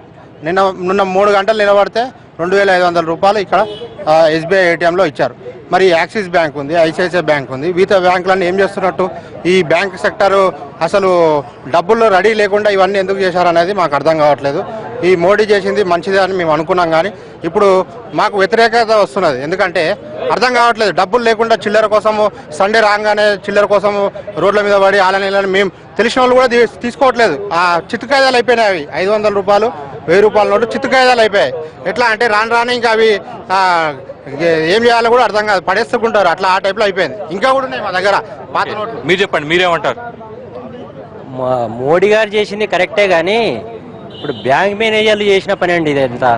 నిన్న 3 గంటలు నిలబడితే 2500 రూపాయలు ఇక్కడ ఎస్బీఐ ఏటీఎంలో ఇచ్చారు. మరి యాక్సిస్ బ్యాంక్ ఉంది, ఐసిఐసిఐ బ్యాంక్ ఉంది, మిగతా బ్యాంకులన్నీ ఏం చేస్తున్నట్టు? ఈ బ్యాంక్ సెక్టర్ అసలు డబ్బులు రెడీ లేకుండా ఇవన్నీ ఎందుకు చేశారనేది మాకు అర్థం కావట్లేదు. ఈ మోడీ చేసింది మంచిదే అని మేము అనుకున్నాం, కానీ ఇప్పుడు మాకు వ్యతిరేకత వస్తున్నది. ఎందుకంటే అర్థం కావట్లేదు, డబ్బులు లేకుండా చిల్లర కోసము సండే రాగానే చిల్లర కోసం రోడ్ల మీద పడి ఆలనీళ్ళని మేము తెలిసిన వాళ్ళు కూడా తీసుకోవట్లేదు. ఆ చిత్తు కాయిదాలు అయిపోయినాయి. 500 రూపాయలు 1000 రూపాయల నోటు చిత్తు కాయిదాలు అయిపోయాయి. ఎట్లా అంటే రాను ఇంకా అవి ఏం చేయాలో కూడా అర్థం కాదు, పడేసుకుంటారు. అట్లా ఆ టైప్లో అయిపోయింది. ఇంకా కూడా ఉన్నాయి మా దగ్గర పాత నోట్లు. మీరు చెప్పండి, మీరేమంటారు? మోడీ గారు చేసింది కరెక్టే, కానీ ఇప్పుడు బ్యాంక్ మేనేజర్లు చేసిన పని అండి ఇదంతా.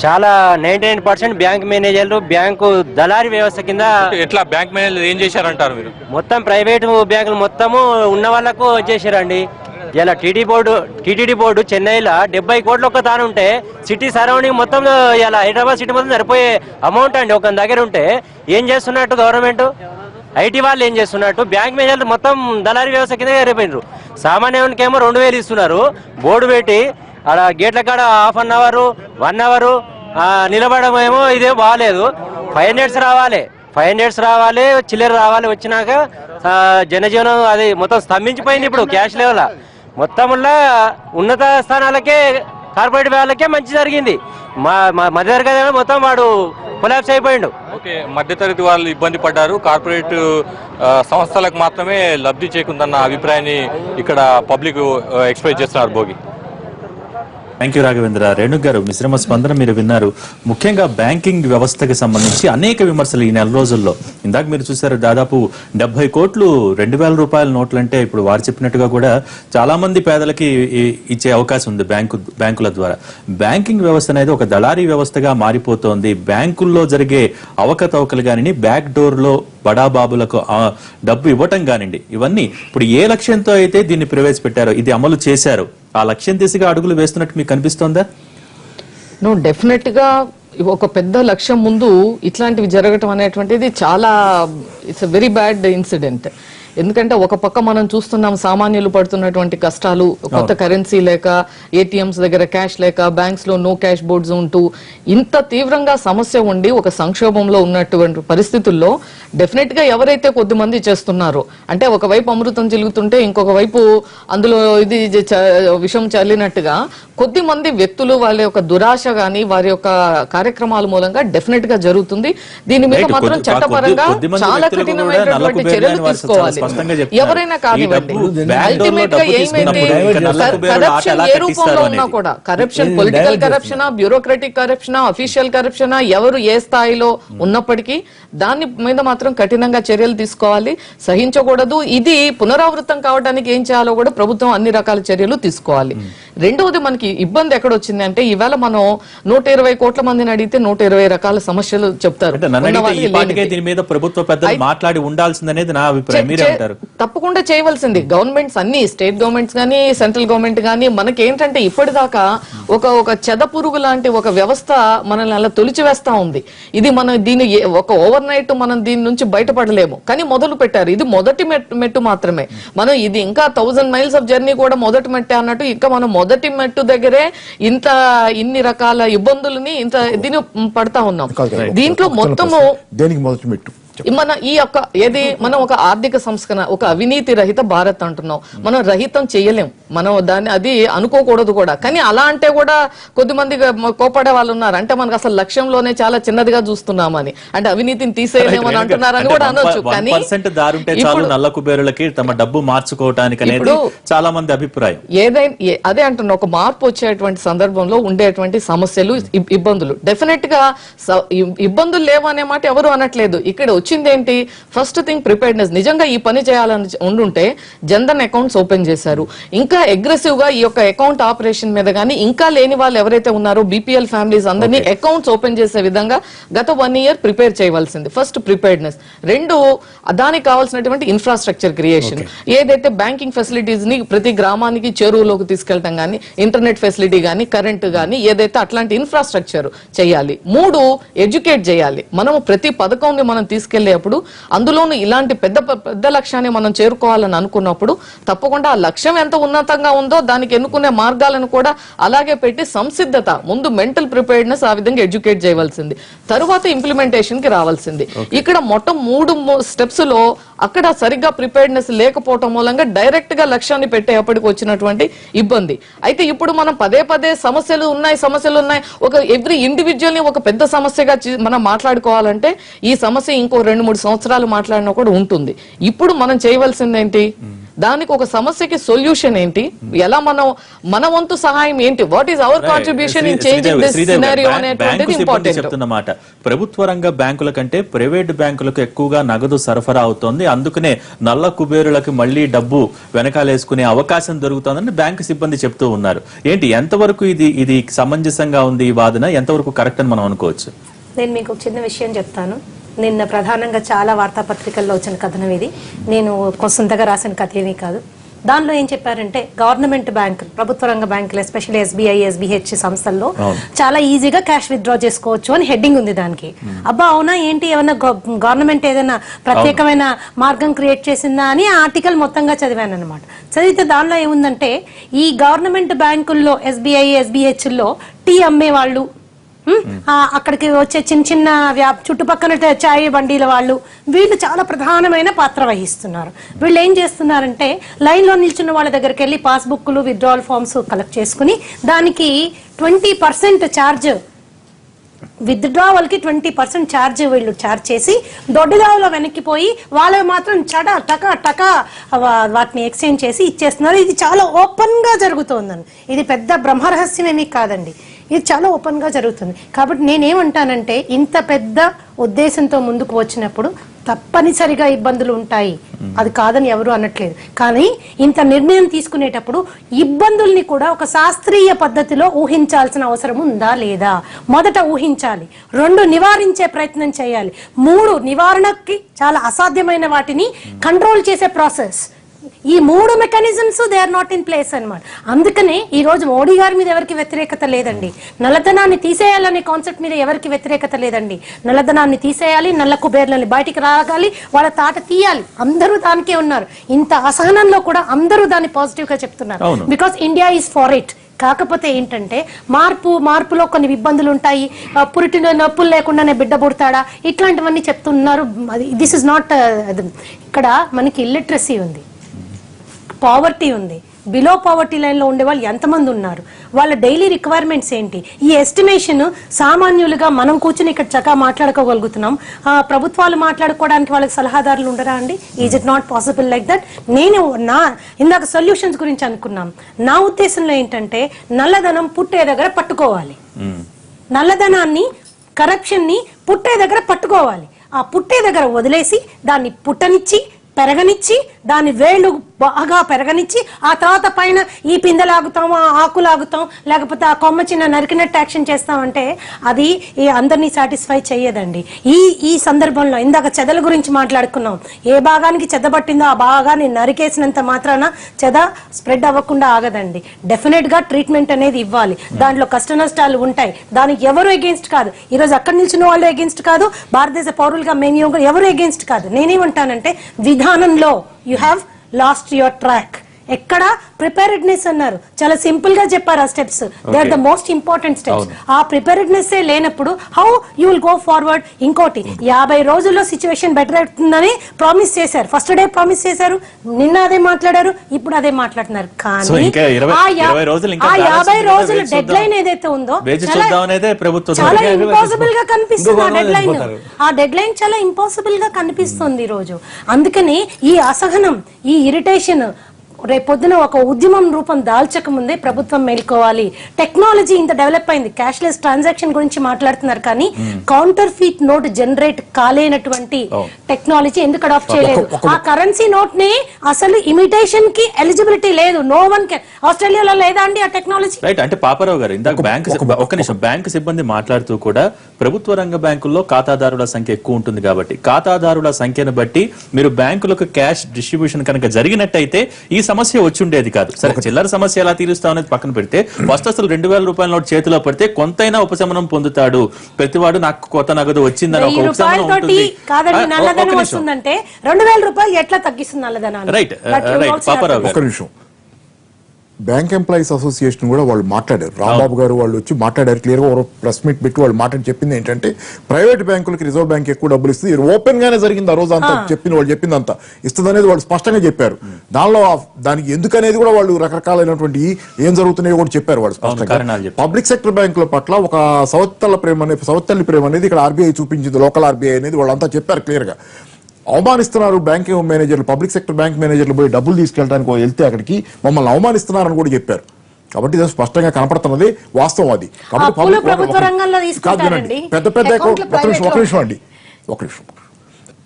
చాలా 99% బ్యాంక్ మేనేజర్లు బ్యాంకు దళారీ వ్యవస్థ కింద. ఎట్లా బ్యాంక్ మేనేజర్లు ఏం చేశారంటారు మీరు? మొత్తం ప్రైవేటు బ్యాంకులు మొత్తము ఉన్న వాళ్ళకు వచ్చేసారండి. ఇలా టీటీడీ బోర్డు చెన్నైలో 70 కోట్లు ఒక్క తాను ఉంటే సిటీ సరౌండింగ్ మొత్తం ఇలా హైదరాబాద్ సిటీ మొత్తం సరిపోయే అమౌంట్ అండి ఒక దగ్గర ఉంటే. ఏం చేస్తున్నట్టు గవర్నమెంట్, ఐటీ వాళ్ళు ఏం చేస్తున్నట్టు, బ్యాంక్ మేనేజర్లు మొత్తం దళారీ వ్యవస్థ కింద సరిపోయినారు. సామాన్యానికేమో 2000 ఇస్తున్నారు, బోర్డు పెట్టి అక్కడ గేట్ల కాడ ½ అన్ అవర్ 1 అవర్ నిలబడడం ఏమో ఇదే బాగాలేదు. 500 రావాలి, చిల్లర రావాలి. వచ్చినాక జనజీవనం అది మొత్తం స్తంభించిపోయింది. ఇప్పుడు క్యాష్ లెవెల్ మొత్తంలో ఉన్నత స్థానాలకే కార్పొరేట్ వాళ్ళకే మంచి జరిగింది. మా మధ్యతరగతి మొత్తం వాడు కొలాప్స్ అయిపోయిండు. ఓకే, మధ్యతరగతి వాళ్ళు ఇబ్బంది పడ్డారు, కార్పొరేట్ సంస్థలకు మాత్రమే లబ్ధి చేకుందన్న అభిప్రాయాన్ని ఇక్కడ పబ్లిక్ ఎక్స్ప్రెస్ చేస్తున్నారు. Bhogi, thank you Raghavendra. రేణుక్ గారు, మిశ్రమ స్పందన మీరు విన్నారు. ముఖ్యంగా బ్యాంకింగ్ వ్యవస్థకి సంబంధించి అనేక విమర్శలు ఈ నెల రోజుల్లో. ఇందాక మీరు చూసారు, దాదాపు 70 కోట్లు 2000 రూపాయల నోట్లు అంటే ఇప్పుడు వారు చెప్పినట్టుగా కూడా చాలా మంది పేదలకి ఇచ్చే అవకాశం ఉంది బ్యాంకుల ద్వారా. బ్యాంకింగ్ వ్యవస్థ అనేది ఒక దళారీ వ్యవస్థగా మారిపోతోంది. బ్యాంకుల్లో జరిగే అవకతవకలు కానివ్వండి, బ్యాక్ డోర్ లో బడాబాబులకు డబ్బు ఇవ్వటం కానివ్వండి, ఇవన్నీ ఇప్పుడు ఏ లక్ష్యంతో అయితే దీన్ని ప్రవేశపెట్టారో, ఇది అమలు చేశారు, ఆ లక్ష్యం దిశగా అడుగులు వేస్తున్నట్టు మీకు కనిపిస్తోందా? డెఫినెట్ గా ఒక పెద్ద లక్ష్యం ముందు ఇట్లాంటివి జరగటం అనేటువంటిది చాలా it's a very bad incident. ఎందుకంటే ఒక పక్క మనం చూస్తున్నాం సామాన్యులు పడుతున్నటువంటి కష్టాలు, కొత్త కరెన్సీ లేక, ఏటీఎంస్ దగ్గర క్యాష్ లేక, బ్యాంక్స్ లో నో క్యాష్ బోర్డ్స్ ఉంటూ ఇంత తీవ్రంగా సమస్య ఉండి ఒక సంక్షోభంలో ఉన్నటువంటి పరిస్థితుల్లో డెఫినెట్ గా ఎవరైతే కొద్ది మంది చేస్తున్నారో, అంటే ఒకవైపు అమృతం చిలుగుతుంటే ఇంకొక వైపు అందులో ఇది విషం చల్లినట్టుగా కొద్ది మంది వ్యక్తులు వాళ్ళ యొక్క దురాశ గాని వారి యొక్క కార్యక్రమాల మూలంగా డెఫినెట్ గా జరుగుతుంది. దీని మీద మాత్రం చట్టపరంగా చాలా కఠినమైనటువంటి చర్యలు తీసుకోవాలి. ఎవరైనా కానివ్వండి, అల్టిమేట్ గా ఏమైంది, కరప్షన్ ఏ రూపంలో ఉన్నా కూడా, కరప్షన్ పొలిటికల్ కరప్షనా, బ్యూరోక్రటిక్ కరప్షనా, అఫీషియల్ కరప్షనా, ఎవరు ఏ స్థాయిలో ఉన్నప్పటికీ దాని మీద మాత్రం కఠినంగా చర్యలు తీసుకోవాలి, సహించకూడదు. ఇది పునరావృతం కావడానికి ఏం చేయాలో కూడా ప్రభుత్వం అన్ని రకాల చర్యలు తీసుకోవాలి. రెండవది, మనకి ఇబ్బంది ఎక్కడొచ్చింది అంటే ఇవాళ మనం 120 కోట్ల మందిని అడిగితే 120 రకాల సమస్యలు చెప్తారు. దీని మీద ప్రభుత్వ పెద్దలు మాట్లాడి ఉండాల్సిందనేది నా అభిప్రాయం. తప్పకుండా చేయవలసింది. గవర్నమెంట్స్ అన్ని, స్టేట్ గవర్నమెంట్స్ కానీ సెంట్రల్ గవర్నమెంట్ కానీ, మనకి ఏంటంటే ఇప్పటిదాకా ఒక చెద పురుగు లాంటి ఒక వ్యవస్థ మనల్ని అలా తొలిచివేస్తా ఉంది. ఇది మనం దీన్ని ఒక ఓవర్ నైట్ మనం దీని నుంచి బయటపడలేము, కానీ మొదలు పెట్టారు. ఇది మొదటి మెట్టు మాత్రమే. మనం ఇది ఇంకా 1000 miles ఆఫ్ జర్నీ కూడా మొదటి మెట్టే అన్నట్టు, ఇంకా మనం మొదటి మెట్టు దగ్గరే ఇన్ని రకాల ఇబ్బందులని దీని పడతా ఉన్నాం. దీంట్లో మొత్తము దేనికి మొదటి మెట్టు మనం ఒక ఆర్థిక సంస్కరణ, ఒక అవినీతి రహిత భారత్ అంటున్నాం. మనం రహితం చేయలేం, మనం దాన్ని అది అనుకోకూడదు కూడా. కానీ అలా అంటే కూడా కొద్దిమంది కోపడే వాళ్ళు ఉన్నారు. అంటే మనకు అసలు లక్ష్యంలోనే చాలా చిన్నదిగా చూస్తున్నామని, అంటే అవినీతిని తీసేయలేమని అంటున్నారని కూడా అనొచ్చు. కానీ నల్ల కుబేరులకి తమ డబ్బు మార్చుకోవటానికి అనేది చాలా మంది అభిప్రాయం. అదే అంటున్నా, ఒక మార్పు వచ్చేటువంటి సందర్భంలో ఉండేటువంటి సమస్యలు, ఇబ్బందులు డెఫినెట్ గా ఇబ్బందులు లేవనే మాట ఎవరు అనట్లేదు. ఇక్కడ వచ్చిందేంటి, ఫస్ట్ థింగ్ ప్రిపేర్డ్నెస్. నిజంగా ఈ పని చేయాలని ఉండుంటే జన్ధన్ అకౌంట్స్ ఓపెన్ చేశారు. ఇంకా అగ్రెసివ్ గా ఈ యొక్క అకౌంట్ ఆపరేషన్ మీద గానీ, ఇంకా లేని వాళ్ళు ఎవరైతే ఉన్నారో బీపీఎల్ ఫ్యామిలీస్ అందరినీ అకౌంట్స్ ఓపెన్ చేసే విధంగా గత 1 year ప్రిపేర్ చేయవలసింది. First preparedness. 2 దానికి కావాల్సినటువంటి ఇన్ఫ్రాస్ట్రక్చర్ క్రియేషన్. ఏదైతే బ్యాంకింగ్ ఫెసిలిటీస్ ని ప్రతి గ్రామానికి చెరువులోకి తీసుకెళ్తాం గానీ, ఇంటర్నెట్ ఫెసిలిటీ గానీ, కరెంట్ గానీ, ఏదైతే అట్లాంటి ఇన్ఫ్రాస్ట్రక్చర్ చేయాలి. 3 ఎడ్యుకేట్ చేయాలి. మనం ప్రతి పథకం మనం తీసుకెళ్లేప్పుడు అందులోనూ ఇలాంటి పెద్ద లక్ష్యాన్ని మనం చేరుకోవాలని అనుకున్నప్పుడు తప్పకుండా ఆ లక్ష్యం ఎంత ఉన్నతంగా ఉందో దానికి ఎన్నుకునే మార్గాలను కూడా అలాగే పెట్టి సంసిద్ధత, ముందు మెంటల్ ప్రిపేర్డ్నెస్ ఆ విధంగా ఎడ్యుకేట్ చేయవలసింది. తరువాత ఇంప్లిమెంటేషన్ కి రావాల్సింది. ఇక్కడ మొత్తం 3 స్టెప్స్ లో అక్కడ సరిగ్గా ప్రిపేర్డ్నెస్ లేకపోవటం మూలంగా డైరెక్ట్ గా లక్ష్యాన్ని పెట్టేప్పటికి వచ్చినటువంటి ఇబ్బంది. అయితే ఇప్పుడు మనం పదే సమస్యలు ఉన్నాయి, ఒక ఎవ్రీ ఇండివిజువల్ ని ఒక పెద్ద సమస్యగా మనం మాట్లాడుకోవాలంటే ఈ సమస్య ఇంకో 2-3 సంవత్సరాలు మాట్లాడినా కూడా ఉంటుంది. ఇప్పుడు మనం చేయవలసింది ఏంటి, దానికి ఒక సమస్యకి సొల్యూషన్ ఏంటి, ఎలా మన వంతు సహాయం ఏంటి, what is our contribution in changing this scenario అనేటువంటిది ఇంపార్టెంట్. చెప్తున్నమాట, ప్రభుత్వ రంగ బ్యాంకుల కంటే ప్రైవేట్ బ్యాంకులకు ఎక్కువగా నగదు సరఫరా అవుతోంది, అందుకనే నల్ల కుబేరులకు మళ్లీ డబ్బు వెనకాలేసుకునే అవకాశం దొరుకుతోందని బ్యాంకు సిబ్బంది చెప్తూ ఉన్నారు. ఏంటి, ఎంతవరకు ఇది సమంజసంగా ఉంది, ఈ వాదన ఎంతవరకు కరెక్ట్ అని మనం అనుకోవచ్చు? నేను మీకు చిన్న విషయం చెప్తాను. నిన్న ప్రధానంగా చాలా వార్తాపత్రికల్లో వచ్చిన కథనం ఇది. నేను సొంతగా రాసిన కథ ఏమీ కాదు. దానిలో ఏం చెప్పారంటే, గవర్నమెంట్ బ్యాంకులు, ప్రభుత్వ రంగ బ్యాంకులు, ఎస్పెషల్లీ ఎస్బీఐ, ఎస్బీహెచ్ సంస్థల్లో చాలా ఈజీగా క్యాష్ విత్డ్రా చేసుకోవచ్చు అని హెడ్డింగ్ ఉంది దానికి. అబ్బా అవునా ఏంటి, ఏమన్నా గవర్నమెంట్ ఏదైనా ప్రత్యేకమైన మార్గం క్రియేట్ చేసిందా అని ఆ ఆర్టికల్ మొత్తంగా చదివాను అనమాట. చదివితే దానిలో ఏముందంటే, ఈ గవర్నమెంట్ బ్యాంకుల్లో ఎస్బీఐ, ఎస్బీహెచ్ లో టీ అమ్మే వాళ్ళు, అక్కడికి వచ్చే చిన్న చుట్టుపక్కల చాయ్ బండీల వాళ్ళు, వీళ్ళు చాలా ప్రధానమైన పాత్ర వహిస్తున్నారు. వీళ్ళు ఏం చేస్తున్నారంటే, లైన్ లో నిల్చున్న వాళ్ళ దగ్గరికి వెళ్ళి పాస్బుక్లు, విత్డ్రావల్ ఫార్మ్స్ కలెక్ట్ చేసుకుని దానికి 20% ఛార్జ్, విత్డ్రావల్ కి 20% ఛార్జ్ వీళ్ళు ఛార్జ్ చేసి దొడ్డిదావులో వెనక్కిపోయి వాళ్ళు మాత్రం టక వాటిని ఎక్స్చేంజ్ చేసి ఇచ్చేస్తున్నారు. ఇది చాలా ఓపెన్ గా జరుగుతోందని, ఇది పెద్ద బ్రహ్మరహస్యం ఏమీ కాదండి, ఇది చాలా ఓపెన్ గా జరుగుతుంది. కాబట్టి నేనేమంటానంటే, ఇంత పెద్ద ఉద్దేశంతో ముందుకు వచ్చినప్పుడు తప్పనిసరిగా ఇబ్బందులు ఉంటాయి, అది కాదని ఎవరు అనట్లేదు. కానీ ఇంత నిర్ణయం తీసుకునేటప్పుడు ఇబ్బందుల్ని కూడా ఒక శాస్త్రీయ పద్ధతిలో ఊహించాల్సిన అవసరం ఉందా లేదా, మొదట ఊహించాలి. 2 నివారించే ప్రయత్నం చేయాలి. 3 నివారణకి చాలా అసాధ్యమైన వాటిని కంట్రోల్ చేసే ప్రాసెస్. ఈ 3 mechanisms they are not in place అన్నమాట. అందుకనే ఈ రోజు మోడీ గారి మీద ఎవరికి వ్యతిరేకత లేదండి, నల్లధనాన్ని తీసేయాలనే కాన్సెప్ట్ మీద ఎవరికి వ్యతిరేకత లేదండి. నల్లధనాన్ని తీసేయాలి, నల్ల కుబేర్లని బయటికి రాగాలి, వాళ్ళ తాట తీయాలి, అందరూ దానికే ఉన్నారు. ఇంత అసహనంలో కూడా అందరూ దాన్ని పాజిటివ్ గా చెప్తున్నారు, because India is for it. కాకపోతే ఏంటంటే, మార్పులో కొన్ని ఇబ్బందులు ఉంటాయి, పురిటిన నొప్పులు లేకుండానే బిడ్డ పుడతాడా, ఇట్లాంటివన్నీ చెప్తున్నారు. This is not. ఇక్కడ మనకి ఇల్లిటరసీ ఉంది, పావర్టీ ఉంది, బిలో పావర్టీ లైన్ లో ఉండే వాళ్ళు ఎంతమంది ఉన్నారు, వాళ్ళ డైలీ రిక్వైర్మెంట్స్ ఏంటి, ఈ ఎస్టిమేషన్ సామాన్యులుగా మనం కూర్చుని ఇక్కడ చక్కగా మాట్లాడుకోగలుగుతున్నాం. ప్రభుత్వాలు మాట్లాడుకోవడానికి వాళ్ళకి సలహాదారులు ఉండరా అండి? Is it not possible like that? నేను ఇందాక సొల్యూషన్స్ గురించి అనుకున్నాం. నా ఉద్దేశంలో ఏంటంటే, నల్లధనం పుట్టే దగ్గర పట్టుకోవాలి, నల్లధనాన్ని, కరప్షన్ ని పుట్టే దగ్గర పట్టుకోవాలి. ఆ పుట్టే దగ్గర వదిలేసి దాన్ని పుట్టనిచ్చి, పెరగనిచ్చి, దాని వేళ్లు బాగా పెరగనిచ్చి ఆ తర్వాత పైన ఈ పిందె లాగుతాం, ఆ ఆకు లాగుతాం, లేకపోతే ఆ కొమ్మ చిన్న నరికినట్టు యాక్షన్ చేస్తామంటే అది ఈ అందరినీ సాటిస్ఫై చెయ్యదండి. ఈ సందర్భంలో ఇందాక చెదల గురించి మాట్లాడుకున్నాం. ఏ భాగానికి చెద పట్టిందో ఆ భాగాన్ని నరికేసినంత మాత్రాన చెద స్ప్రెడ్ అవ్వకుండా ఆగదండి. డెఫినెట్ గా ట్రీట్మెంట్ అనేది ఇవ్వాలి. దాంట్లో కష్ట నష్టాలు ఉంటాయి. దానికి ఎవరు ఎగెన్స్ట్ కాదు. ఈ రోజు అక్కడ నిల్చున్న వాళ్ళు ఎగెన్స్ట్ కాదు, భారతదేశ పౌరులుగా మేము ఎవరు ఎగెన్స్ట్ కాదు. నేనేమంటానంటే విధానంలో you have lost your track. ఎక్కడ ప్రిపేర్డ్నెస్ అన్నారు, చాలా సింపుల్ గా చెప్పారు. ఆ steps they are the most important steps. ఆ ప్రిపేర్డ్నెస్ లేనప్పుడు how you will go forward. ఇంకోటి 50 రోజుల్లో సిచ్యువేషన్ బెటర్ అవుతుందని ప్రామిస్ చేశారు. ఫస్ట్ డే ప్రామిస్ చేశారు, నిన్న అదే మాట్లాడారు, ఇప్పుడు అదే మాట్లాడుతున్నారు. కానీ ఆ 50 రోజుల డెడ్ లైన్ ఏదైతే ఉందో చాలా ఇంపాసిబుల్ గా కనిపిస్తుంది. ఆ డెడ్ లైన్ చాలా ఇంపాసిబుల్ గా కనిపిస్తుంది ఈ రోజు. అందుకని ఈ అసహనం, ఈ ఇరిటేషన్ రేపొద్దున ఒక ఉద్యమం రూపం దాల్చక ముందే ప్రభుత్వం మేల్కోవాలి. టెక్నాలజీ ఇంత డెవలప్ అయింది. క్యాష్లెస్ ట్రాన్సాక్షన్ గురించి మాట్లాడుతున్నారు, కానీ కౌంటర్ ఫీట్ నోట్ జనరేట్ కాలేనటువంటి టెక్నాలజీ ఎందుకు అడాప్ట్ చేయలేదు? ఆ కరెన్సీ నోట్ ని అసలు ఇమిటేషన్ కి ఎలిజిబిలిటీ లేదు. No one can. ఆస్ట్రేలియాలో లేదా అండి ఆ టెక్నాలజీ? రైట్. అంటే పాపారావు గారు ఇందాక బ్యాంకు సిబ్బంది మాట్లాడుతూ కూడా ప్రభుత్వ రంగ బ్యాంకుల్లో ఖాతాదారుల సంఖ్య ఎక్కువ ఉంటుంది కాబట్టి ఖాతాదారుల సంఖ్యను బట్టి మీరు బ్యాంకులకు క్యాష్ డిస్ట్రిబ్యూషన్ కనుక జరిగినట్టయితే ఈ సమస్య వచ్చి ఉండేది కాదు. సరే, చిల్లర సమస్య ఎలా తీరుస్తాం అనేది పక్కన పెడితే ఫస్ట్ అసలు 2000 రూపాయల నోట్ చేతిలో పడితే కొంతైనా ఉపశమనం పొందుతాడు ప్రతివాడు. నాకు కొత్త నగదు వచ్చిందని ఒక ఉపశమనం ఉంటుంది. నల్లధనం వస్తుందంటే 2000 రూపాయలు ఎట్లా తగ్గిస్తుంది నల్లధనాన్ని? రైట్ రైట్ పాపారావు గారు. ఒక నిమిషం. బ్యాంక్ ఎంప్లాయీస్ అసోసియేషన్ కూడా వాళ్ళు మాట్లాడారు. రాంబాబు గారు వాళ్ళు వచ్చి మాట్లాడారు క్లియర్ గా. ప్రెస్ మీట్ పెట్టి వాళ్ళు మాట్లాడి చెప్పింది ఏంటంటే ప్రైవేట్ బ్యాంకులకి రిజర్వ్ బ్యాంక్ ఎక్కువ డబ్బులు ఇస్తుంది. ఓపెన్ గానే జరిగింది ఆ రోజు అంతా. వాళ్ళు చెప్పిందంతా ఇస్తుంది అనేది వాళ్ళు స్పష్టంగా చెప్పారు. దానికి ఎందుకనేది కూడా వాళ్ళు రకరకాలైనటువంటి ఏం జరుగుతున్నాయో కూడా చెప్పారు వాళ్ళు స్పష్టంగా. పబ్లిక్ సెక్టర్ బ్యాంకుల పట్ల ఒక సవత్తల్లి ప్రేమ అనేది ఇక్కడ ఆర్బీఐ చూపించింది. లోకల్ ఆర్బీఐ అనేది వాళ్ళంతా చెప్పారు క్లియర్ గా. అవమానిస్తున్నారు బ్యాంకింగ్ మేనేజర్లు, పబ్లిక్ సెక్టర్ బ్యాంక్ మేనేజర్లు పోయి డబ్బులు తీసుకెళ్ళడానికి వెళ్తే అక్కడికి మమ్మల్ని అవమానిస్తున్నారని కూడా చెప్పారు. కాబట్టి ఇది స్పష్టంగా కనపడుతున్నది, వాస్తవం అది. కాబట్టి పెద్ద పెద్ద అకౌంట్ ఒక నిమిషం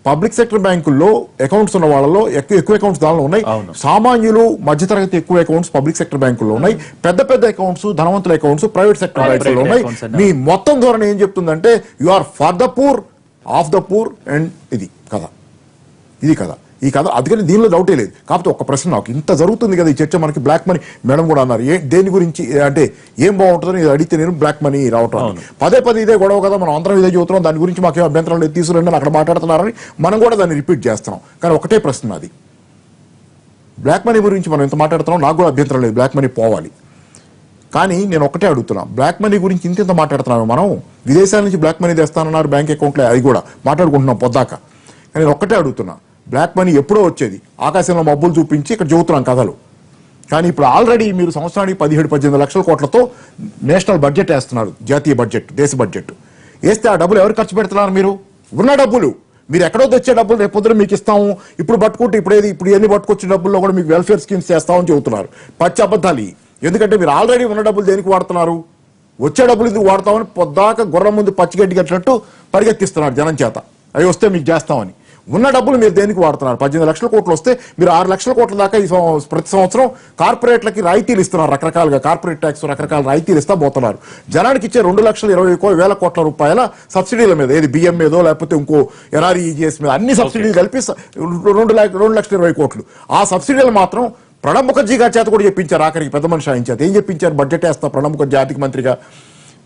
పబ్లిక్ సెక్టర్ బ్యాంకుల్లో అకౌంట్స్ ఉన్న వాళ్ళలో ఎక్కువ అకౌంట్స్ దానిలో ఉన్నాయి. సామాన్యులు మధ్యతరగతి ఎక్కువ అకౌంట్స్ పబ్లిక్ సెక్టర్ బ్యాంకుల్లో ఉన్నాయి. పెద్ద పెద్ద అకౌంట్స్ ధనవంతుల అకౌంట్స్ ప్రైవేట్ సెక్టర్ బ్యాంకుల్లో ఉన్నాయి. మీ మొత్తం ధోరణి ఏం చెప్తుందంటే you are for the poor, of the poor and ఇది కదా ఈ కథ. అందుకని దీనిలో డౌటే లేదు. కాకపోతే ఒక ప్రశ్న, నాకు ఇంత జరుగుతుంది కదా ఈ చర్చ, మనకి బ్లాక్ మనీ మేడం కూడా అన్నారు దేని గురించి అంటే ఏం బాగుంటుందని అడిగితే నేను బ్లాక్ మనీ రావటం పదే ఇదే గొడవ కదా, మనం అందరం ఇదే చూస్తున్నాం, దాని గురించి మాకు అభ్యంతరం లేదు, తీసుకురండి అని అక్కడ మాట్లాడుతున్నారని మనం కూడా దాన్ని రిపీట్ చేస్తున్నాం. కానీ ఒకటే ప్రశ్న, అది బ్లాక్ మనీ గురించి మనం ఎంత మాట్లాడుతున్నాం, నాకు కూడా అభ్యంతరం లేదు, బ్లాక్ మనీ పోవాలి. కానీ నేను ఒకటే అడుగుతున్నా, బ్లాక్ మనీ గురించి ఇంత మాట్లాడుతున్నాము మనం, విదేశాల నుంచి బ్లాక్ మనీ తెస్తానన్నారు బ్యాంక్ అకౌంట్లో, అది కూడా మాట్లాడుకుంటున్నాం పొద్దాక. కానీ నేను ఒక్కటే అడుగుతున్నా, బ్లాక్ మనీ ఎప్పుడో వచ్చేది, ఆకాశంలో మబ్బులు చూపించి ఇక్కడ చెబుతున్నాం కథలు. కానీ ఇప్పుడు ఆల్రెడీ మీరు సంవత్సరానికి 17-18 లక్షల కోట్లతో నేషనల్ బడ్జెట్ వేస్తున్నారు, జాతీయ బడ్జెట్, దేశ బడ్జెట్ వేస్తే ఆ డబ్బులు ఎవరు ఖర్చు పెడుతున్నారు? మీరు ఉన్న డబ్బులు, మీరు ఎక్కడో తెచ్చే డబ్బులు రేపు పొద్దున మీకు ఇస్తాము, ఇప్పుడు పట్టుకుంటే ఇప్పుడు ఎన్ని పట్టుకొచ్చే డబ్బుల్లో కూడా మీకు వెల్ఫేర్ స్కీమ్స్ చేస్తామని చెబుతున్నారు. పచ్చి అబద్ధాలు. ఎందుకంటే మీరు ఆల్రెడీ ఉన్న డబ్బులు దేనికి వాడుతున్నారు? వచ్చే డబ్బులు ఎందుకు వాడతామని పొద్దాక గుర్రం ముందు పచ్చిగడ్డి కట్టినట్టు పరిగెత్తిస్తున్నారు జనం చేత, అవి వస్తే మీకు చేస్తామని. ఉన్న డబ్బులు మీరు దేనికి వాడుతున్నారు? 18 లక్షల కోట్లు వస్తే మీరు 6 లక్షల కోట్ల దాకా ఈ ప్రతి సంవత్సరం కార్పొరేట్లకి రాయితీలు ఇస్తున్నారు. రకరకాలుగా కార్పొరేట్ ట్యాక్స్ రకరకాల రాయితీలు ఇస్తా పోతున్నారు. జనానికి ఇచ్చే 2,20,000 కోట్ల రూపాయల సబ్సిడీల మీద, ఏది బియ్యం మీదో లేకపోతే ఇంకో ఎన్ఆర్ఈజీఎస్ మీద అన్ని సబ్సిడీలు కలిపి 2,20,000 కోట్లు. ఆ సబ్సిడీలు మాత్రం ప్రణబ్ ముఖర్జీ గారి చేత కూడా చెప్పించారు. ఆఖరికి పెద్ద మనిషి ఆయన చేత ఏం చెప్పించారు? బడ్జెట్ వేస్తా ప్రణబ్ ముఖర్జీ ఆర్థిక మంత్రిగా,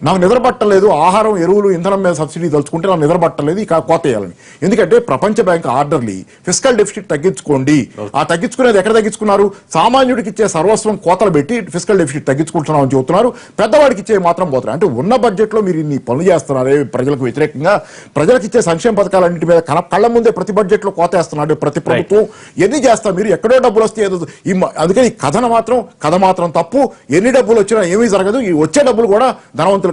నాకు నిద్రపట్టలేదు, ఆహారం ఎరువులు ఇంధనం మీద సబ్సిడీ తలుచుకుంటే నాకు నిద్రపట్టలేదు, ఇక కోత వేయాలని. ఎందుకంటే ప్రపంచ బ్యాంక్ ఆర్డర్లీ ఫిస్కల్ డెఫిసిట్ తగ్గించుకోండి. ఆ తగ్గించుకునేది ఎక్కడ తగ్గించుకున్నారు? సామాన్యుడికి ఇచ్చే సర్వస్వం కోతలు పెట్టి ఫిస్కల్ డెఫిసిట్ తగ్గించుకుంటున్నాం అని చెబుతున్నారు. పెద్దవాడికి ఇచ్చే మాత్రం పోతున్నారు. అంటే ఉన్న బడ్జెట్ లో మీరు ఇన్ని పనులు చేస్తున్నారు ప్రజలకు వ్యతిరేకంగా. ప్రజలకు ఇచ్చే సంక్షేమ పథకాలన్నింటి మీద కళ్ళ ముందే ప్రతి బడ్జెట్ లో కోత వేస్తున్నారు ప్రతి ప్రభుత్వం. ఎన్ని చేస్తారు మీరు? ఎక్కడో డబ్బులు వస్తే ఏదో. అందుకని ఈ కథ మాత్రం తప్పు. ఎన్ని డబ్బులు వచ్చినా ఏమీ జరగదు. ఈ వచ్చే డబ్బులు కూడా ధనవంతులు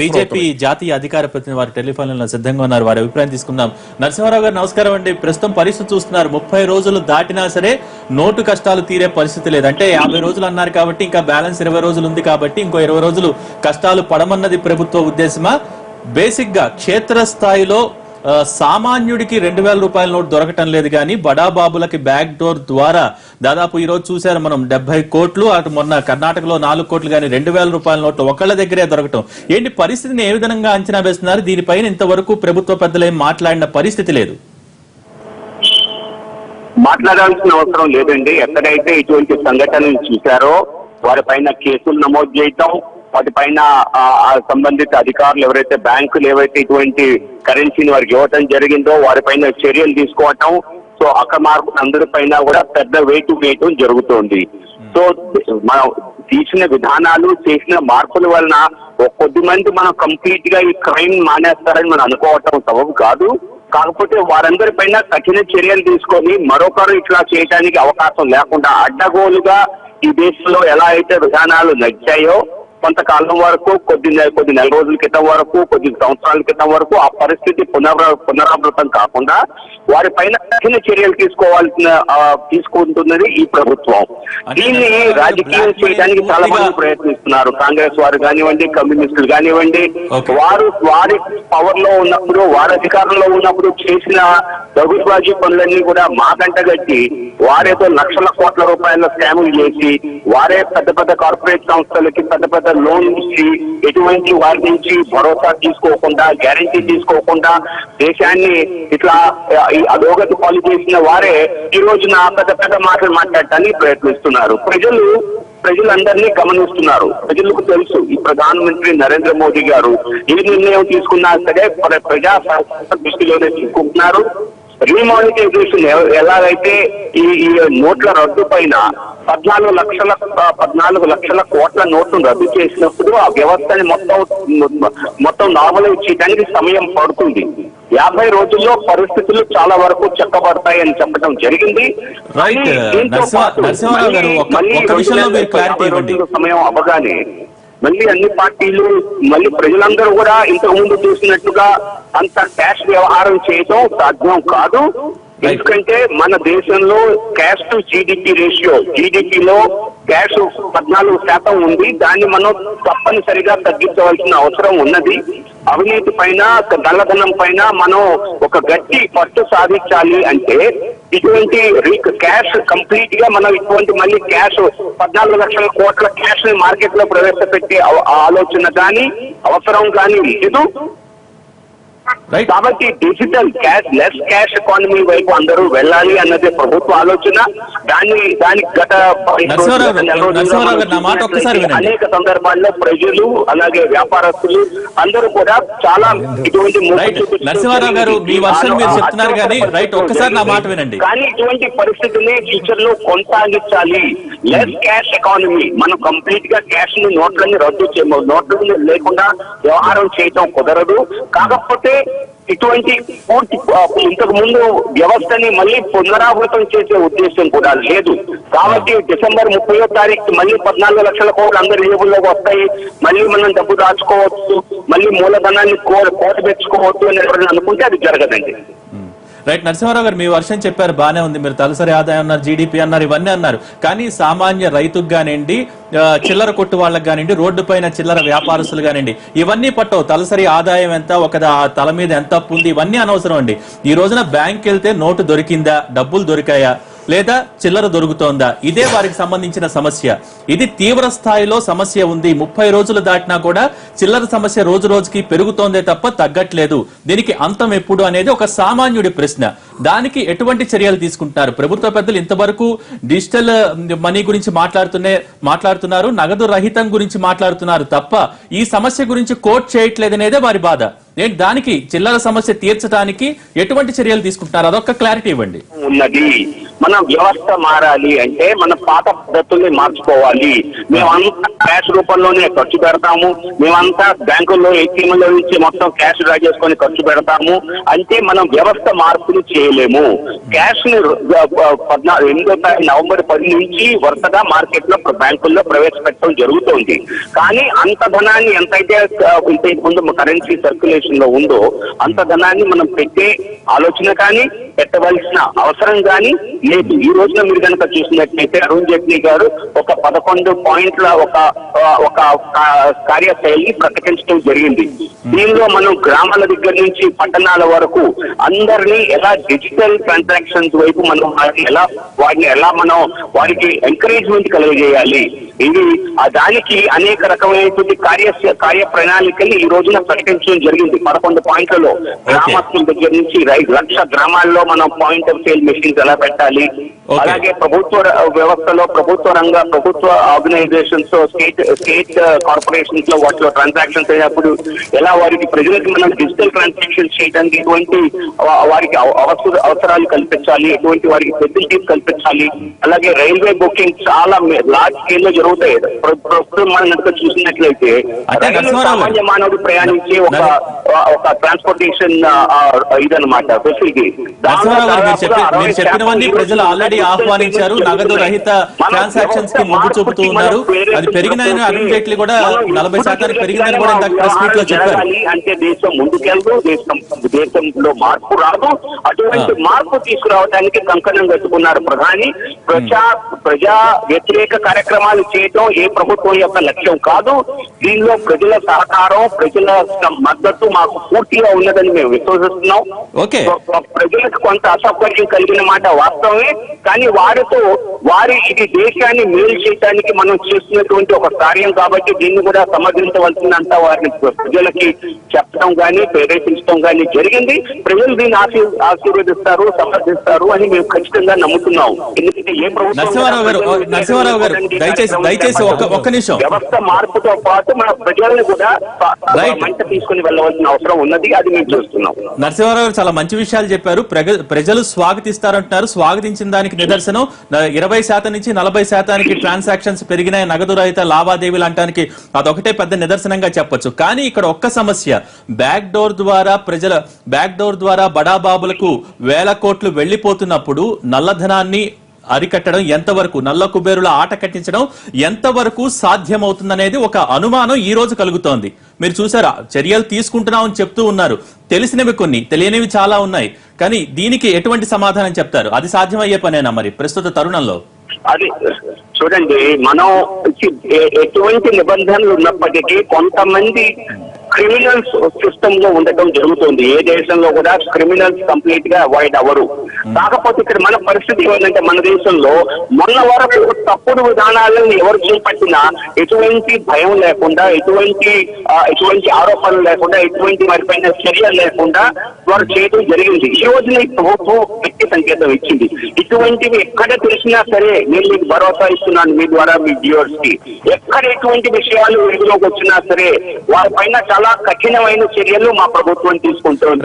బీజేపీ జాతీయ అధికార ప్రతినిధి వారి టెలిఫోన్ లో సిద్ధంగా ఉన్నారు, వారి అభిప్రాయం తీసుకుందాం. నరసింహారావు గారు నమస్కారం అండి. ప్రస్తుతం పరిస్థితి చూస్తున్నారు, 30 రోజులు దాటినా సరే నోటు కష్టాలు తీరే పరిస్థితి లేదు. అంటే 50 రోజులు అన్నారు కాబట్టి ఇంకా బ్యాలెన్స్ 20 రోజులు ఉంది కాబట్టి ఇంకో 20 రోజులు కష్టాలు పడమన్నది ప్రభుత్వ ఉద్దేశమా? బేసిక్ గా క్షేత్రస్థాయిలో సామాన్యుడికి 2,000 రూపాయల నోట్ దొరకటం లేదు కానీ బడాబాబులకి బ్యాక్ డోర్ ద్వారా దాదాపు ఈ రోజు చూశారు మనం 70 కోట్లు, అటు మొన్న కర్ణాటకలో 4 కోట్లు కానీ 2,000 రూపాయల నోట్లు ఒకళ్ళ దగ్గరే దొరకటం. ఏంటి పరిస్థితిని ఏ విధంగా అంచనా వేస్తున్నారు? దీనిపైన ఇంతవరకు ప్రభుత్వ పెద్దలు ఏం మాట్లాడిన పరిస్థితి లేదు. మాట్లాడాల్సిన అవసరం లేదండి. ఎక్కడైతే ఇటువంటి సంఘటనలు చూశారో వారిపైన కేసులు నమోదు చేయటం, వాటిపైన సంబంధిత అధికారులు ఎవరైతే బ్యాంకులు ఏవైతే ఇటువంటి కరెన్సీని వారికి ఇవ్వటం జరిగిందో వారిపైన చర్యలు తీసుకోవటం, సో అక్రమార్కులు అందరిపైన కూడా పెద్ద వెయిట్ వేయటం జరుగుతోంది. సో మనం తీసిన విధానాలు, చేసిన మార్పుల వలన కొద్ది మంది మనం కంప్లీట్ గా ఈ క్రైమ్ మానేస్తారని మనం అనుకోవటం సబబు కాదు. కాకపోతే వారందరిపైన కఠిన చర్యలు తీసుకొని మరొకరు ఇట్లా చేయడానికి అవకాశం లేకుండా అడ్డగోలుగా ఈ దేశంలో ఎలా అయితే విధానాలు నడిచాయో కొంతకాలం వరకు కొద్ది నెల రోజుల క్రితం వరకు, కొద్ది సంవత్సరాల క్రితం వరకు ఆ పరిస్థితి పునరావృతం కాకుండా వారిపైన కఠిన చర్యలు తీసుకుంటున్నది ఈ ప్రభుత్వం. దీన్ని రాజకీయం చేయడానికి చాలా మంది ప్రయత్నిస్తున్నారు. కాంగ్రెస్ వారు కానివ్వండి, కమ్యూనిస్టులు కానివ్వండి, వారి పవర్ లో ఉన్నప్పుడు, వారి అధికారంలో ఉన్నప్పుడు చేసిన దగులుబాజీ పనులన్నీ కూడా మాకంటగట్టి వారేదో లక్షల కోట్ల రూపాయల స్కాములు చేసి వారే పెద్ద పెద్ద కార్పొరేట్ సంస్థలకి పెద్ద పెద్ద లోన్ ఇచ్చి ఎటువంటి వారి నుంచి భరోసా తీసుకోకుండా, గ్యారంటీ తీసుకోకుండా దేశాన్ని ఇట్లా అధోగతి పాలు చేసిన వారే ఈ రోజున పెద్ద పెద్ద మాటలు మాట్లాడటానికి ప్రయత్నిస్తున్నారు. ప్రజలందరినీ గమనిస్తున్నారు. ప్రజలకు తెలుసు ఈ ప్రధానమంత్రి నరేంద్ర మోదీ గారు ఏ నిర్ణయం తీసుకున్నా సరే ప్రజా దృష్టిలోనే తీసుకుంటున్నారు. రీమానిటైజేషన్ ఎలాగైతే ఈ నోట్ల రద్దు పైన 14 లక్షల కోట్ల నోట్లను రద్దు చేసినప్పుడు ఆ వ్యవస్థని మొత్తం నార్మలైజ్ చేయడానికి సమయం పడుతుంది. 50 రోజుల్లో పరిస్థితులు చాలా వరకు చక్కబడతాయి అని చెప్పడం జరిగింది. సమయం అవ్వగానే మళ్ళీ అన్ని పార్టీలు, మళ్ళీ ప్రజలందరూ కూడా ఇంతకు ముందు చూసినట్టుగా అంత క్యాష్ వ్యవహారం చేయడం సాధ్యం కాదు. ఎందుకంటే మన దేశంలో క్యాష్ టు జీడిపి రేషియో, జీడిపిలో క్యాష్ 14% ఉంది. దాన్ని మనం తప్పనిసరిగా తగ్గించవలసిన అవసరం ఉన్నది. అవినీతి పైన, నల్లధనం పైన మనం ఒక గట్టి పట్టు సాధించాలి అంటే ఇటువంటి క్యాష్ కంప్లీట్ గా మనం ఇటువంటి మళ్ళీ క్యాష్ 14 లక్షల కోట్ల క్యాష్ ని మార్కెట్ లో ప్రవేశపెట్టే ఆలోచన కానీ అవసరం కానీ లేదు. కాబట్టి digital cash, less cash economy వైపు అందరూ వెళ్ళాలి అన్నది ప్రభుత్వ ఆలోచన. దానికి గత అనేక సందర్భాల్లో ప్రజలు అలాగే వ్యాపారస్తులు అందరూ కూడా చాలా ఇటువంటి నరసింహారావు గారు మీ వర్షన్ మీరు చెప్తున్నారు కానీ ఒక్కసారి నా మాట వినండి. కానీ ఇటువంటి పరిస్థితిని ఫ్యూచర్ లో కొనసాగించాలి. లెస్ క్యాష్ ఎకానమీ, మనం కంప్లీట్ గా క్యాష్ ని నోట్లని రద్దు చేయము, నోట్లని లేకుండా వ్యవహారం చేయటం కుదరదు. కాకపోతే ఇటువంటి పూర్తి ఇంతకు ముందు వ్యవస్థని మళ్ళీ పునరావృతం చేసే ఉద్దేశం కూడా లేదు. కాబట్టి డిసెంబర్ 30వ తారీఖు మళ్ళీ 14 లక్షల కోట్లు అందరి జేబుల్లోకి వస్తాయి, మళ్ళీ మనం డబ్బు దాచుకోవచ్చు, మళ్ళీ మూలధనాన్ని కోట తెచ్చుకోవచ్చు అని ఎవరైనా అనుకుంటే అది జరగదండి. రైట్ నరసింహారావు గారు మీ వర్షం చెప్పారు, బానే ఉంది. మీరు తలసరి ఆదాయం అన్నారు, జీడిపి అన్నారు, ఇవన్నీ అన్నారు. కానీ సామాన్య రైతుకు కానివ్వండి, చిల్లర కొట్టు వాళ్ళకి కానివ్వండి, రోడ్డు పైన చిల్లర వ్యాపారస్తులు కానివ్వండి, ఇవన్నీ పట్టవు. తలసరి ఆదాయం ఎంత, ఒక తల మీద ఎంత అప్పు ఉంది, ఇవన్నీ అనవసరం అండి. ఈ రోజున బ్యాంక్ వెళ్తే నోటు దొరికిందా, డబ్బులు దొరికాయా, లేదా చిల్లర దొరుకుతోందా, ఇదే వారికి సంబంధించిన సమస్య. ఇది తీవ్ర స్థాయిలో సమస్య ఉంది. 30 రోజులు దాటినా కూడా చిల్లర సమస్య రోజు రోజుకి పెరుగుతోందే తప్ప తగ్గట్లేదు. దీనికి అంతం ఎప్పుడు అనేది ఒక సామాన్యుడి ప్రశ్న. దానికి ఎటువంటి చర్యలు తీసుకుంటున్నారు ప్రభుత్వ పెద్దలు? ఇంతవరకు డిజిటల్ మనీ గురించి మాట్లాడుతున్నారు, నగదు రహితం గురించి మాట్లాడుతున్నారు తప్ప ఈ సమస్య గురించి కోట్ చేయట్లేదనేదే వారి బాధ. దానికి చిల్లర సమస్య తీర్చడానికి ఎటువంటి చర్యలు తీసుకుంటున్నారు, అదొక క్లారిటీ ఇవ్వండి. ఉన్నది మన వ్యవస్థ మారాలి అంటే మన పాత పద్ధతుల్ని మార్చుకోవాలి. మేమంతా క్యాష్ రూపంలోనే ఖర్చు పెడతాము, మేమంతా బ్యాంకుల్లో ఏటీఎంలో నుంచి మొత్తం క్యాష్ డ్రా చేసుకొని ఖర్చు పెడతాము అంటే మనం వ్యవస్థ మార్పులు చేయలేము. క్యాష్ ని 8 నవంబర్ 10 నుంచి వరుసగా మార్కెట్ లో బ్యాంకుల్లో ప్రవేశపెట్టడం జరుగుతుంది. కానీ అంత ధనాన్ని ఎంతైతే ముందు కరెన్సీ సర్క్యులేషన్ లో ఉందో అంత ధనాన్ని మనం పెట్టే ఆలోచన కానీ పెట్టవలసిన అవసరం కానీ లేదు. ఈ రోజున మీరు కనుక చూసినట్లయితే అరుణ్ జైట్లీ గారు ఒక 11 పాయింట్ల ఒక కార్యశైలిని ప్రకటించడం జరిగింది. దీనిలో మనం గ్రామాల దగ్గర నుంచి పట్టణాల వరకు అందరినీ ఎలా డిజిటల్ ట్రాన్సాక్షన్స్ వైపు మనం వాటిని ఎలా మనం వారికి ఎంకరేజ్మెంట్ కలుగజేయాలి. ఇది దానికి అనేక రకమైనటువంటి కార్య ప్రణాళికలు ఈ రోజున ప్రకటించడం జరిగింది. 11 పాయింట్లలో గ్రామస్తుల దగ్గర నుంచి 1,00,000 గ్రామాల్లో మనం పాయింట్ ఆఫ్ సేల్ మెషిన్స్ ఎలా పెట్టాలి, అలాగే ప్రభుత్వ వ్యవస్థలో ప్రభుత్వ ఆర్గనైజేషన్స్ స్టేట్ కార్పొరేషన్స్ లో వాటిలో ట్రాన్సాక్షన్స్ అయినప్పుడు ఎలా వారికి ప్రజలకు మనం డిజిటల్ ట్రాన్సాక్షన్స్ చేయడానికి ఎటువంటి వారికి అవసరాలు కల్పించాలి, ఎటువంటి వారికి ఫెసిలిటీస్ కల్పించాలి. అలాగే రైల్వే బుకింగ్ చాలా లార్జ్ స్కేల్ లో జరుగుతాయి. ప్రస్తుతం మనం కనుక చూసినట్లయితే సామాన్య మానవుడు ప్రయాణించే ఒక ట్రాన్స్పోర్టేషన్ ఇదన్నమాట ఫెసిలిటీ. చెప్పినవన్నీ ప్రజలు ఆల్రెడీ ఆహ్వానించారు. నగదు రహిత ట్రాన్సాక్షన్స్ కి మొగ్గు చూపుతూ ఉన్నారు. అది పెరిగినాయని అరుణ్ జైట్లీ కూడా 40% పెరిగిందని కూడా ప్రెస్ మీట్ లో చెప్పారు. అంటే దేశం ముందుకెళ్తూ దేశంలో మార్పు రాదు. అటువంటి మార్పు తీసుకురావడానికి కంకణం కట్టుకున్నారు ప్రధాని. ప్రజా వ్యతిరేక కార్యక్రమాలు చేయడం ఏ ప్రభుత్వం యొక్క లక్ష్యం కాదు. దీనిలో ప్రజల సహకారం, ప్రజల మద్దతు మాకు పూర్తిగా ఉన్నదని మేము విశ్వసిస్తున్నాం. ప్రజలకు కొంత అసౌకర్యం కలిగిన మాట వాస్తవమే, కానీ ఇది దేశాన్ని మేలు చేయడానికి మనం చేస్తున్నటువంటి ఒక కార్యం కాబట్టి దీన్ని కూడా సమర్థించవలసిందంత వారిని ప్రజలకి చెప్పడం గానీ ప్రేరేపించడం గానీ జరిగింది. ప్రజలు దీన్ని ఆశీర్వదిస్తారు, సమర్థిస్తారు అని మేము ఖచ్చితంగా నమ్ముతున్నాం. ఎందుకంటే ఏ నరసింహారావు గారు దయచేసి ఒక్క నిమిషం. వ్యవస్థ మార్పుతో పాటు మన ప్రజల్ని కూడా మంట తీసుకుని వెళ్ళవలసిన అవసరం ఉన్నది. అది మేము చూస్తున్నాం. నరసింహారావు గారు చాలా మంచి విషయాలు చెప్పారు. ప్రజలు స్వాగతిస్తారంటున్నారు. స్వాగతించిన దానికి నిదర్శనం 20% నుంచి 40% ట్రాన్సాక్షన్స్ పెరిగినాయి, నగదు రహిత లావాదేవీలు అంటానికి అదొకటే పెద్ద నిదర్శనంగా చెప్పొచ్చు. కానీ ఇక్కడ ఒక్క సమస్య, బ్యాక్ డోర్ ద్వారా బడాబాబులకు వేల కోట్లు వెళ్లిపోతున్నప్పుడు నల్లధనాన్ని అరికట్టడం ఎంతవరకు, నల్ల కుబేరుల ఆట కట్టించడం ఎంతవరకు సాధ్యమవుతుందనేది ఒక అనుమానం ఈ రోజు కలుగుతోంది. మీరు చూసారా, చర్యలు తీసుకుంటున్నామని చెప్తూ ఉన్నారు. తెలిసినవి కొన్ని, తెలియనివి చాలా ఉన్నాయి. కానీ దీనికి ఎటువంటి సమాధానం చెప్తారు? అది సాధ్యమయ్యే పనేనా మరి ప్రస్తుత తరుణంలో? అది చూడండి, మనం ఎటువంటి నిబంధనలు ఉన్నప్పటికీ కొంతమంది క్రిమినల్స్ సిస్టమ్ లో ఉండటం జరుగుతుంది. ఏ దేశంలో కూడా క్రిమినల్స్ కంప్లీట్ గా అవాయిడ్ అవ్వరు. కాకపోతే ఇక్కడ మన పరిస్థితి ఏమంటే, మన దేశంలో మొన్న వరకు తప్పుడు విధానాలను ఎవరు చేపట్టినా ఎటువంటి భయం లేకుండా, ఎటువంటి ఆరోపణలు లేకుండా, ఎటువంటి వారిపైన చర్యలు లేకుండా వారు చేయడం జరిగింది. ఈ రోజున ప్రభుత్వం గట్టి సంకేతం ఇచ్చింది. ఇటువంటివి ఎక్కడ తెలిసినా సరే నేను మీకు భరోసా ఇస్తున్నాను మీ ద్వారా మీ వ్యూవర్స్ కి, ఎక్కడ ఎటువంటి విషయాలు వెలుగులోకి వచ్చినా సరే వారిపైన చాలా కఠినమైన చర్యలు మా ప్రభుత్వం తీసుకుంటుంది.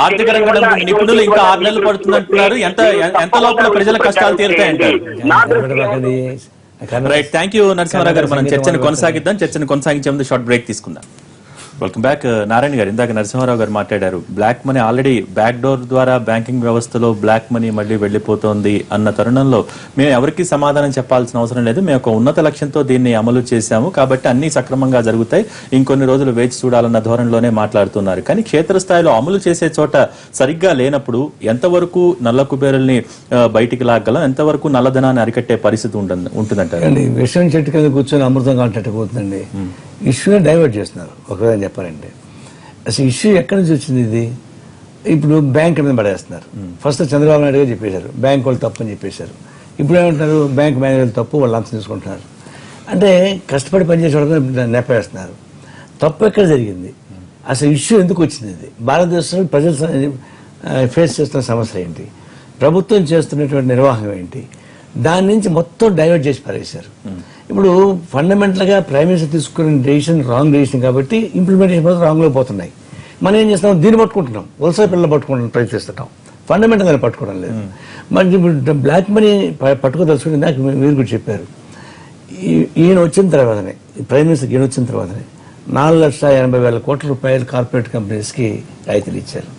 ఆర్థిక రంగంలో నిపుణులు ఇంకా 6 నెలలు పడుతుందంటున్నారు. ఎంత లోపల ప్రజల కష్టాలు తీరుతాయంటారు? రైట్, థ్యాంక్ యూ నరసింహారావు గారు. మనం చర్చను కొనసాగించే ముందు షార్ట్ బ్రేక్ తీసుకుందాం. Welcome back. నారాయణ గారు, ఇందాక నరసింహారావు గారు మాట్లాడారు, black money already back door ద్వారా బ్యాంకింగ్ వ్యవస్థలో బ్లాక్ మనీ మళ్ళీ వెళ్లిపోతోంది అన్న తరుణంలో మేము ఎవరికి సమాధానం చెప్పాల్సిన అవసరం లేదు. మేము ఒక ఉన్నత లక్ష్యంతో దీన్ని అమలు చేశాము కాబట్టి అన్ని సక్రమంగా జరుగుతాయి, ఇంకొన్ని రోజులు వేచి చూడాలన్న ధోరణిలోనే మాట్లాడుతున్నారు. కానీ క్షేత్రస్థాయిలో అమలు చేసే చోట సరిగ్గా లేనప్పుడు ఎంతవరకు నల్ల కుబేరుల్ని బయటికి లాగలం, ఎంతవరకు నల్లధనాన్ని అరికట్టే పరిస్థితి ఉంటుందంటారు? విషయం చెట్టు కింద కూర్చొని అమృతం కాంటపోతుందండి. ఇష్యూని డైవర్ట్ చేస్తున్నారు. ఒకవేళ చెప్పాలంటే అసలు ఇష్యూ ఎక్కడి నుంచి వచ్చింది? ఇది ఇప్పుడు బ్యాంక్ మీద పడేస్తున్నారు. ఫస్ట్ చంద్రబాబు నాయుడు గారు చెప్పేశారు బ్యాంక్ వాళ్ళు తప్పు అని చెప్పేశారు. ఇప్పుడు ఏమంటున్నారు, బ్యాంక్ మేనేజర్ తప్పు, వాళ్ళు లంచం తీసుకుంటున్నారు. అంటే కష్టపడి పనిచేసే వాళ్ళకి నెప్పేస్తున్నారు. తప్పు ఎక్కడ జరిగింది? అసలు ఇష్యూ ఎందుకు వచ్చింది? ఇది భారతదేశంలో ప్రజలు ఫేస్ చేస్తున్న సమస్య ఏంటి, ప్రభుత్వం చేస్తున్నటువంటి నిర్వాహం ఏంటి, దాని నుంచి మొత్తం డైవర్ట్ చేసి పారేశారు. ఇప్పుడు ఫండమెంటల్గా ప్రైమ్ మినిస్టర్ తీసుకున్న డెసిషన్ రాంగ్ డెసిషన్ కాబట్టి ఇంప్లిమెంటేషన్ మాత్రం రాంగ్లో పోతున్నాయి. మనం ఏం చేస్తున్నాం, దీన్ని పట్టుకుంటున్నాం, వలస పిల్లలు పట్టుకుంటాం, ప్రయత్నిస్తున్నాం, ఫండమెంటల్గా పట్టుకోవడం లేదు. మరి ఇప్పుడు బ్లాక్ మనీ పట్టుకోదలుచుకుంటే నాకు మీరు కూడా చెప్పారు, ఈయన వచ్చిన తర్వాతనే, ప్రైమ్ మినిస్టర్ ఈయన వచ్చిన తర్వాతనే 4,80,000 కోట్ల రూపాయలు కార్పొరేట్ కంపెనీస్కి రాయితీలు ఇచ్చారు.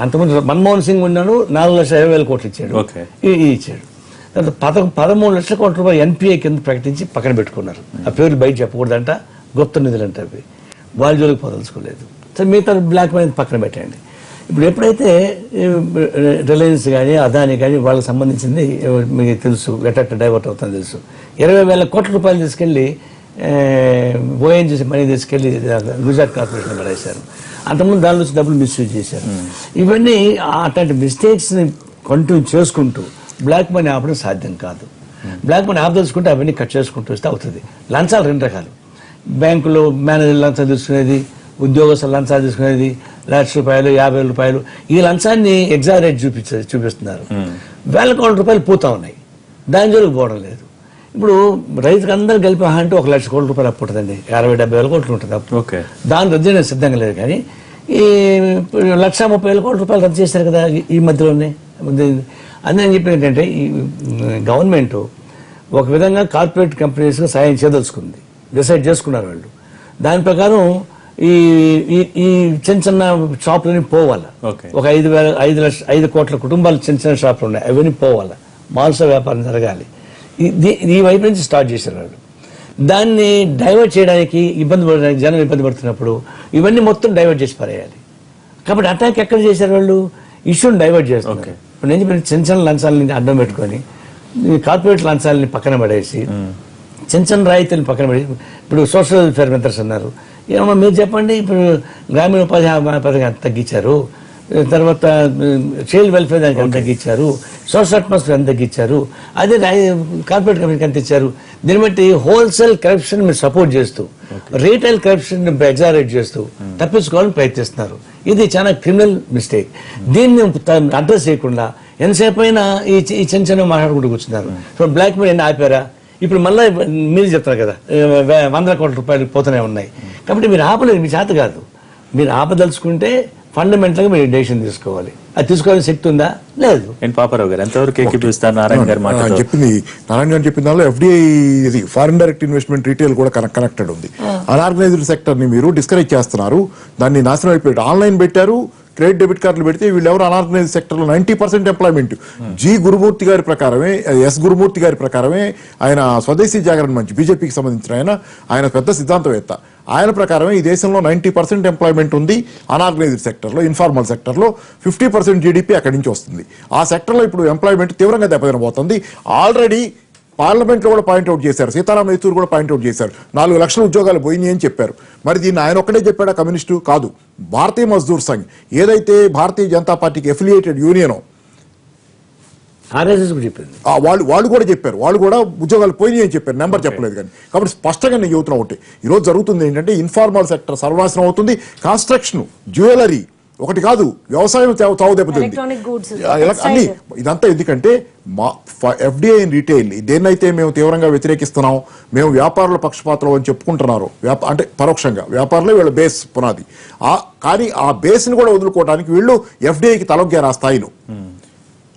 అంతకుముందు మన్మోహన్ సింగ్ ఉన్నాడు, 4,20,000 కోట్లు ఇచ్చాడు, ఇచ్చాడు. తర్వాత 13 లక్షల కోట్ల రూపాయలు ఎన్పిఏ కింద ప్రకటించి పక్కన పెట్టుకున్నారు. ఆ పేర్లు బయట చెప్పకూడదంట, గుప్త నిధులు అంటే అవి వాళ్ళ జోలికి పోదలుచుకోలేదు. సరే, మిగతా బ్లాక్ మనీ పక్కన పెట్టండి. ఇప్పుడు ఎప్పుడైతే రిలయన్స్ కానీ అదాని కానీ వాళ్ళకి సంబంధించింది మీకు తెలుసు, ఎట్ట డైవర్ట్ అవుతుందో తెలుసు, 20,000 కోట్ల రూపాయలు తీసుకెళ్లి ఓఎన్జీసీ మనీ తీసుకెళ్లి గుజరాత్ కార్పొరేషన్ పడేశారు. అంతకుముందు దాని నుంచి డబ్బులు మిస్యూజ్ చేశారు. ఇవన్నీ అట్లాంటి మిస్టేక్స్ని కంటిన్యూ చేసుకుంటూ బ్లాక్ మనీ ఆపడం సాధ్యం కాదు. బ్లాక్ మనీ ఆపదలుచుకుంటే అవన్నీ కట్ చేసుకుంటూ వస్తే అవుతుంది. లంచాలు 2 రకాలు. బ్యాంకులో మేనేజర్ లంచం తీసుకునేది, ఉద్యోగస్తులు లంచాలు తీసుకునేది, ₹1,00,000, ₹50,000. ఈ లంచాన్ని ఎగ్జారేట్ చూపిస్తున్నారు. వేల కోట్ల రూపాయలు పోతా ఉన్నాయి, దాని జోలికి పోవడం లేదు. ఇప్పుడు రైతుకు అందరూ కలిపి అంటే ₹1,00,000 కోట్ల అప్పు ఉంటుందండి, 60-70 కోట్లు ఉంటుంది అప్పు. దాన్ని రద్దు చేయడానికి సిద్ధంగా లేదు. కానీ ఈ ₹1,30,000 కోట్ల రద్దు చేశారు కదా ఈ మధ్యలోనే. అందుకని చెప్పి ఏంటంటే ఈ గవర్నమెంట్ ఒక విధంగా కార్పొరేట్ కంపెనీస్కి సాయం చేయదలుచుకుంది, డిసైడ్ చేసుకున్నారు వాళ్ళు. దాని ప్రకారం ఈ ఈ చిన్న చిన్న షాపులని పోవాలి. ఒక 5 కోట్ల కుటుంబాలు చిన్న చిన్న షాపులు ఉన్నాయి, అవన్నీ పోవాలి. మాంస వ్యాపారం జరగాలి. ఈ వైపు నుంచి స్టార్ట్ చేశారు వాళ్ళు. దాన్ని డైవర్ట్ చేయడానికి జనం ఇబ్బంది పడుతున్నప్పుడు ఇవన్నీ మొత్తం డైవర్ట్ చేసి పారేయాలి. కాబట్టి అటాక్ ఎక్కడ చేశారు వాళ్ళు? ఇష్యూని డైవర్ట్ చేస్తారు. ఇప్పుడు నేను చెప్పిన చిన్న చిన్న లంచాలని అడ్డం పెట్టుకొని కార్పొరేట్ లంచాలని పక్కన పడేసి చిన్న చిన్న రాయితీలను పక్కన పడేసి ఇప్పుడు సోషల్ వెల్ఫేర్ మెంబర్స్ అన్నారు. ఏమన్నా మీరు చెప్పండి, ఇప్పుడు గ్రామీణ ఉపాధి పథకం ఎంత తగ్గించారు, తర్వాత చైల్డ్ వెల్ఫేర్ దానికి ఎంత తగ్గించారు, సోషల్ అట్మాస్ఫియర్ ఎంత తగ్గించారు, అదే కార్పొరేట్ కంపెనీకి ఎంత ఇచ్చారు. దీన్ని బట్టి హోల్సేల్ కరప్షన్ మీరు సపోర్ట్ చేస్తూ రీటైల్ కరప్షన్ ఎగ్జారేట్ చేస్తూ తప్పించుకోవాలని ప్రయత్నిస్తున్నారు. ఇది చాలా క్రిమినల్ మిస్టేక్. దీన్ని అడ్రస్ చేయకుండా ఎంతసేపు అయినా ఈ చిన్న చిన్న మాట్లాడుకుంటూ కూర్చున్నారు. ఇప్పుడు బ్లాక్ మనీ ఆపారా? ఇప్పుడు మళ్ళీ మీరు చెప్తారు కదా ₹100 కోట్ల పోతూనే ఉన్నాయి. కాబట్టి మీరు ఆపలేదు, మీ చేత కాదు. మీరు ఆపదలుచుకుంటే ఫండమెంటల్గా మీరు డెసిషన్ తీసుకోవాలి. అది తీసుకోవాలని శక్తి ఉందా? లేదు. పాపారావు గారు ఎంతవరకు ఏకీపిస్తారు నారాయణ గారు చెప్పింది? నారాయణ గారు చెప్పిన దానిలో ఎఫ్డిఐ ఇది ఫారిన్ డైరెక్ట్ ఇన్వెస్ట్మెంట్ రీటైల్ కూడా కనెక్టెడ్ ఉంది. అనార్గనైజ్డ్ సెక్టర్ ని మీరు డిస్కరేజ్ చేస్తున్నారు, దాన్ని నాశనం అయిపోయారు. ఆన్లైన్ పెట్టారు, క్రెడిట్ డెబిట్ కార్డులు పెడితే వీళ్ళు ఎవరు అనార్గనైజ్ సెక్టర్ లో 90% ఎంప్లాయ్మెంట్. గురుమూర్తి గారి ప్రకారమే, గురుమూర్తి గారి ప్రకారమే, ఆయన స్వదేశీ జాగరణ మంచి బీజేపీకి సంబంధించిన ఆయన పెద్ద సిద్ధాంతవేత్త. ఆయన ప్రకారమే ఈ దేశంలో 90% ఎంప్లాయ్మెంట్ ఉంది అనార్గనైజ్డ్ సెక్టర్లో. ఇన్ఫార్మల్ సెక్టర్లో 50% జీడీపీ అక్కడి నుంచి వస్తుంది. ఆ సెక్టర్లో ఇప్పుడు ఎంప్లాయ్మెంట్ తీవ్రంగా దెబ్బతినబోతుంది. ఆల్రెడీ పార్లమెంట్లో కూడా పాయింట్అవుట్ చేశారు, సీతారాం యేచూరి కూడా పాయింట్అవుట్ చేశారు, 4 లక్షల ఉద్యోగాలు పోయినాయి అని చెప్పారు. మరి దీన్ని ఆయన ఒక్కడే చెప్పాడా? కమ్యూనిస్టు కాదు, భారతీయ మజ్దూర్ సంఘ్ ఏదైతే భారతీయ జనతా పార్టీకి ఎఫిలియేటెడ్ యూనియనో వాళ్ళు కూడా చెప్పారు, వాళ్ళు కూడా ఉద్యోగాలు పోయినాయి అని చెప్పారు, నెంబర్ చెప్పలేదు. కానీ కాబట్టి స్పష్టంగా నేను చెబుతున్నా ఒకటి, ఈరోజు జరుగుతుంది ఏంటంటే ఇన్ఫార్మల్ సెక్టర్ సర్వనాశనం అవుతుంది. కన్స్ట్రక్షన్, జ్యువెలరీ ఒకటి కాదు, వ్యవసాయం చావు దెబ్బతింది అన్ని. ఇదంతా ఎందుకంటే ఎఫ్డిఐ రీటైల్ దేన్నైతే మేము తీవ్రంగా వ్యతిరేకిస్తున్నాం, మేము వ్యాపారుల పక్షపాతం అని చెప్పుకుంటున్నారు, అంటే పరోక్షంగా వ్యాపారులే వీళ్ళ బేస్ పునాది. కానీ ఆ బేస్ని కూడా వదులుకోవడానికి వీళ్ళు ఎఫ్డిఐకి తలొగ్గారు ఆ స్థాయిలో.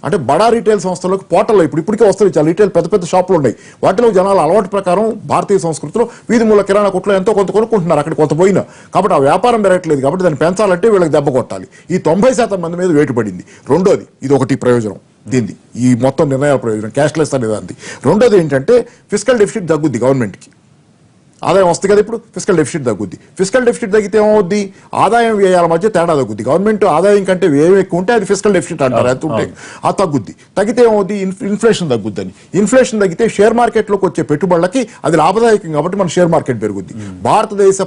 అంటే బడా రీటైల్ సంస్థలకు పోర్టల్లో ఇప్పటికే వస్తాయి, చాలా రీటైల్ పెద్ద పెద్ద షాపులు ఉన్నాయి, వాటిలో జనాలు అలవాటు ప్రకారం భారతీయ సంస్కృతిలో వీధి మూల కిరాణా కొట్లో ఎంతో కొంత కొనుక్కుంటున్నారు, అక్కడ కొంత పోయినా. కాబట్టి ఆ వ్యాపారం పెరగట్లేదు, కాబట్టి దాన్ని పెంచాలంటే వీళ్ళకి దెబ్బ కొట్టాలి. ఈ 90% మంది మీద వేటు పడింది. రెండోది, ఇది ఒకటి ప్రయోజనం దీన్ని, ఈ మొత్తం నిర్ణయాల ప్రయోజనం క్యాష్లెస్ అనేది అంది. రెండోది ఏంటంటే ఫిస్కల్ డెఫిసిట్ తగ్గుద్ది గవర్నమెంట్కి. ఆదాయం వస్తుంది కదా, ఇప్పుడు ఫిస్కల్ డెఫిసిట్ తగ్గుద్ది. ఫిస్కల్ డెఫిసిట్ తగ్గితే ఏమవుద్ది? ఆదాయం వ్యయాల మధ్య తేడా తగ్గుద్ది. గవర్నమెంట్ ఆదాయం కంటే వ్యయం ఎక్కువ ఉంటే అది ఫిస్కల్ డెఫిసిట్ అంటారు, అది ఉంటే అది తగ్గుద్ది. తగ్గితే ఏమవుద్ది? ఇన్ఫ్లేషన్ తగ్గుద్దని. ఇన్ఫ్లేషన్ తగ్గితే షేర్ మార్కెట్లోకి వచ్చే పెట్టుబడులకి అది లాభదాయకం, కాబట్టి మన షేర్ మార్కెట్ పెరుగుద్ది. భారతదేశ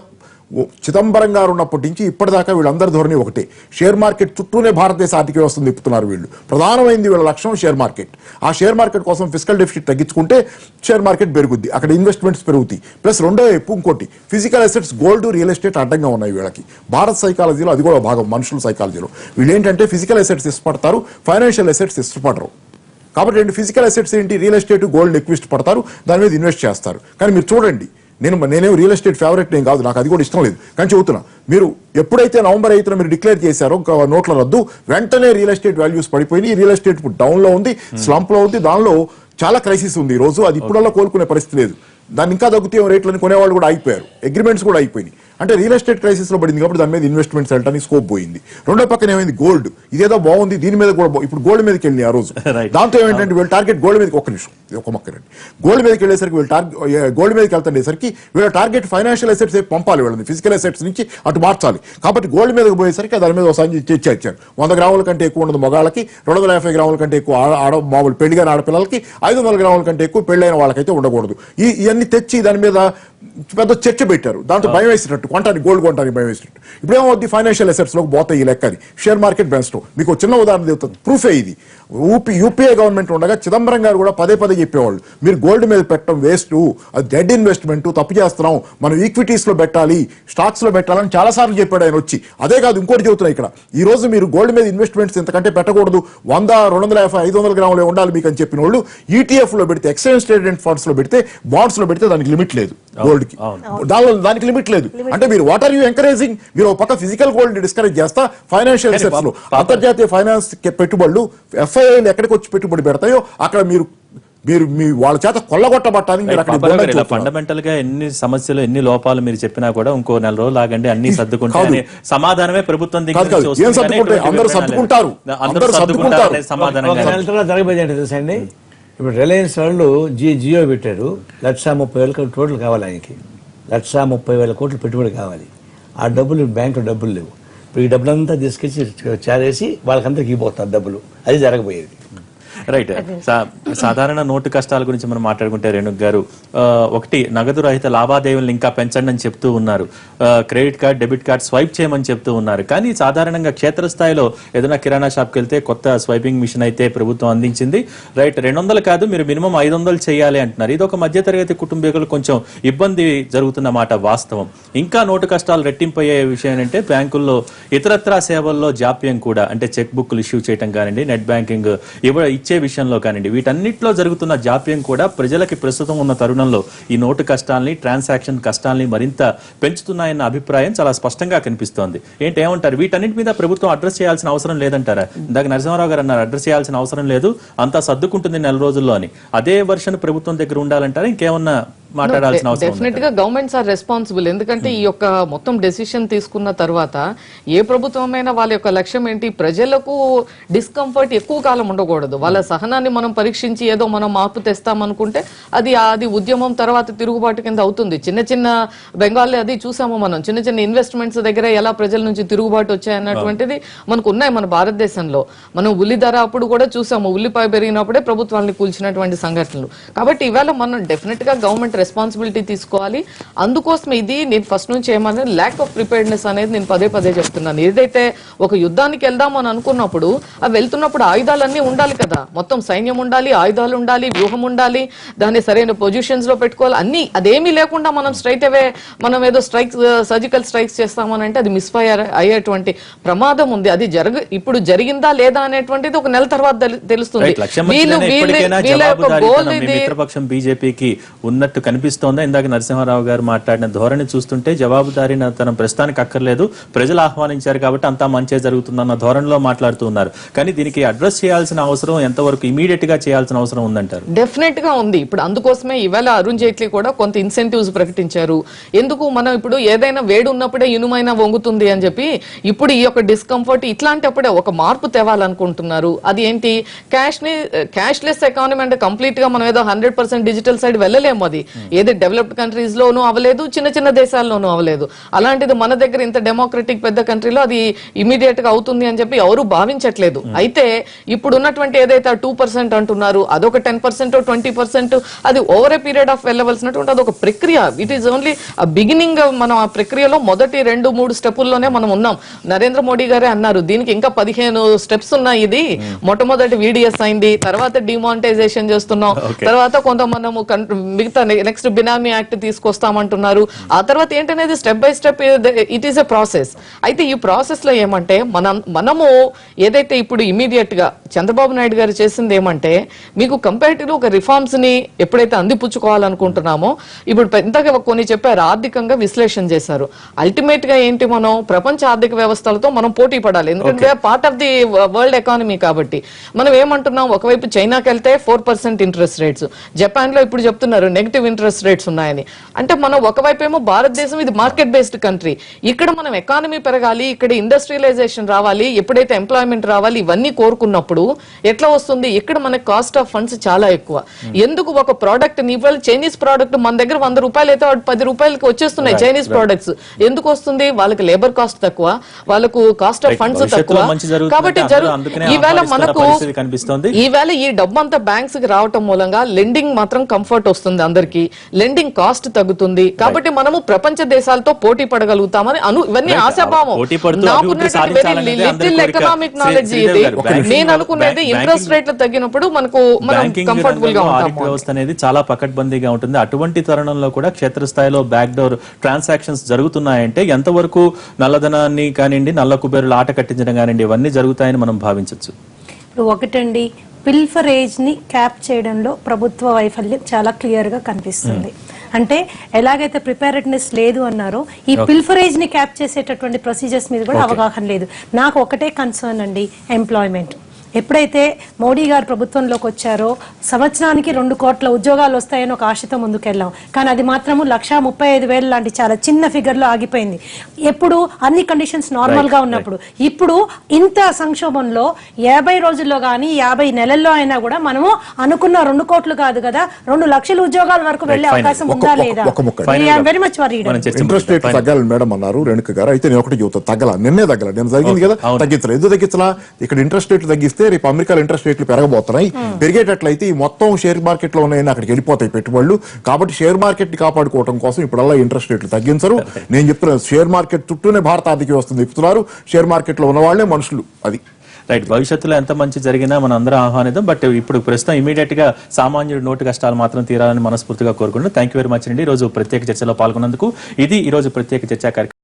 చిదంబరం గారు ఉన్నప్పటి నుంచి ఇప్పటిదాకా వీళ్ళందరి ధోరణి ఒకటే, షేర్ మార్కెట్ చుట్టూనే భారతదేశ ఆర్థిక వ్యవస్థను తిప్పుతున్నారు వీళ్ళు. ప్రధానమైంది వీళ్ళ లక్ష్యం షేర్ మార్కెట్. ఆ షేర్ మార్కెట్ కోసం ఫిస్కల్ డెఫిసిట్ తగ్గించుకుంటే షేర్ మార్కెట్ పెరుగుద్ది, అక్కడ ఇన్వెస్ట్మెంట్స్ పెరుగుతాయి. ప్లస్ రెండో వైపు ఇంకోటి physical assets, gold, real estate అడ్డంగా ఉన్నాయి వీళ్ళకి. భారత సైకాలజీలో అది కూడా భాగం, మనుషుల సైకాలజీలో. వీళ్ళు ఏంటంటే ఫిజికల్ అసెట్స్ ఇష్టపడతారు, ఫైనాన్షియల్ అసెట్స్ ఇష్టపడరు. కాబట్టి రెండు ఫిజికల్ అసెట్స్ ఏంటి? రియల్ ఎస్టేట్, గోల్డ్ ఎక్కువ ఇష్టపడతారు, దాని మీద ఇన్వెస్ట్ చేస్తారు. కానీ మీరు చూడండి, నేనేం రియల్ ఎస్టేట్ ఫేవరెట్ నేను కాదు, నాకు అది కూడా ఇష్టం లేదు. కానీ చెబుతున్నా, మీరు ఎప్పుడైతే నవంబర్ 8న మీరు డిక్లేర్ చేశారో నోట్ల రద్దు, వెంటనే రియల్ ఎస్టేట్ వాల్యూస్ పడిపోయినాయి. రియల్ ఎస్టేట్ ఇప్పుడు డౌన్లో ఉంది, స్లంప్లో ఉంది, దానిలో చాలా క్రైసిస్ ఉంది ఈ రోజు. అది ఇప్పుడల్లా కోలుకునే పరిస్థితి లేదు. దాన్ని ఇంకా తగ్గుతే రేట్లని కొనేవాళ్ళు కూడా అయిపోయారు, అగ్రిమెంట్స్ కూడా అయిపోయినాయి. అంటే రియల్ ఎస్టేట్ క్రైసిస్ లో పడింది కాబట్టి దాని మీద ఇన్వెస్ట్మెంట్స్ వెళ్ళడానికి స్కోప్ పోయింది. రెండో పక్కన ఏమైంది? గోల్డ్. ఇదేదో బాగుంది, దీని మీద కూడా ఇప్పుడు గోల్డ్ మీదకి వెళ్ళి ఆ రోజు. దాంతో ఏమిటంటే వీళ్ళు టార్గెట్ గోల్డ్ మీదకి, ఒక్క నిమిషం ఒక మొక్కరండి, గోల్డ్ మీదకి వెళ్ళేసరికి వీళ్ళు గోల్డ్ మీదకి వెళ్తుండేసరికి వీళ్ళ టార్గెట్ ఫైనాన్షియల్ అసెట్స్ పంపాలి, వీళ్ళని ఫిజికల్ అసెట్స్ నుంచి అటు మార్చాలి. కాబట్టి గోల్డ్ మీదకి పోయేసరికి దాని మీద ఒకసారి ఇచ్చారు. 100 గ్రాముల కంటే ఎక్కువ ఉండదు మగాళ్ళకి, 250 గ్రాముల కంటే ఎక్కువ మామూలు పెళ్లిగాని ఆడపిల్లలకి, 500 గ్రాముల కంటే ఎక్కువ పెళ్ళైన వాళ్ళకైతే ఉండకూడదు. ఇవన్నీ తెచ్చి దాని మీద పెద్ద చర్చ పెట్టారు, దాంతో భయం వేసినట్టు కొంటానికి, గోల్డ్ కొంటానికి భయం వేసినట్టు. ఇప్పుడు ఏమవుద్ది, ఫైనాన్షియల్ అసెట్స్ లోకి పోతాయి ఈ లెక్కది, షేర్ మార్కెట్ బెన్స్టో. మీకు ఒక చిన్న ఉదాహరణ చెప్తాను, ప్రూఫే ఇది. యూపీఏ గవర్నమెంట్ ఉండగా చిదంబరం గారు కూడా పదే చెప్పేవాళ్ళు, మీరు గోల్డ్ మీద పెట్టడం వేస్ట్, అది డెడ్ ఇన్వెస్ట్మెంట్, తప్పు చేస్తున్నాం, మనం ఈక్విటీస్ లో పెట్టాలి, స్టాక్స్ లో పెట్టాలని చాలా సార్లు చెప్పాడు ఆయన వచ్చి. అదే కాదు, ఇంకోటి చెబుతున్నా ఇక్కడ, ఈ రోజు మీరు గోల్డ్ మీద ఇన్వెస్ట్మెంట్స్ ఇంతకంటే పెట్టకూడదు, 100, 250, 500 గ్రాములే ఉండాలి మీకు అని చెప్పిన వాళ్ళు ETF లో పెడితే, ఎక్స్చేంజ్ ట్రేడెడ్ ఫండ్స్ లో పెడితే, బాండ్స్ లో పెడితే దానికి లిమిట్ లేదు, గోల్డ్ కి దానికి లిమిట్ లేదు. అంటే మీరు వాట్ ఆర్ యూ ఎంకరేజింగ్? మీరు ఒక పక్క ఫిజికల్ గోల్డ్ డిస్కరేజ్ చేస్తా, ఫైనాన్షియల్ అసెట్స్ లో అంతర్జాతీయ ఫైనాన్స్ పెట్టుబడులు FIIలు ఎక్కడికి వచ్చి పెట్టుబడి పెడతాయో అక్కడ మీరు మీ వాళ్ళ చేత కొల్లగొట్టబట్టాలని మీరు అక్కడ ఫండమెంటల్ గా ఎన్ని సమస్యలు, ఎన్ని లోపాలు మీరు చెప్పినా కూడా ఇంకో 4 రోజులు ఆగండి, అన్ని సర్దుకుంటారు సమాధానమే ప్రభుత్వం అందరూ సర్దుకుంటారు. జరగబోయేది తెలుసండి. ఇప్పుడు రిలయన్స్ వాళ్ళు జియో పెట్టారు, 1,30,000 టోటల్ కావాలి ఆయనకి, 1,30,000 కోట్లు పెట్టుబడి కావాలి. ఆ డబ్బులు బ్యాంకులో డబ్బులు లేవు. ఇప్పుడు ఈ డబ్బులంతా తీసుకొచ్చి చారేసి వాళ్ళకందరికి ఇవ్వబోతున్నారు డబ్బులు, అది జరగబోయేది. రైట్. సాధారణ నోటు కష్టాల గురించి మనం మాట్లాడుకుంటే రేణుక్ గారు, ఒకటి నగదు రహిత లావాదేవీలను ఇంకా పెంచండి అని చెప్తూ ఉన్నారు, credit card, debit card swipe చేయమని చెప్తూ ఉన్నారు. కానీ సాధారణంగా క్షేత్రస్థాయిలో ఏదైనా కిరాణా షాప్కి వెళ్తే కొత్త స్వైపింగ్ మిషన్ అయితే ప్రభుత్వం అందించింది. రైట్, 200 కాదు, మీరు మినిమం 500 చేయాలి అంటున్నారు. ఇది ఒక మధ్యతరగతి కుటుంబీకులు కొంచెం ఇబ్బంది జరుగుతున్న మాట వాస్తవం. ఇంకా నోటు కష్టాలు రెట్టింపయ్యే విషయం ఏంటంటే బ్యాంకుల్లో ఇతరత్రా సేవల్లో జాప్యం కూడా, అంటే చెక్ బుక్లు ఇష్యూ చేయడం కానివ్వండి, నెట్ బ్యాంకింగ్ ఇచ్చే విషయంలో కానివ్వండి, వీటన్నిటిలో జరుగుతున్న జాప్యం కూడా ప్రజలకి ప్రస్తుతం ఉన్న తరుణంలో ఈ నోటు కష్టాలని, ట్రాన్సాక్షన్ కష్టాలని మరింత పెంచుతున్నాయన్న అభిప్రాయం చాలా స్పష్టంగా కనిపిస్తోంది. ఏమంటారు, వీటన్నిటి మీద ప్రభుత్వం అడ్రస్ చేయాల్సిన అవసరం లేదంటారా? ఇందాక నరసింహారావు గారు అన్నారు అడ్రస్ చేయాల్సిన అవసరం లేదు, అంతా సర్దుకుంటుంది 4 రోజుల్లో అని. అదే వర్షన్ ప్రభుత్వం దగ్గర ఉండాలంటారా, ఇంకేమన్నా మాట్లాడాల్సిన అవసరం? డెఫినెట్ గా గవర్నమెంట్స్ ఆర్ రెస్పాన్సిబుల్. ఎందుకంటే ఈ యొక్క మొత్తం డెసిషన్ తీసుకున్న తర్వాత ఏ ప్రభుత్వమైనా వాళ్ళ యొక్క లక్ష్యం ఏంటి, ప్రజలకు డిస్కంఫర్ట్ ఎక్కువ కాలం ఉండకూడదు. వాళ్ళ సహనాన్ని మనం పరీక్షించి ఏదో మనం మార్పు తెస్తామనుకుంటే అది ఉద్యమం తర్వాత తిరుగుబాటు కింద అవుతుంది. చిన్న బెంగాల్లో అది చూసాము మనం, చిన్న ఇన్వెస్ట్మెంట్స్ దగ్గర ఎలా ప్రజల నుంచి తిరుగుబాటు వచ్చాయన్నటువంటిది మనకు ఉన్నాయి మన భారతదేశంలో. మనం ఉల్లి ధర అప్పుడు కూడా చూసాము, ఉల్లిపాయ పెరిగినప్పుడే ప్రభుత్వాన్ని కూల్చినటువంటి సంఘటనలు. కాబట్టి ఇవాళ మనం డెఫినెట్ గా గవర్నమెంట్ రెస్పాన్సిబిలిటీ తీసుకోవాలి. అందుకోసం ఇది నేను ఫస్ట్ నుంచి ఏమన్నా ల్యాక్ ఆఫ్ ప్రిపేర్డ్నెస్ అనేది నేను పదే చెప్తున్నాను. ఏదైతే ఒక యుద్ధానికి వెళ్దాం అని అనుకున్నప్పుడు అవి వెళ్తున్నప్పుడు ఆయుధాలన్నీ ఉండాలి కదా, మొత్తం సైన్యం ఉండాలి, ఆయుధాలు ఉండాలి, వ్యూహం ఉండాలి, దాన్ని సరైన పొజిషన్స్ లో పెట్టుకోవాలి. అన్ని అదేమీ లేకుండా మనం స్ట్రైట్ అవే మనం ఏదో సర్జికల్ స్ట్రైక్స్ చేస్తామని అంటే అది మిస్ఫైర్ అయ్యేటువంటి ప్రమాదం ఉంది. అది ఇప్పుడు జరిగిందా లేదా అనేటువంటిది ఒక నెల తర్వాత తెలుస్తుంది. మిత్రపక్షం బీజేపీకి ఉన్నట్టు కనిపిస్తోందా? ఇందాక నరసింహారావు గారు మాట్లాడిన ధోరణి చూస్తుంటే జవాబుదారీన తన ప్రస్తుతానికి అక్కర్లేదు, ప్రజలు ఆహ్వానించారు కాబట్టి అంతా మంచి జరుగుతుందన్న ధోరణిలో మాట్లాడుతూ ఉన్నారు. కానీ దీనికి అడ్రస్ చేయాల్సిన అవసరం ఎంతవరకు ఇమీడియట్ గా చేయాల్సిన అవసరం ఉందంటారు? డెఫినెట్ గా ఉంది. ఇప్పుడు అందుకోసమే ఇవాళ అరుణ్ జైట్లీ కూడా కొంత ఇన్సెంటివ్స్ ప్రకటించారు. ఎందుకు, మనం ఇప్పుడు ఏదైనా వేడి ఉన్నప్పుడే ఇనుమైన వంగుతుంది అని చెప్పి ఇప్పుడు ఈ యొక్క డిస్కంఫర్ట్ ఇట్లాంటప్పుడే ఒక మార్పు తేవాలనుకుంటున్నారు. అది ఏంటి, క్యాష్లెస్ ఎకానమీ అంటే కంప్లీట్ గా మనం ఏదో 100% డిజిటల్ సైడ్ వెళ్ళలేము. అది ఏది డెవలప్డ్ కంట్రీస్ లోనూ అవ్వలేదు, చిన్న దేశాల్లోనూ అవ్వలేదు. అలాంటిది మన దగ్గర ఇంత డెమోక్రటిక్ పెద్ద కంట్రీలో అది ఇమీడియట్ గా అవుతుంది అని చెప్పి ఎవరు భావించట్లేదు. అయితే ఇప్పుడు ఉన్నటువంటి ఏదైతే 2% అంటున్నారు, అదొక 10%, 20% అది ఓవర్ ఏ పీరియడ్ ఆఫ్ వెళ్ళవలసినటువంటి అదొక ప్రక్రియ. It is only beginning. మనం ఆ ప్రక్రియలో మొదటి 2-3 స్టెప్పుల్లోనే మనం ఉన్నాం. నరేంద్ర మోడీ గారే అన్నారు దీనికి ఇంకా 15 స్టెప్స్ ఉన్నాయి. ఇది మొట్టమొదటి VDS అయింది, తర్వాత డిమానిటైజేషన్ చేస్తున్నాం, తర్వాత కొంత మనము మిగతా నెక్స్ట్ బినామీ యాక్ట్ తీసుకొస్తామంటున్నారు. ఆ తర్వాత ఏంటనేది step by step it is a process. అయితే ఈ ప్రాసెస్ లో ఏమంటే మనము ఏదైతే ఇప్పుడు ఇమీడియట్ గా చంద్రబాబు నాయుడు గారు చేసింది ఏమంటే, మీకు కంపారిటివ్లీ ఒక రిఫార్మ్స్ ని ఎప్పుడైతే అందిపుచ్చుకోవాలనుకుంటున్నామో, ఇప్పుడు పెద్దగా కొన్ని చెప్పారు, ఆర్థికంగా విశ్లేషణ చేశారు. అల్టిమేట్ గా ఏంటి, మనం ప్రపంచ ఆర్థిక వ్యవస్థలతో మనం పోటీ పడాలి. ఎందుకంటే part of the world economy కాబట్టి. మనం ఏమంటున్నాం, ఒకవైపు చైనాకి వెళ్తే 4% ఇంట్రెస్ట్ రేట్స్, జపాన్ లో ఇప్పుడు చెప్తున్నారు నెగిటివ్ ఇంట్రెస్ట్ రేట్స్ ఉన్నాయని. అంటే మనం ఒకవైపు ఏమో భారతదేశం ఇది మార్కెట్ బేస్డ్ కంట్రీ, ఇక్కడ మనం ఎకానమీ పెరగాలి, ఇక్కడ ఇండస్ట్రియలైజేషన్ రావాలి, ఎప్పుడైతే ఎంప్లాయ్మెంట్ రావాలి, ఇవన్నీ కోరుకున్నప్పుడు ఎట్లా వస్తుంది, ఇక్కడ మనకి కాస్ట్ ఆఫ్ ఫండ్స్ చాలా ఎక్కువ. ఎందుకు ఒక ప్రోడక్ట్ ఇవాళ చైనీస్ ప్రోడక్ట్ మన దగ్గర 100 రూపాయలు అయితే 10 రూపాయలకి వచ్చేస్తున్నాయి చైనీస్ ప్రోడక్ట్స్. ఎందుకు వస్తుంది, వాళ్ళకి లేబర్ కాస్ట్ తక్కువ, వాళ్ళకు కాస్ట్ ఆఫ్ ఫండ్స్ తక్కువ. కాబట్టి ఈవేళ మనకు ఈవేళ ఈ డబ్బు అంతా బ్యాంక్స్ కి రావటం మూలంగా లెండింగ్ మాత్రం కంఫర్ట్ వస్తుంది అందరికి. లెండింగ్ కాస్ట్ తగ్గుతుంది, కాబట్టి మనము ప్రపంచ దేశాలతో పోటీ పడగలుగుతామని ఇవన్నీ ఆశాభావం. నాకున్నటువంటి వెరీ లిటిల్ ఎకనామిక్ నాలెడ్జ్ ఇది. నేను అనుకునేది ఇంట్రెస్ట్ రేట్లు తగ్గినప్పుడు మనం కంఫర్టబుల్ గా ఉంటాం. వ్యవస్థ అనేది చాలా పకడ్బందీగా ఉంటుంది. అటువంటి తరుణంలో కూడా క్షేత్రస్థాయిలో బ్యాక్ డోర్ ట్రాన్సాక్షన్స్ జరుగుతున్నాయంటే ఎంతవరకు నల్లధనాన్ని కానివ్వండి, నల్ల కుబేరులు ఆట కట్టించడం కానివ్వండి, ఇవన్నీ జరుగుతాయని మనం భావించవచ్చు. ఇప్పుడు ఒకటండి, పిల్ఫరేజ్ ని క్యాప్ చేయడంలో ప్రభుత్వ వైఫల్యం చాలా క్లియర్ గా కనిపిస్తుంది. అంటే ఎలాగైతే ప్రిపేర్డ్నెస్ లేదు అన్నారో, ఈ పిల్ఫరేజ్ ని క్యాప్ చేసేటటువంటి ప్రొసీజర్స్ మీద కూడా అవగాహన లేదు. నాకు ఒకటే కన్సర్న్ అండి, ఎంప్లాయ్మెంట్. ఎప్పుడైతే మోడీ గారు ప్రభుత్వంలోకి వచ్చారో సంవత్సరానికి 2 కోట్ల ఉద్యోగాలు వస్తాయని ఒక ఆశతో ముందుకెళ్ళాం. కానీ అది మాత్రము 1,35,000 లాంటి చాలా చిన్న ఫిగర్ లో ఆగిపోయింది. ఎప్పుడు అన్ని కండిషన్స్ నార్మల్ గా ఉన్నప్పుడు. ఇప్పుడు ఇంత సంక్షోభంలో 50 రోజుల్లో గానీ 50 నెలల్లో అయినా కూడా మనము అనుకున్న 2 కోట్లు కాదు కదా, 2 లక్షల ఉద్యోగాల వరకు వెళ్లే అవకాశం ఉందా లేదా? Very much worried. Interest rate తగ్గాలని మేడం అన్నారు రేణుక గారు. అయితే నేను ఒకటి చెబుతా, తగ్గల నిన్నే తగ్గల, నేను జరిగింది కదా, తగ్గించలేదు. ఎందుకు తగ్గించలా? ఇక్కడ ఇంట్రెస్ట్ రేట్లు తగ్గిస్తే రేపు అమెరికాలో ఇంట్రెస్ట్ రేట్లు పెరగబోతున్నాయి. పెరిగేటట్లయితే ఈ మొత్తం షేర్ మార్కెట్ లో ఉన్నాయని అక్కడికి వెళ్ళిపోతాయి పెట్టుబడులు. కాబట్టి షేర్ మార్కెట్ ని కాపాడుకోవడం కోసం ఇప్పుడల్లా ఇంట్రెస్ట్ రేట్లు తగ్గించరు. నేను చెప్తున్నాను, షేర్ మార్కెట్ చుట్టూనే భారత ఆర్థిక వ్యవస్థ తిప్పుతున్నారు. షేర్ మార్కెట్ లో ఉన్న వాళ్ళే మనుషులు. అది రైట్. భవిష్యత్తులో ఎంత మంచి జరిగినా మనం అందరం ఆహ్వానిద్దాం. బట్ ఇప్పుడు ప్రస్తుతం ఇమీడియట్ గా సామాన్యుడి నోటు కష్టాలు మాత్రం తీరాలని మనస్ఫూర్తిగా కోరుకుంటున్నాను. థ్యాంక్ యూ వెరీ మచ్ అండి. ఈ రోజు ప్రత్యేక చర్చలో పాల్గొన్నందుకు. ఇది ఈ రోజు ప్రత్యేక చర్చా కార్యక్రమం.